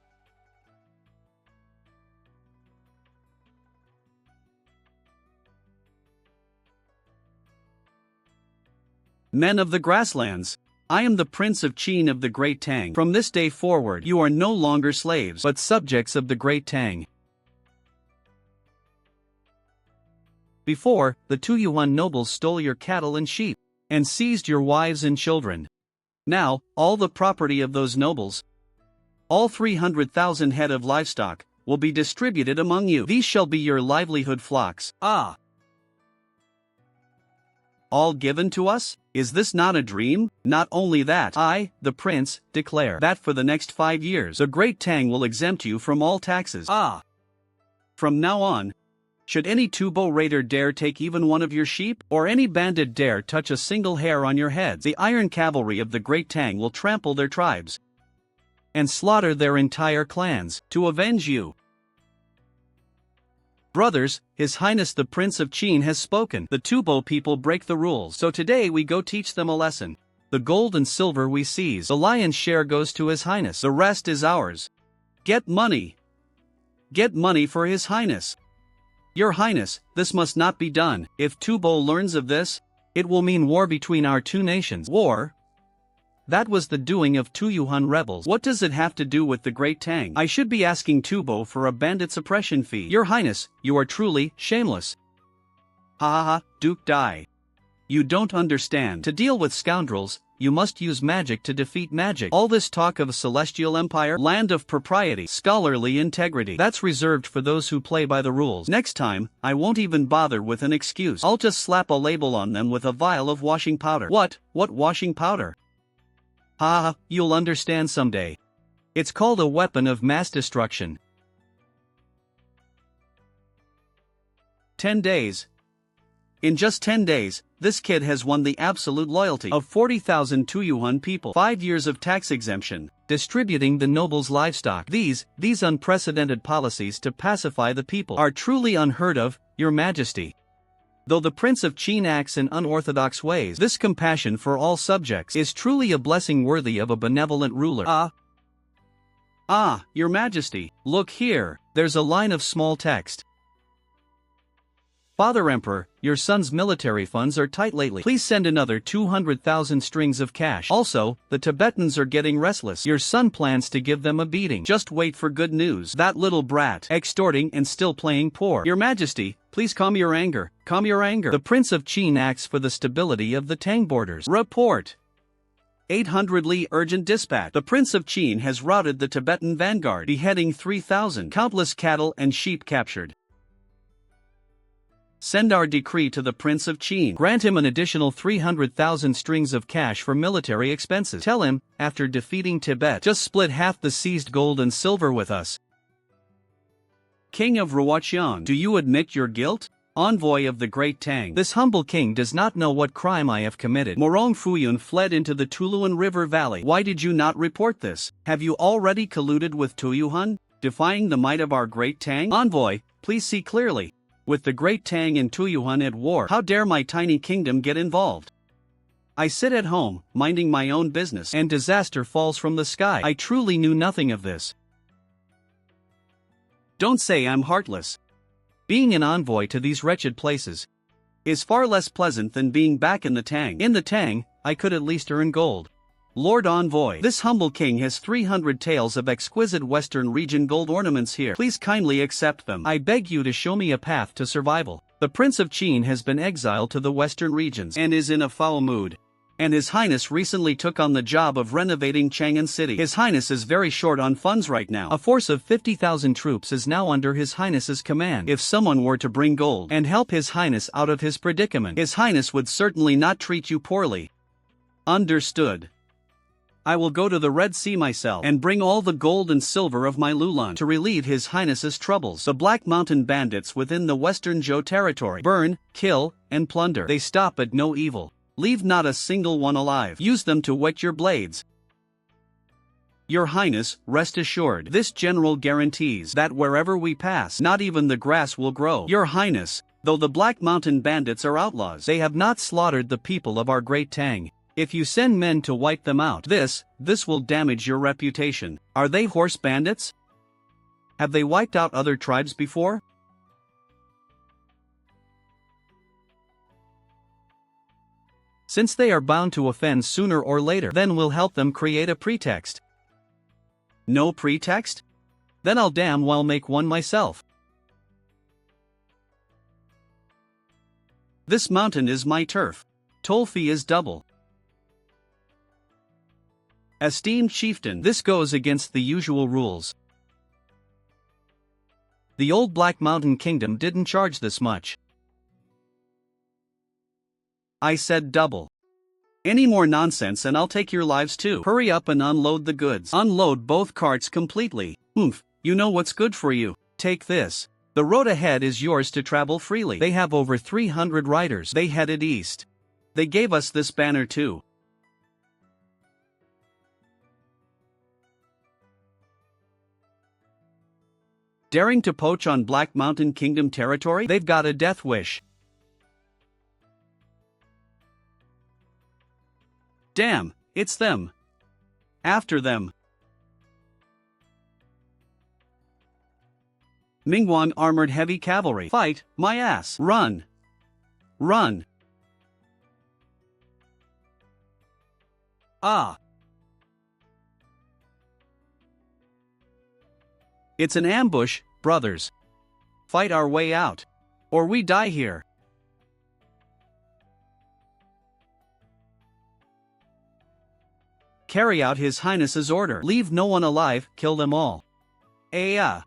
Men of the grasslands, I am the Prince of Qin of the Great Tang. From this day forward, you are no longer slaves, but subjects of the Great Tang. Before, the Tuyuan nobles stole your cattle and sheep, and seized your wives and children. Now, all the property of those nobles, all 300,000 head of livestock, will be distributed among you. These shall be your livelihood flocks. Ah! All given to us? Is this not a dream? Not only that, I, the prince, declare that for the next 5 years, the Great Tang will exempt you from all taxes. Ah! From now on, should any Tubo raider dare take even one of your sheep, or any bandit dare touch a single hair on your heads, the iron cavalry of the Great Tang will trample their tribes and slaughter their entire clans to avenge you. Brothers, His Highness the Prince of Qin has spoken. The Tubo people break the rules, so today we go teach them a lesson. The gold and silver we seize, the lion's share goes to His Highness. The rest is ours. Get money. Get money for His Highness. Your Highness, this must not be done. If Tubo learns of this, it will mean war between our two nations. War? That was the doing of Tuyuhan rebels. What does it have to do with the Great Tang? I should be asking Tubo for a bandit suppression fee. Your Highness, you are truly shameless. Ha ha ha, Duke Dai. You don't understand. To deal with scoundrels, you must use magic to defeat magic. All this talk of a celestial empire, land of propriety, scholarly integrity, that's reserved for those who play by the rules. Next time, I won't even bother with an excuse. I'll just slap a label on them with a vial of washing powder. What washing powder? Ha ha, you'll understand someday. It's called a weapon of mass destruction. 10 days. In just 10 days, this kid has won the absolute loyalty of 40,000 Tuyuhan people. 5 years of tax exemption, distributing the nobles' livestock. These unprecedented policies to pacify the people are truly unheard of, Your Majesty. Though the Prince of Qin acts in unorthodox ways, this compassion for all subjects is truly a blessing worthy of a benevolent ruler. Your Majesty, look here, there's a line of small text. Father Emperor, your son's military funds are tight lately. Please send another 200,000 strings of cash. Also, the Tibetans are getting restless. Your son plans to give them a beating. Just wait for good news. That little brat, extorting and still playing poor. Your Majesty, please calm your anger. Calm your anger. The Prince of Qin acts for the stability of the Tang borders. Report. 800 Li urgent dispatch. The Prince of Qin has routed the Tibetan vanguard, beheading 3,000. Countless cattle and sheep captured. Send our decree to the Prince of Qin. Grant him an additional 300,000 strings of cash for military expenses. Tell him, after defeating Tibet, just split half the seized gold and silver with us. King of Ruoqian, do you admit your guilt? Envoy of the Great Tang, this humble king does not know what crime I have committed. Morong Fuyun fled into the Tuluan River Valley. Why did you not report this? Have you already colluded with Tuyuhan, defying the might of our Great Tang? Envoy, please see clearly. With the Great Tang and Tuyuhan at war, how dare my tiny kingdom get involved? I sit at home, minding my own business, and disaster falls from the sky. I truly knew nothing of this. Don't say I'm heartless. Being an envoy to these wretched places is far less pleasant than being back in the Tang. In the Tang, I could at least earn gold. Lord Envoy, this humble king has 300 taels of exquisite Western region gold ornaments here. Please kindly accept them. I beg you to show me a path to survival. The Prince of Qin has been exiled to the Western regions and is in a foul mood. And His Highness recently took on the job of renovating Chang'an City. His Highness is very short on funds right now. A force of 50,000 troops is now under His Highness's command. If someone were to bring gold and help His Highness out of his predicament, His Highness would certainly not treat you poorly. Understood. I will go to the Red Sea myself and bring all the gold and silver of my Lulan to relieve His Highness's troubles. The Black Mountain bandits within the Western Zhou territory burn, kill, and plunder. They stop at no evil. Leave not a single one alive. Use them to whet your blades. Your Highness, rest assured, this general guarantees that wherever we pass, not even the grass will grow. Your Highness, though the Black Mountain bandits are outlaws, they have not slaughtered the people of our Great Tang. If you send men to wipe them out, this will damage your reputation. Are they horse bandits? Have they wiped out other tribes before? Since they are bound to offend sooner or later, then we'll help them create a pretext. No pretext? Then I'll damn well make one myself. This mountain is my turf. Toll fee is double. Esteemed chieftain, this goes against the usual rules. The old Black Mountain Kingdom didn't charge this much. I said double. Any more nonsense and I'll take your lives too. Hurry up and unload the goods. Unload both carts completely. Oomph, you know what's good for you. Take this. The road ahead is yours to travel freely. They have over 300 riders. They headed east. They gave us this banner too. Daring to poach on Black Mountain Kingdom territory? They've got a death wish. Damn, it's them. After them. Mingguang armored heavy cavalry. Fight, my ass. Run. Run. Ah. It's an ambush, brothers. Fight our way out. Or we die here. Carry out His Highness's order. Leave no one alive, kill them all. Aya.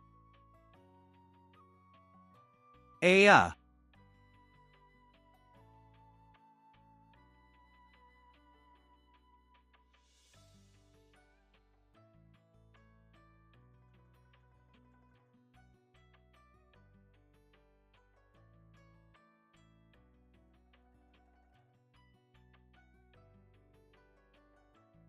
Aya.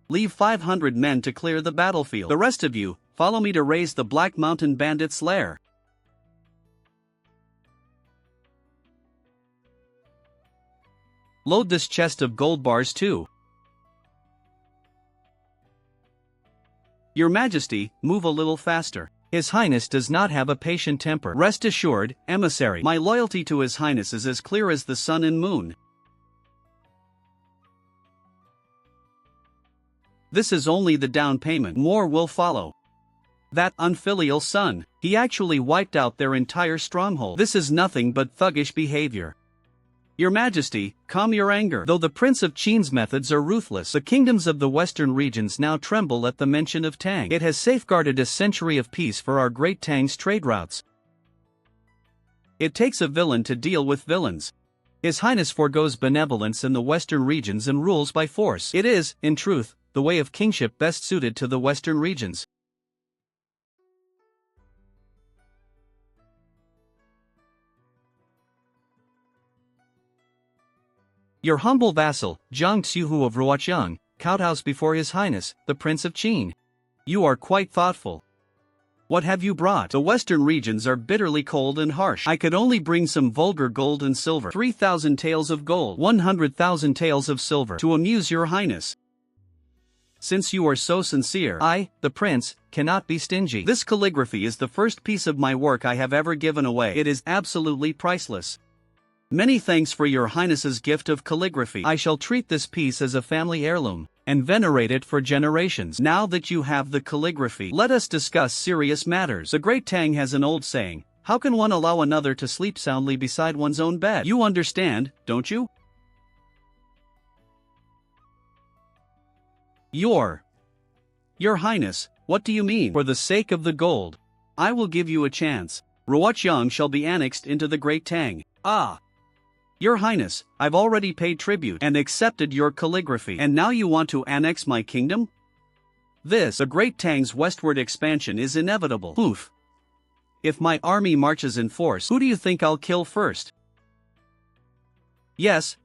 Leave 500 men to clear the battlefield. The rest of you, follow me to raise the Black Mountain Bandits' lair. Load this chest of gold bars too. Your Majesty, move a little faster. His Highness does not have a patient temper. Rest assured, emissary, my loyalty to His Highness is as clear as the sun and moon. This is only the down payment. More will follow. That unfilial son, he actually wiped out their entire stronghold. This is nothing but thuggish behavior. Your Majesty, calm your anger. Though the Prince of Shu's methods are ruthless, the kingdoms of the western regions now tremble at the mention of Tang. It has safeguarded a century of peace for our great Tang's trade routes. It takes a villain to deal with villains. His Highness forgoes benevolence in the western regions and rules by force. It is, in truth, the way of kingship best suited to the western regions. Your humble vassal, Zhangsun of Ruoqiang, kowtows before His Highness, the Prince of Shu. You are quite thoughtful. What have you brought? The western regions are bitterly cold and harsh. I could only bring some vulgar gold and silver. 3,000 taels of gold, 100,000 taels of silver, to amuse your Highness. Since you are so sincere, I, the prince, cannot be stingy. This calligraphy is the first piece of my work I have ever given away. It is absolutely priceless. Many thanks for your Highness's gift of calligraphy. I shall treat this piece as a family heirloom, and venerate it for generations. Now that you have the calligraphy, let us discuss serious matters. The great Tang has an old saying, how can one allow another to sleep soundly beside one's own bed? You understand, don't you? Your Highness, what do you mean? For the sake of the gold, I will give you a chance. Ruoqiang shall be annexed into the Great Tang. Ah! Your Highness, I've already paid tribute and accepted your calligraphy, and now you want to annex my kingdom? The Great Tang's westward expansion is inevitable. Oof! If my army marches in force, who do you think I'll kill first? Yes.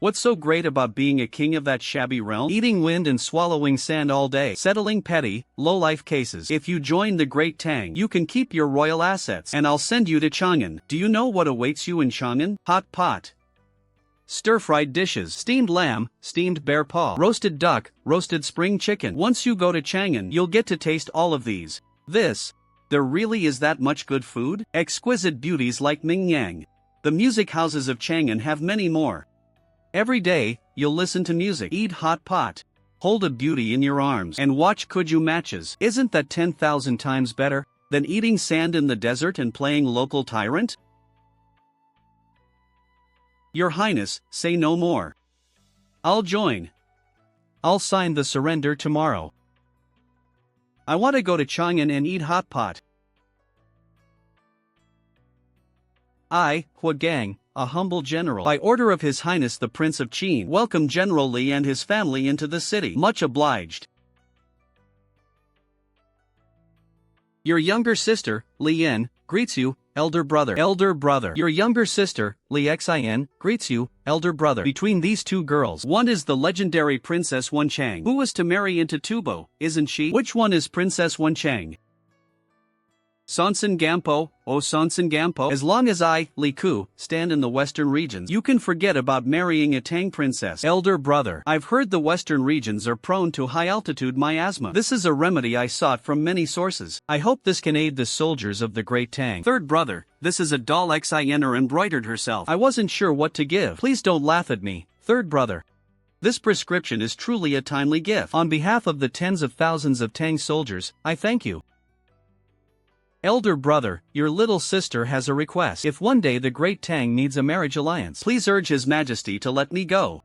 What's so great about being a king of that shabby realm? Eating wind and swallowing sand all day, settling petty, low-life cases. If you join the Great Tang, you can keep your royal assets, and I'll send you to Chang'an. Do you know what awaits you in Chang'an? Hot pot. stir-fried dishes, steamed lamb, steamed bear paw, roasted duck, roasted spring chicken. Once you go to Chang'an, you'll get to taste all of these. There really is that much good food? Exquisite beauties like Mingyang. The music houses of Chang'an have many more. Every day, you'll listen to music, eat hot pot, hold a beauty in your arms, and watch Kuju matches. Isn't that 10,000 times better than eating sand in the desert and playing local tyrant? Your Highness, say no more. I'll join. I'll sign the surrender tomorrow. I want to go to Chang'an and eat hot pot. I, Hua Gang, a humble general, by order of His Highness the Prince of Qin, welcome General Li and his family into the city. Much obliged. Your younger sister, Li Yan, greets you, elder brother. Elder brother. Your younger sister, Li Xin, greets you, elder brother. Between these two girls, one is the legendary Princess Wenchang, who was to marry into Tubo, isn't she? Which one is Princess Wenchang? Zhangsun Gampo, oh Zhangsun Gampo. As long as I, Li Ku, stand in the western regions, you can forget about marrying a Tang princess. Elder brother. I've heard the western regions are prone to high-altitude miasma. This is a remedy I sought from many sources. I hope this can aid the soldiers of the Great Tang. Third brother. This is a doll Xiner embroidered herself. I wasn't sure what to give. Please don't laugh at me, third brother. This prescription is truly a timely gift. On behalf of the tens of thousands of Tang soldiers, I thank you. Elder brother, your little sister has a request. If one day the Great Tang needs a marriage alliance, please urge His Majesty to let me go.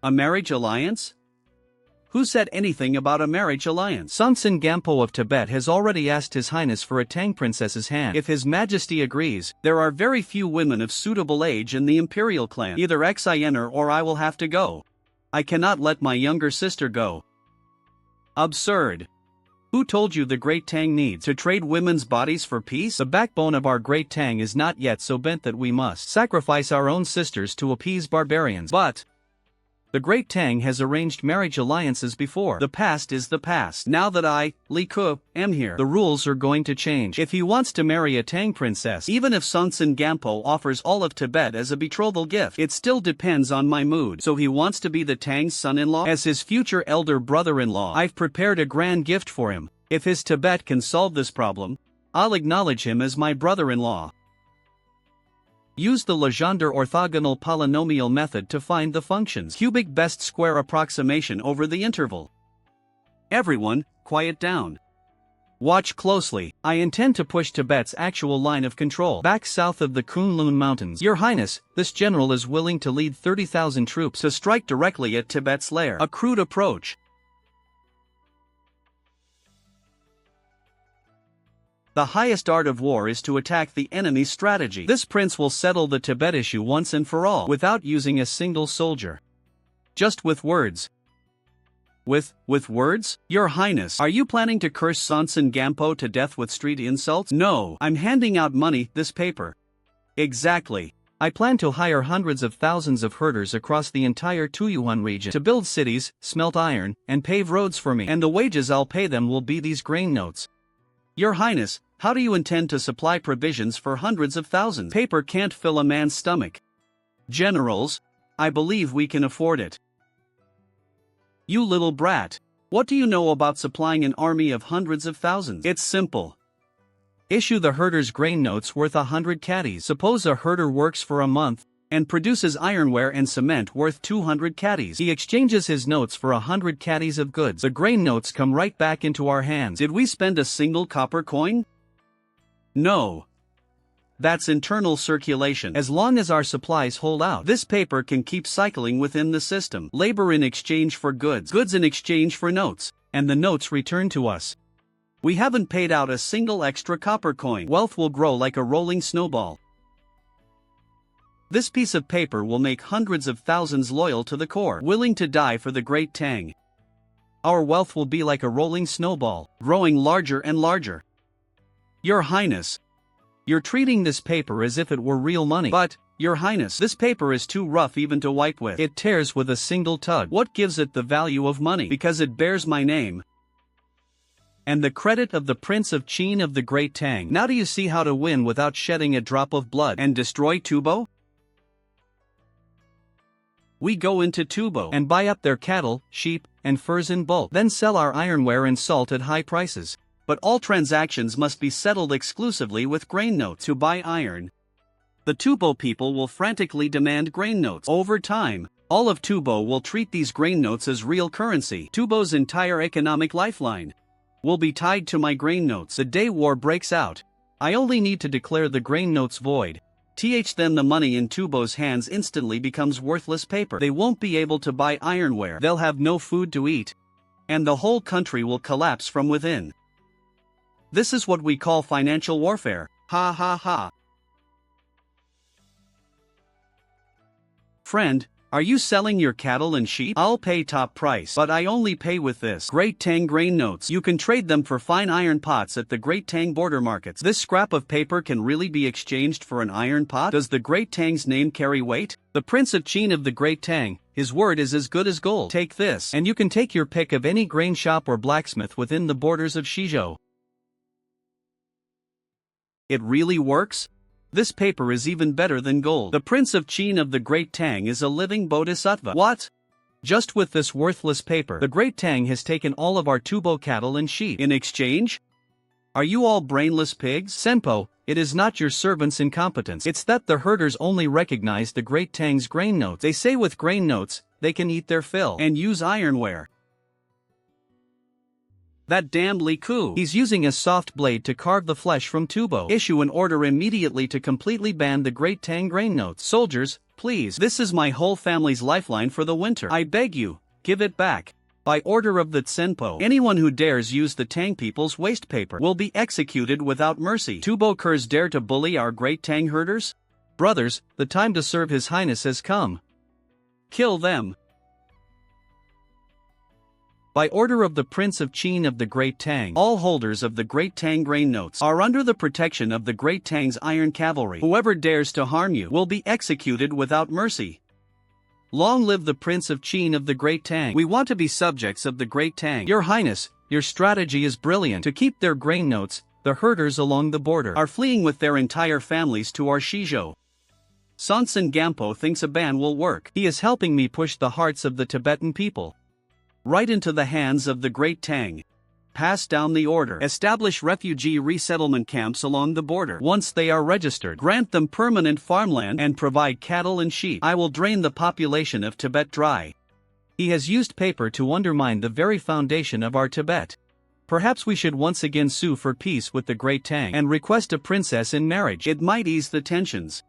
A marriage alliance? Who said anything about a marriage alliance? Zhangsun Gampo of Tibet has already asked His Highness for a Tang princess's hand. If His Majesty agrees, there are very few women of suitable age in the imperial clan. Either Xiner or I will have to go. I cannot let my younger sister go. Absurd. Who told you the Great Tang needs to trade women's bodies for peace? The backbone of our Great Tang is not yet so bent that we must sacrifice our own sisters to appease barbarians. But the Great Tang has arranged marriage alliances before. The past is the past. Now that I, Li Ku, am here, the rules are going to change. If he wants to marry a Tang princess, even if Zhangsun Gampo offers all of Tibet as a betrothal gift, it still depends on my mood. So he wants to be the Tang's son-in-law? As his future elder brother-in-law, I've prepared a grand gift for him. If his Tibet can solve this problem, I'll acknowledge him as my brother-in-law. Use the Legendre orthogonal polynomial method to find the function's cubic best square approximation over the interval. Everyone, quiet down. Watch closely. I intend to push Tibet's actual line of control back south of the Kunlun Mountains. Your Highness, this general is willing to lead 30,000 troops to strike directly at Tibet's lair. A crude approach. The highest art of war is to attack the enemy's strategy. This prince will settle the Tibet issue once and for all, without using a single soldier. Just with words. With words? Your Highness, are you planning to curse Zhangsun Gampo to death with street insults? No, I'm handing out money, this paper. Exactly. I plan to hire hundreds of thousands of herders across the entire Tuyuan region to build cities, smelt iron, and pave roads for me. And the wages I'll pay them will be these grain notes. Your Highness, how do you intend to supply provisions for hundreds of thousands? Paper can't fill a man's stomach. Generals, I believe we can afford it. You little brat. What do you know about supplying an army of hundreds of thousands? It's simple. Issue the herders grain notes worth 100 caddies. Suppose a herder works for a month and produces ironware and cement worth 200 caddies. He exchanges his notes for 100 caddies of goods. The grain notes come right back into our hands. Did we spend a single copper coin? No. That's internal circulation. As long as our supplies hold out, this paper can keep cycling within the system. Labor in exchange for goods. Goods in exchange for notes. And the notes returned to us. We haven't paid out a single extra copper coin. Wealth will grow like a rolling snowball. This piece of paper will make hundreds of thousands loyal to the core, willing to die for the Great Tang. Our wealth will be like a rolling snowball, growing larger and larger. Your Highness, you're treating this paper as if it were real money. But, Your Highness, this paper is too rough even to wipe with. It tears with a single tug. What gives it the value of money? Because it bears my name and the credit of the Prince of Qin of the Great Tang. Now do you see how to win without shedding a drop of blood and destroy Tubo? We go into Tubo and buy up their cattle, sheep, and furs in bulk, then sell our ironware and salt at high prices. But all transactions must be settled exclusively with grain notes to buy iron. The Tubo people will frantically demand grain notes. Over time, all of Tubo will treat these grain notes as real currency. Tubo's entire economic lifeline will be tied to my grain notes. The day war breaks out, I only need to declare the grain notes void. Then the money in Tubo's hands instantly becomes worthless paper. They won't be able to buy ironware. They'll have no food to eat. And the whole country will collapse from within. This is what we call financial warfare. Ha ha ha. Friend, are you selling your cattle and sheep? I'll pay top price, but I only pay with this Great Tang grain notes. You can trade them for fine iron pots at the Great Tang border markets. This scrap of paper can really be exchanged for an iron pot? Does the Great Tang's name carry weight? The Prince of Shu of the Great Tang, his word is as good as gold. Take this, and you can take your pick of any grain shop or blacksmith within the borders of Shizhou. It really works? This paper is even better than gold. The Prince of Shu of the Great Tang is a living bodhisattva. What? Just with this worthless paper, the Great Tang has taken all of our Tubo cattle and sheep. In exchange? Are you all brainless pigs? Senpo, it is not your servants' incompetence. It's that the herders only recognize the Great Tang's grain notes. They say with grain notes, they can eat their fill and use ironware. That damned Li Ku. He's using a soft blade to carve the flesh from Tubo. Issue an order immediately to completely ban the Great Tang grain notes. Soldiers, please. This is my whole family's lifeline for the winter. I beg you, give it back. By order of the Tsenpo, anyone who dares use the Tang people's waste paper will be executed without mercy. Tubo curs dare to bully our Great Tang herders? Brothers, the time to serve His Highness has come. Kill them. By order of the Prince of Shu of the Great Tang, all holders of the Great Tang grain notes are under the protection of the Great Tang's iron cavalry. Whoever dares to harm you will be executed without mercy. Long live the Prince of Shu of the Great Tang. We want to be subjects of the Great Tang. Your Highness, your strategy is brilliant. To keep their grain notes, the herders along the border are fleeing with their entire families to our Shizhou. Zhangsun Gampo thinks a ban will work. He is helping me push the hearts of the Tibetan people right into the hands of the Great Tang. Pass down the order. Establish refugee resettlement camps along the border. Once they are registered, grant them permanent farmland and provide cattle and sheep. I will drain the population of Tibet dry. He has used paper to undermine the very foundation of our Tibet. Perhaps we should once again sue for peace with the Great Tang and request a princess in marriage. It might ease the tensions.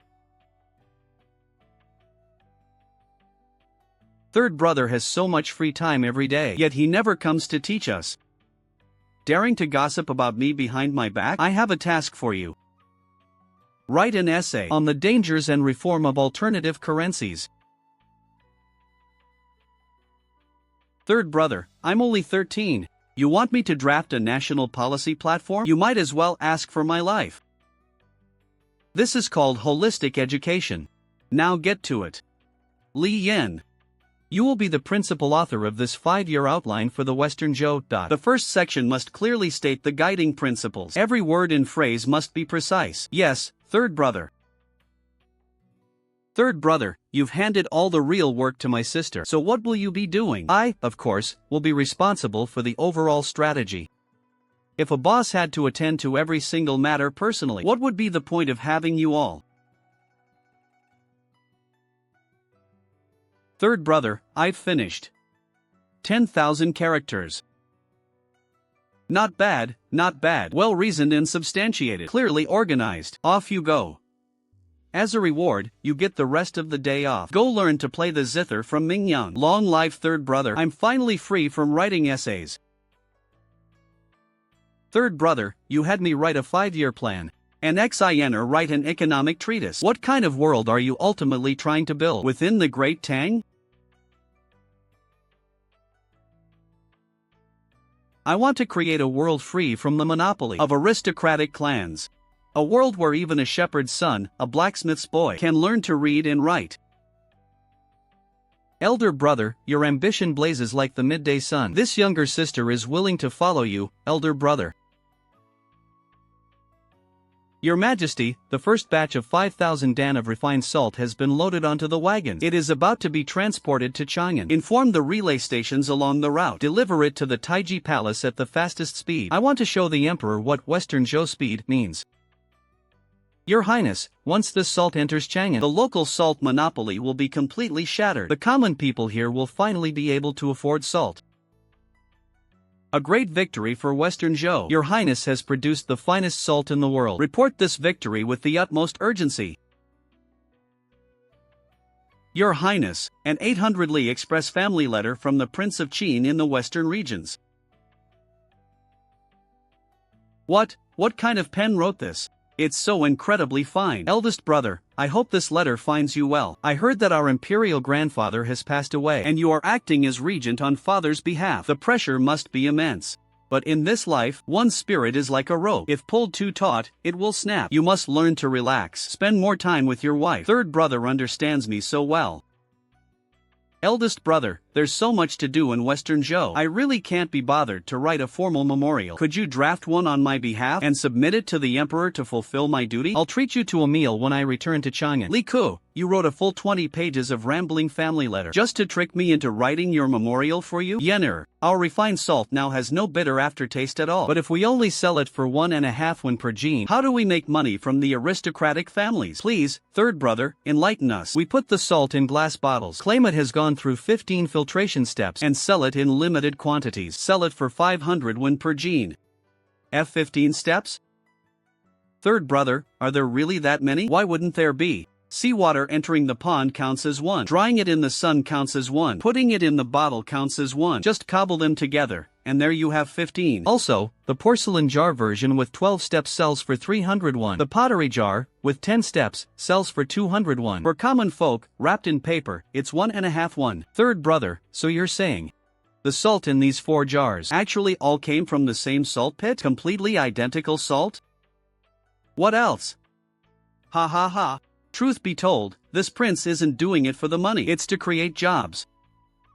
Third brother has so much free time every day, yet he never comes to teach us. Daring to gossip about me behind my back? I have a task for you. Write an essay on the dangers and reform of alternative currencies. Third brother, I'm only 13. You want me to draft a national policy platform? You might as well ask for my life. This is called holistic education. Now get to it. Li Yen. You will be the principal author of this 5-year outline for the Western Zhou. The first section must clearly state the guiding principles. Every word and phrase must be precise. Yes, third brother. Third brother, you've handed all the real work to my sister. So what will you be doing? I, of course, will be responsible for the overall strategy. If a boss had to attend to every single matter personally, what would be the point of having you all? Third brother, I've finished. 10,000 characters. Not bad, not bad. Well reasoned and substantiated. Clearly organized. Off you go. As a reward, you get the rest of the day off. Go learn to play the zither from Mingyang. Long life third brother. I'm finally free from writing essays. Third brother, you had me write a 5-year plan. An XINer write an economic treatise. What kind of world are you ultimately trying to build? Within the Great Tang? I want to create a world free from the monopoly of aristocratic clans. A world where even a shepherd's son, a blacksmith's boy, can learn to read and write. Elder brother, your ambition blazes like the midday sun. This younger sister is willing to follow you, elder brother. Your Majesty, the first batch of 5,000 dan of refined salt has been loaded onto the wagon. It is about to be transported to Chang'an. Inform the relay stations along the route. Deliver it to the Taiji Palace at the fastest speed. I want to show the Emperor what Western Zhou speed means. Your Highness, once this salt enters Chang'an, the local salt monopoly will be completely shattered. The common people here will finally be able to afford salt. A great victory for Western Zhou. Your Highness has produced the finest salt in the world. Report this victory with the utmost urgency. Your Highness, an 800 Li Express family letter from the Prince of Qin in the western regions. What kind of pen wrote this? It's so incredibly fine. Eldest brother, I hope this letter finds you well. I heard that our imperial grandfather has passed away, and you are acting as regent on father's behalf. The pressure must be immense. But in this life, one's spirit is like a rope. If pulled too taut, it will snap. You must learn to relax. Spend more time with your wife. Third brother understands me so well. Eldest brother, there's so much to do in Western Zhou. I really can't be bothered to write a formal memorial. Could you draft one on my behalf and submit it to the Emperor to fulfill my duty? I'll treat you to a meal when I return to Chang'an. Li Ku, you wrote a full 20 pages of rambling family letter just to trick me into writing your memorial for you? Yener, our refined salt now has no bitter aftertaste at all. But if we only sell it for 1.5 won per gene, how do we make money from the aristocratic families? Please, third brother, enlighten us. We put the salt in glass bottles, claim it has gone through 15 filtration steps, and sell it in limited quantities. Sell it for 500 won per gene. F15 steps? Third brother, are there really that many? Why wouldn't there be? Seawater entering the pond counts as 1. Drying it in the sun counts as 1. Putting it in the bottle counts as 1. Just cobble them together, and there you have 15. Also, the porcelain jar version with 12 steps sells for 300 won. The pottery jar, with 10 steps, sells for 200 won. For common folk, wrapped in paper, it's 1.5 won. Third brother, so you're saying the salt in these 4 jars actually all came from the same salt pit? Completely identical salt? What else? Ha ha ha. Truth be told, this prince isn't doing it for the money. It's to create jobs.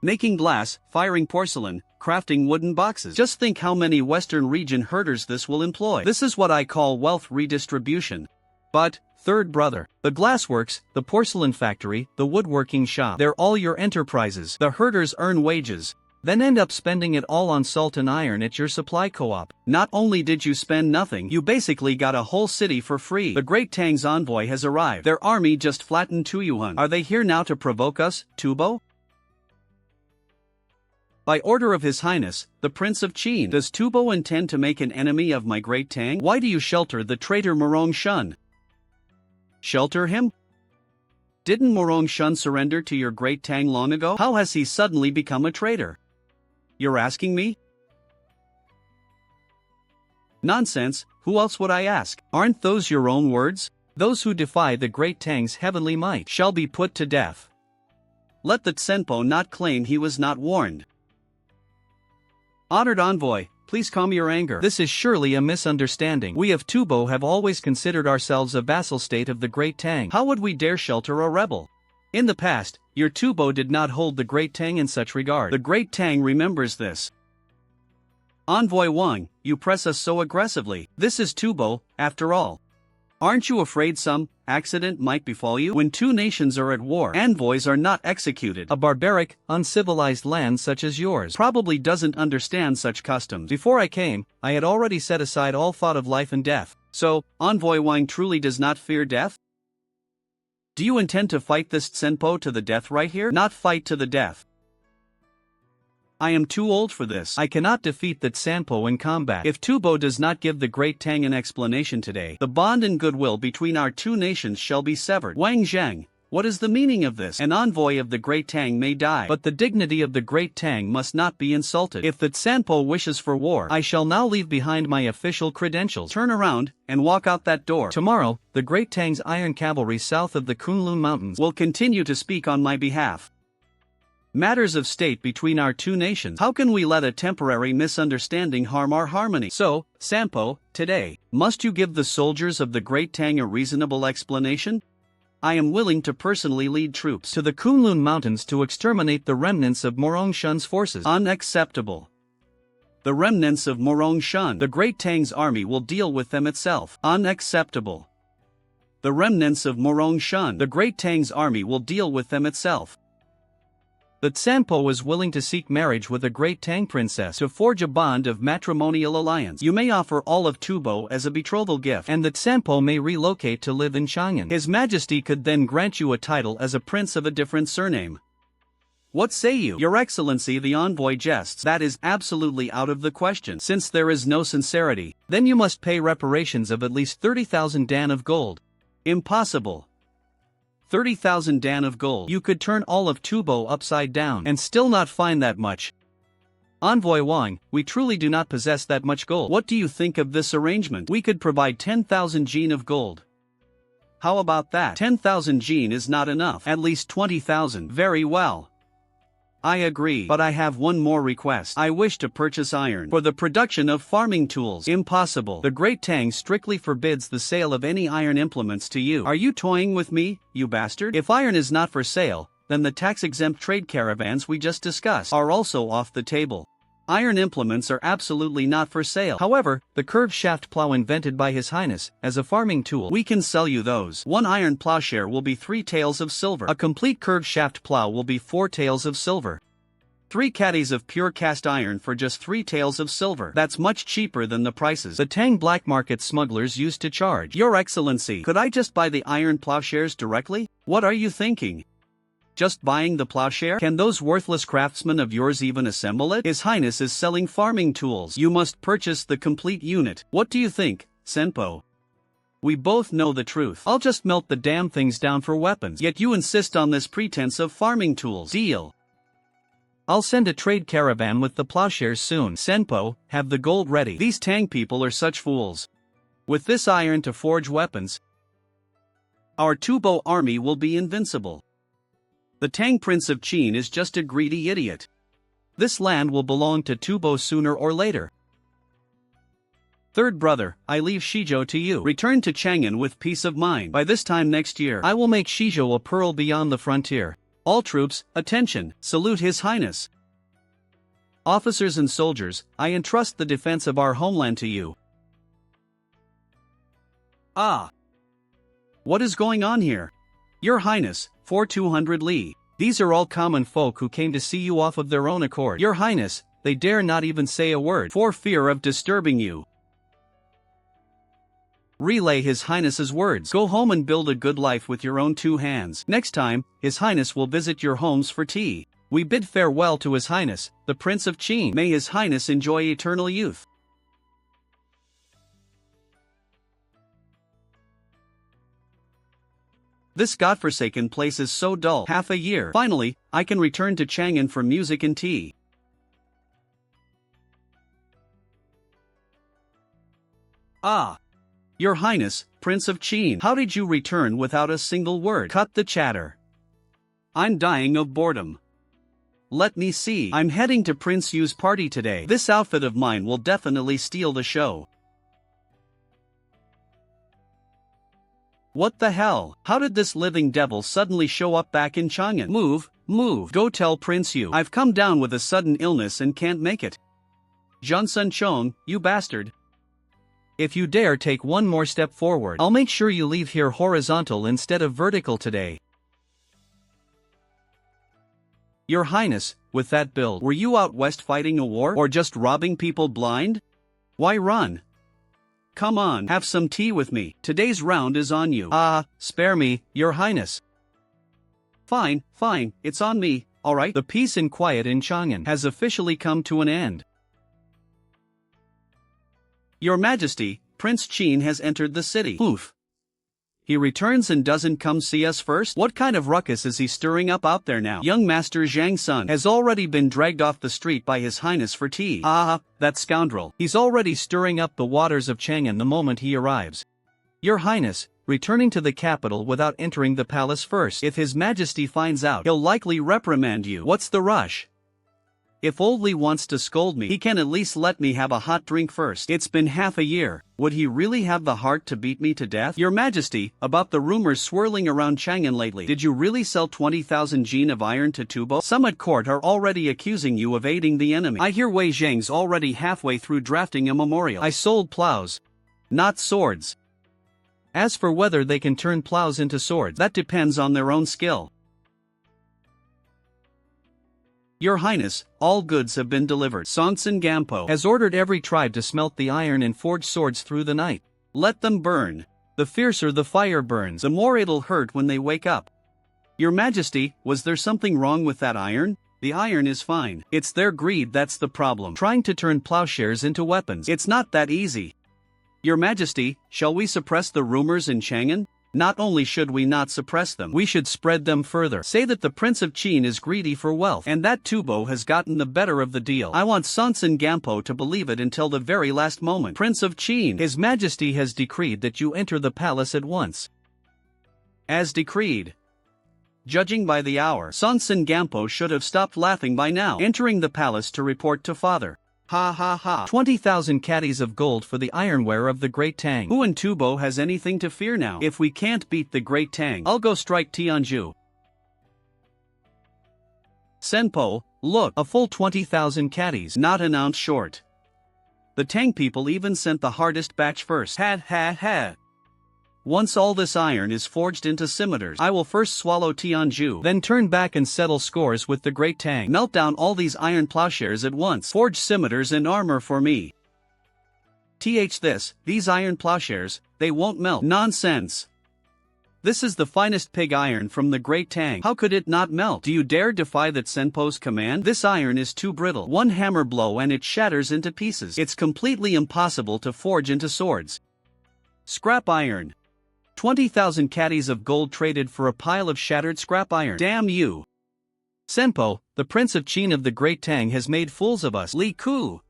Making glass, firing porcelain, crafting wooden boxes. Just think how many Western region herders this will employ. This is what I call wealth redistribution. But, third brother, the glassworks, the porcelain factory, the woodworking shop, they're all your enterprises. The herders earn wages, then end up spending it all on salt and iron at your supply co-op. Not only did you spend nothing, you basically got a whole city for free. The Great Tang's envoy has arrived. Their army just flattened Tuyuan. Are they here now to provoke us, Tubo? By order of His Highness, the Prince of Qin. Does Tubo intend to make an enemy of my Great Tang? Why do you shelter the traitor Morong Shun? Shelter him? Didn't Morong Shun surrender to your Great Tang long ago? How has he suddenly become a traitor? You're asking me? Nonsense, who else would I ask? Aren't those your own words? Those who defy the Great Tang's heavenly might shall be put to death. Let the Tsenpo not claim he was not warned. Honored envoy, please calm your anger. This is surely a misunderstanding. We of Tubo have always considered ourselves a vassal state of the Great Tang. How would we dare shelter a rebel? In the past, your Tubo did not hold the Great Tang in such regard. The Great Tang remembers this. Envoy Wang, you press us so aggressively. This is Tubo, after all. Aren't you afraid some accident might befall you? When two nations are at war, envoys are not executed. A barbaric, uncivilized land such as yours probably doesn't understand such customs. Before I came, I had already set aside all thought of life and death. So, Envoy Wang truly does not fear death? Do you intend to fight this Tsenpo to the death right here? Not fight to the death. I am too old for this. I cannot defeat the Tsenpo in combat. If Tubo does not give the Great Tang an explanation today, the bond and goodwill between our two nations shall be severed. Wang Zhang, what is the meaning of this? An envoy of the Great Tang may die, but the dignity of the Great Tang must not be insulted. If the Tsenpo wishes for war, I shall now leave behind my official credentials. Turn around and walk out that door. Tomorrow, the Great Tang's iron cavalry south of the Kunlun Mountains will continue to speak on my behalf. Matters of state between our two nations. How can we let a temporary misunderstanding harm our harmony? So, Sampo, today, must you give the soldiers of the Great Tang a reasonable explanation? I am willing to personally lead troops to the Kunlun Mountains to exterminate the remnants of Morong Shun's forces. Unacceptable. The remnants of Morong Shun. The Great Tang's army will deal with them itself. Unacceptable. The remnants of Morong Shun. The Great Tang's army will deal with them itself. The Tsanpo was willing to seek marriage with a Great Tang princess to forge a bond of matrimonial alliance. You may offer all of Tubo as a betrothal gift, and the Tsanpo may relocate to live in Chang'an. His Majesty could then grant you a title as a prince of a different surname. What say you? Your Excellency, the envoy jests. That is absolutely out of the question. Since there is no sincerity, then you must pay reparations of at least 30,000 dan of gold. Impossible. 30,000 dan of gold. You could turn all of Tubo upside down and still not find that much. Envoy Wang, we truly do not possess that much gold. What do you think of this arrangement? We could provide 10,000 jin of gold. How about that? 10,000 jin is not enough. At least 20,000. Very well. I agree, but I have one more request. I wish to purchase iron for the production of farming tools. Impossible. The Great Tang strictly forbids the sale of any iron implements to you. Are you toying with me, you bastard? If iron is not for sale, then the tax-exempt trade caravans we just discussed are also off the table. Iron implements are absolutely not for sale. However, the curved shaft plow invented by His Highness as a farming tool, we can sell you those. One iron plowshare will be 3 taels of silver. A complete curved shaft plow will be 4 taels of silver. 3 caddies of pure cast iron for just 3 taels of silver. That's much cheaper than the prices the Tang black market smugglers used to charge. Your Excellency, could I just buy the iron plowshares directly? What are you thinking? Just buying the plowshare? Can those worthless craftsmen of yours even assemble it? His Highness is selling farming tools. You must purchase the complete unit. What do you think, Senpo? We both know the truth. I'll just melt the damn things down for weapons. Yet you insist on this pretense of farming tools. Deal. I'll send a trade caravan with the plowshares soon. Senpo, have the gold ready. These Tang people are such fools. With this iron to forge weapons, our Tubo army will be invincible. The Tang Prince of Qin is just a greedy idiot. This land will belong to Tubo sooner or later. Third brother, I leave Shizhou to you. Return to Chang'an with peace of mind. By this time next year, I will make Shizhou a pearl beyond the frontier. All troops, attention, salute His Highness. Officers and soldiers, I entrust the defense of our homeland to you. Ah! What is going on here? Your Highness, for 200 li. These are all common folk who came to see you off of their own accord. Your Highness, they dare not even say a word for fear of disturbing you. Relay His Highness's words. Go home and build a good life with your own 2 hands. Next time, His Highness will visit your homes for tea. We bid farewell to His Highness, the Prince of Qin. May His Highness enjoy eternal youth. This godforsaken place is so dull. Half a year. Finally, I can return to Chang'an for music and tea. Ah! Your Highness, Prince of Qin. How did you return without a single word? Cut the chatter. I'm dying of boredom. Let me see. I'm heading to Prince Yu's party today. This outfit of mine will definitely steal the show. What the hell? How did this living devil suddenly show up back in Chang'an? Move. Go tell Prince Yu. I've come down with a sudden illness and can't make it. Zhangsun Chong, you bastard. If you dare take one more step forward, I'll make sure you leave here horizontal instead of vertical today. Your Highness, with that build, were you out west fighting a war or just robbing people blind? Why run? Come on, have some tea with me. Today's round is on you. Spare me, Your Highness. Fine, it's on me, alright. The peace and quiet in Chang'an has officially come to an end. Your Majesty, Prince Qin has entered the city. Oof. He returns and doesn't come see us first? What kind of ruckus is he stirring up out there now? Young Master Zhangsun has already been dragged off the street by His Highness for tea. That scoundrel. He's already stirring up the waters of Chang'an the moment he arrives. Your Highness, returning to the capital without entering the palace first. If His Majesty finds out, he'll likely reprimand you. What's the rush? If Old Li wants to scold me, he can at least let me have a hot drink first. It's been half a year. Would he really have the heart to beat me to death? Your Majesty, about the rumors swirling around Chang'an lately, did you really sell 20,000 jin of iron to Tubo? Some at court are already accusing you of aiding the enemy. I hear Wei Zhang's already halfway through drafting a memorial. I sold plows, not swords. As for whether they can turn plows into swords, that depends on their own skill. Your Highness, all goods have been delivered. Zhangsun Gampo has ordered every tribe to smelt the iron and forge swords through the night. Let them burn. The fiercer the fire burns, the more it'll hurt when they wake up. Your Majesty, was there something wrong with that iron? The iron is fine. It's their greed that's the problem. Trying to turn plowshares into weapons. It's not that easy. Your Majesty, shall we suppress the rumors in Chang'an? Not only should we not suppress them, we should spread them further. Say that the Prince of Qin is greedy for wealth, and that Tubo has gotten the better of the deal. I want Zhangsun Gampo to believe it until the very last moment. Prince of Qin, His Majesty has decreed that you enter the palace at once. As decreed. Judging by the hour, Zhangsun Gampo should have stopped laughing by now. Entering the palace to report to father. Ha ha ha. 20,000 caddies of gold for the ironware of the Great Tang. Who in Tubo has anything to fear now? If we can't beat the Great Tang, I'll go strike Tianzhu. Senpo, look, a full 20,000 caddies, not an ounce short. The Tang people even sent the hardest batch first. Ha ha ha. Once all this iron is forged into scimitars, I will first swallow Tianzhu, then turn back and settle scores with the Great Tang. Melt down all these iron plowshares at once. Forge scimitars and armor for me. These iron plowshares, they won't melt. Nonsense. This is the finest pig iron from the Great Tang. How could it not melt? Do you dare defy that Senpo's command? This iron is too brittle. One hammer blow and it shatters into pieces. It's completely impossible to forge into swords. Scrap iron. 20,000 caddies of gold traded for a pile of shattered scrap iron. Damn you! Senpo, the Prince of Qin of the Great Tang has made fools of us. Li Ku!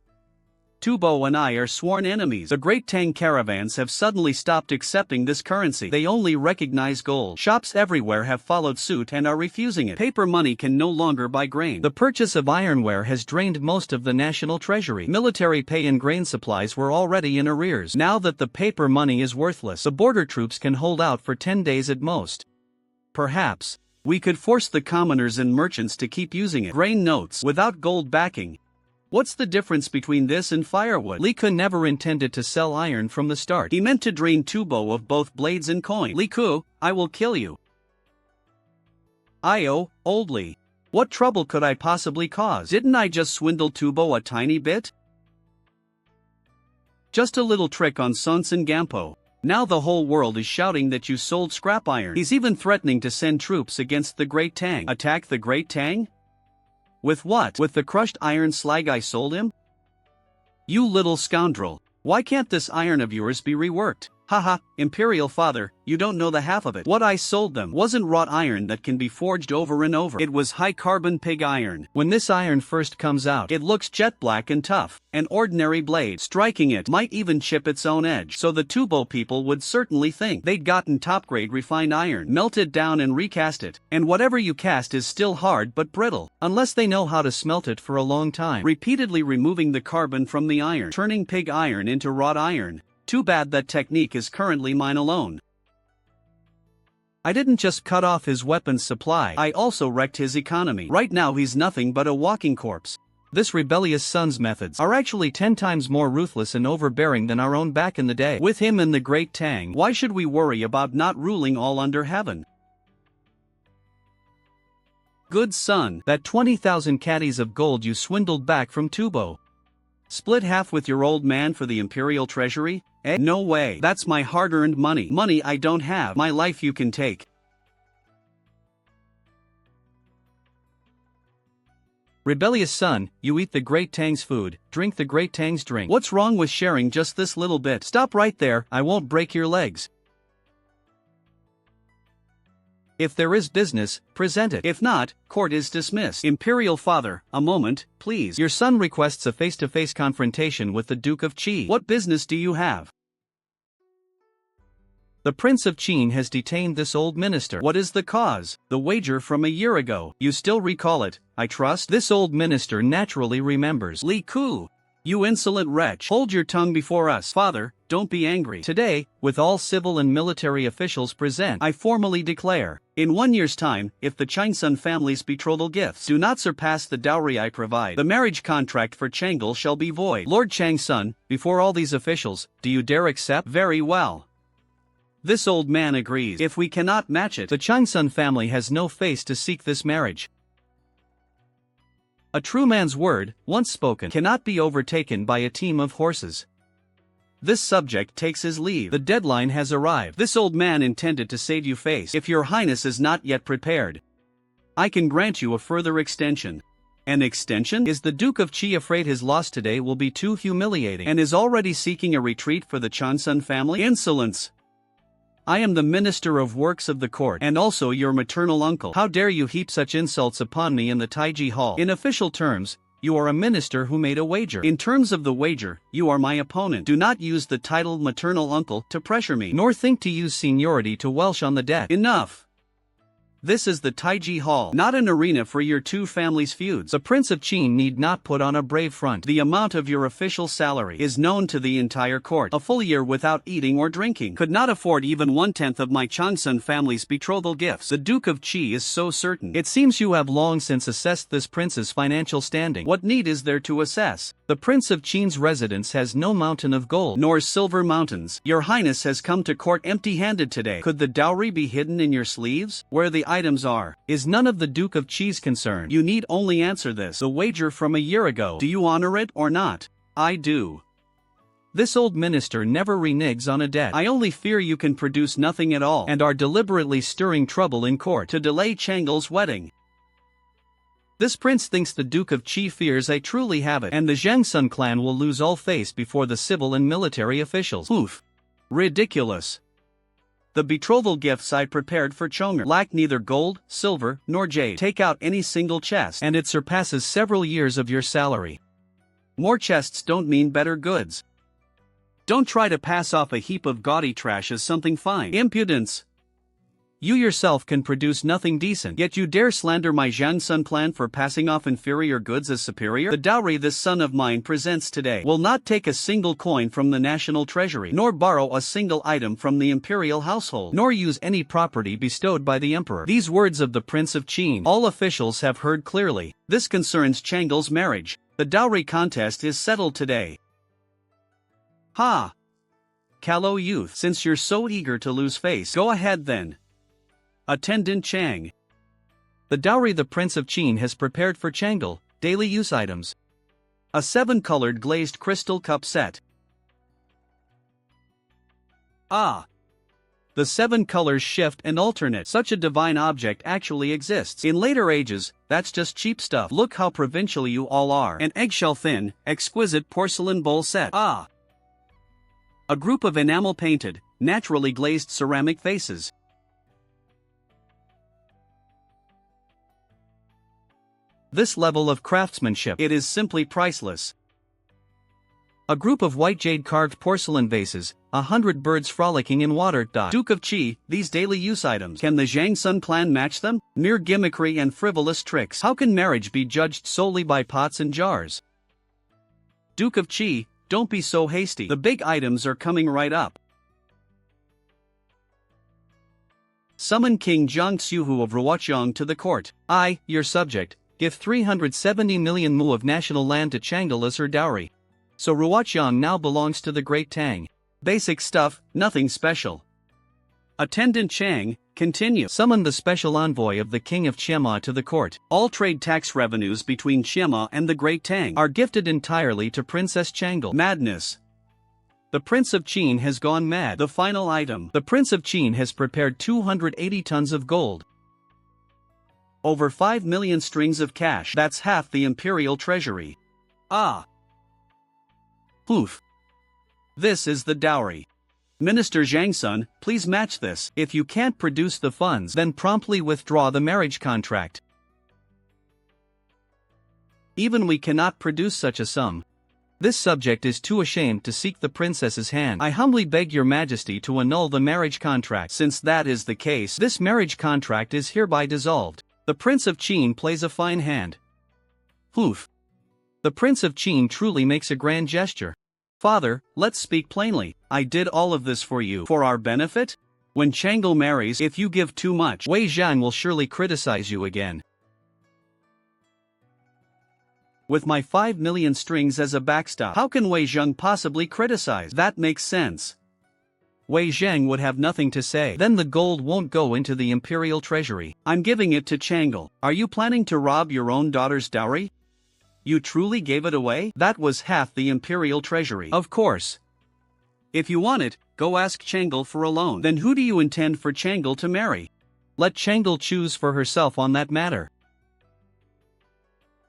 Tubo and I are sworn enemies. The Great Tang caravans have suddenly stopped accepting this currency. They only recognize gold. Shops everywhere have followed suit and are refusing it. Paper money can no longer buy grain. The purchase of ironware has drained most of the national treasury. Military pay and grain supplies were already in arrears. Now that the paper money is worthless, the border troops can hold out for 10 days at most. Perhaps we could force the commoners and merchants to keep using it. Grain notes without gold backing. What's the difference between this and firewood? Li Ku never intended to sell iron from the start. He meant to drain Tubo of both blades and coin. Li Ku, I will kill you. Old Li. What trouble could I possibly cause? Didn't I just swindle Tubo a tiny bit? Just a little trick on Zhangsun Gampo. Now the whole world is shouting that you sold scrap iron. He's even threatening to send troops against the Great Tang. Attack the Great Tang? With what? With the crushed iron slag I sold him? You little scoundrel. Why can't this iron of yours be reworked? Haha, Imperial Father, you don't know the half of it. What I sold them wasn't wrought iron that can be forged over and over. It was high-carbon pig iron. When this iron first comes out, it looks jet black and tough. An ordinary blade striking it might even chip its own edge. So the Tubo people would certainly think they'd gotten top-grade refined iron, melted down and recast it. And whatever you cast is still hard but brittle, unless they know how to smelt it for a long time. Repeatedly removing the carbon from the iron, turning pig iron into wrought iron. Too bad that technique is currently mine alone. I didn't just cut off his weapons supply, I also wrecked his economy. Right now he's nothing but a walking corpse. This rebellious son's methods are actually 10 times more ruthless and overbearing than our own back in the day. With him in the Great Tang, why should we worry about not ruling all under heaven? Good son, that 20,000 caddies of gold you swindled back from Tubo. Split half with your old man for the imperial treasury? No way. That's my hard-earned money. Money I don't have. My life you can take. Rebellious son, you eat the Great Tang's food, drink the Great Tang's drink. What's wrong with sharing just this little bit? Stop right there, I won't break your legs. If there is business, present it. If not, court is dismissed. Imperial Father, a moment, please. Your son requests a face-to-face confrontation with the Duke of Qi. What business do you have? The Prince of Qin has detained this old minister. What is the cause? The wager from a year ago. You still recall it, I trust? This old minister naturally remembers. Li Ku! You insolent wretch! Hold your tongue before us. Father, don't be angry. Today, with all civil and military officials present, I formally declare, in 1 year's time, if the Zhangsun family's betrothal gifts do not surpass the dowry I provide, the marriage contract for Chang'e shall be void. Lord Zhangsun, before all these officials, do you dare accept? Very well. This old man agrees. If we cannot match it, the Zhangsun family has no face to seek this marriage. A true man's word, once spoken, cannot be overtaken by a team of horses. This subject takes his leave. The deadline has arrived. This old man intended to save you face. If your highness is not yet prepared, I can grant you a further extension. An extension? Is the Duke of Qi afraid his loss today will be too humiliating and is already seeking a retreat for the Zhangsun family? Insolence! I am the Minister of Works of the court and also your maternal uncle. How dare you heap such insults upon me in the Taiji Hall? In official terms, you are a minister who made a wager. In terms of the wager, you are my opponent. Do not use the title maternal uncle to pressure me, nor think to use seniority to welsh on the debt. Enough! This is the Taiji Hall, not an arena for your two families' feuds. The Prince of Qin need not put on a brave front. The amount of your official salary is known to the entire court. A full year without eating or drinking could not afford even 1/10 of my Zhangsun family's betrothal gifts. The Duke of Qi is so certain. It seems you have long since assessed this prince's financial standing. What need is there to assess? The Prince of Qin's residence has no mountain of gold, nor silver mountains. Your Highness has come to court empty-handed today. Could the dowry be hidden in your sleeves, where the items are? Is none of the Duke of Qi's concern? You need only answer this. The wager from a year ago. Do you honor it or not? I do. This old minister never reneges on a debt. I only fear you can produce nothing at all, and are deliberately stirring trouble in court to delay Chang'e's wedding. This prince thinks the Duke of Qi fears I truly have it, and the Zhangsun clan will lose all face before the civil and military officials. Oof. Ridiculous. The betrothal gifts I prepared for Chang'e lack neither gold, silver, nor jade. Take out any single chest, and it surpasses several years of your salary. More chests don't mean better goods. Don't try to pass off a heap of gaudy trash as something fine. Impudence! You yourself can produce nothing decent, yet you dare slander my Zhangsun plan for passing off inferior goods as superior? The dowry this son of mine presents today will not take a single coin from the national treasury, nor borrow a single item from the imperial household, nor use any property bestowed by the emperor. These words of the Prince of Qin, all officials have heard clearly. This concerns Chang'e's marriage. The dowry contest is settled today. Ha! Callow youth, since you're so eager to lose face, go ahead then. Attendant Chang. The dowry the Prince of Qin has prepared for Chang'e, daily use items. A 7-colored glazed crystal cup set. Ah! The 7 colors shift and alternate. Such a divine object actually exists. In later ages, that's just cheap stuff. Look how provincial you all are. An eggshell-thin, exquisite porcelain bowl set. Ah! A group of enamel-painted, naturally glazed ceramic vases. This level of craftsmanship, it is simply priceless. A group of white jade carved porcelain vases, 100 birds frolicking in water. Duke of Qi, these daily use items, can the Zhangsun clan match them? Mere gimmickry and frivolous tricks. How can marriage be judged solely by pots and jars? Duke of Qi, don't be so hasty. The big items are coming right up. Summon King Zhangsun of Ruoqiang to the court. I, your subject, give 370 million mu of national land to Chang'e as her dowry. So Ruoqiang now belongs to the Great Tang. Basic stuff, nothing special. Attendant Chang, continue. Summon the special envoy of the King of Qianma to the court. All trade tax revenues between Qianma and the Great Tang are gifted entirely to Princess Chang'e. Madness. The Prince of Qin has gone mad. The final item. The Prince of Qin has prepared 280 tons of gold. Over 5 million strings of cash. That's half the imperial treasury. Ah! Poof! This is the dowry. Minister Zhangsun, please match this. If you can't produce the funds, then promptly withdraw the marriage contract. Even we cannot produce such a sum. This subject is too ashamed to seek the princess's hand. I humbly beg your majesty to annul the marriage contract. Since that is the case, this marriage contract is hereby dissolved. The Prince of Qin plays a fine hand. Oof. The Prince of Qin truly makes a grand gesture. Father, let's speak plainly. I did all of this for you. For our benefit? When Chang'e marries, if you give too much, Wei Zhang will surely criticize you again. With my 5 million strings as a backstop, how can Wei Zhang possibly criticize? That makes sense. Wei Zhang would have nothing to say. Then the gold won't go into the imperial treasury. I'm giving it to Chang'e. Are you planning to rob your own daughter's dowry? You truly gave it away? That was half the imperial treasury. Of course. If you want it, go ask Chang'e for a loan. Then who do you intend for Chang'e to marry? Let Chang'e choose for herself on that matter.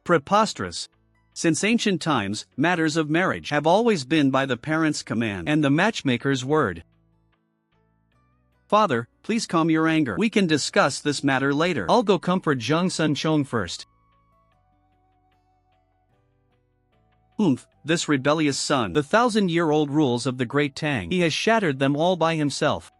Preposterous. Since ancient times, matters of marriage have always been by the parents' command and the matchmaker's word. Father, please calm your anger. We can discuss this matter later. I'll go comfort Zhangsun first. This rebellious son. The 1,000-year-old rules of the Great Tang. He has shattered them all by himself.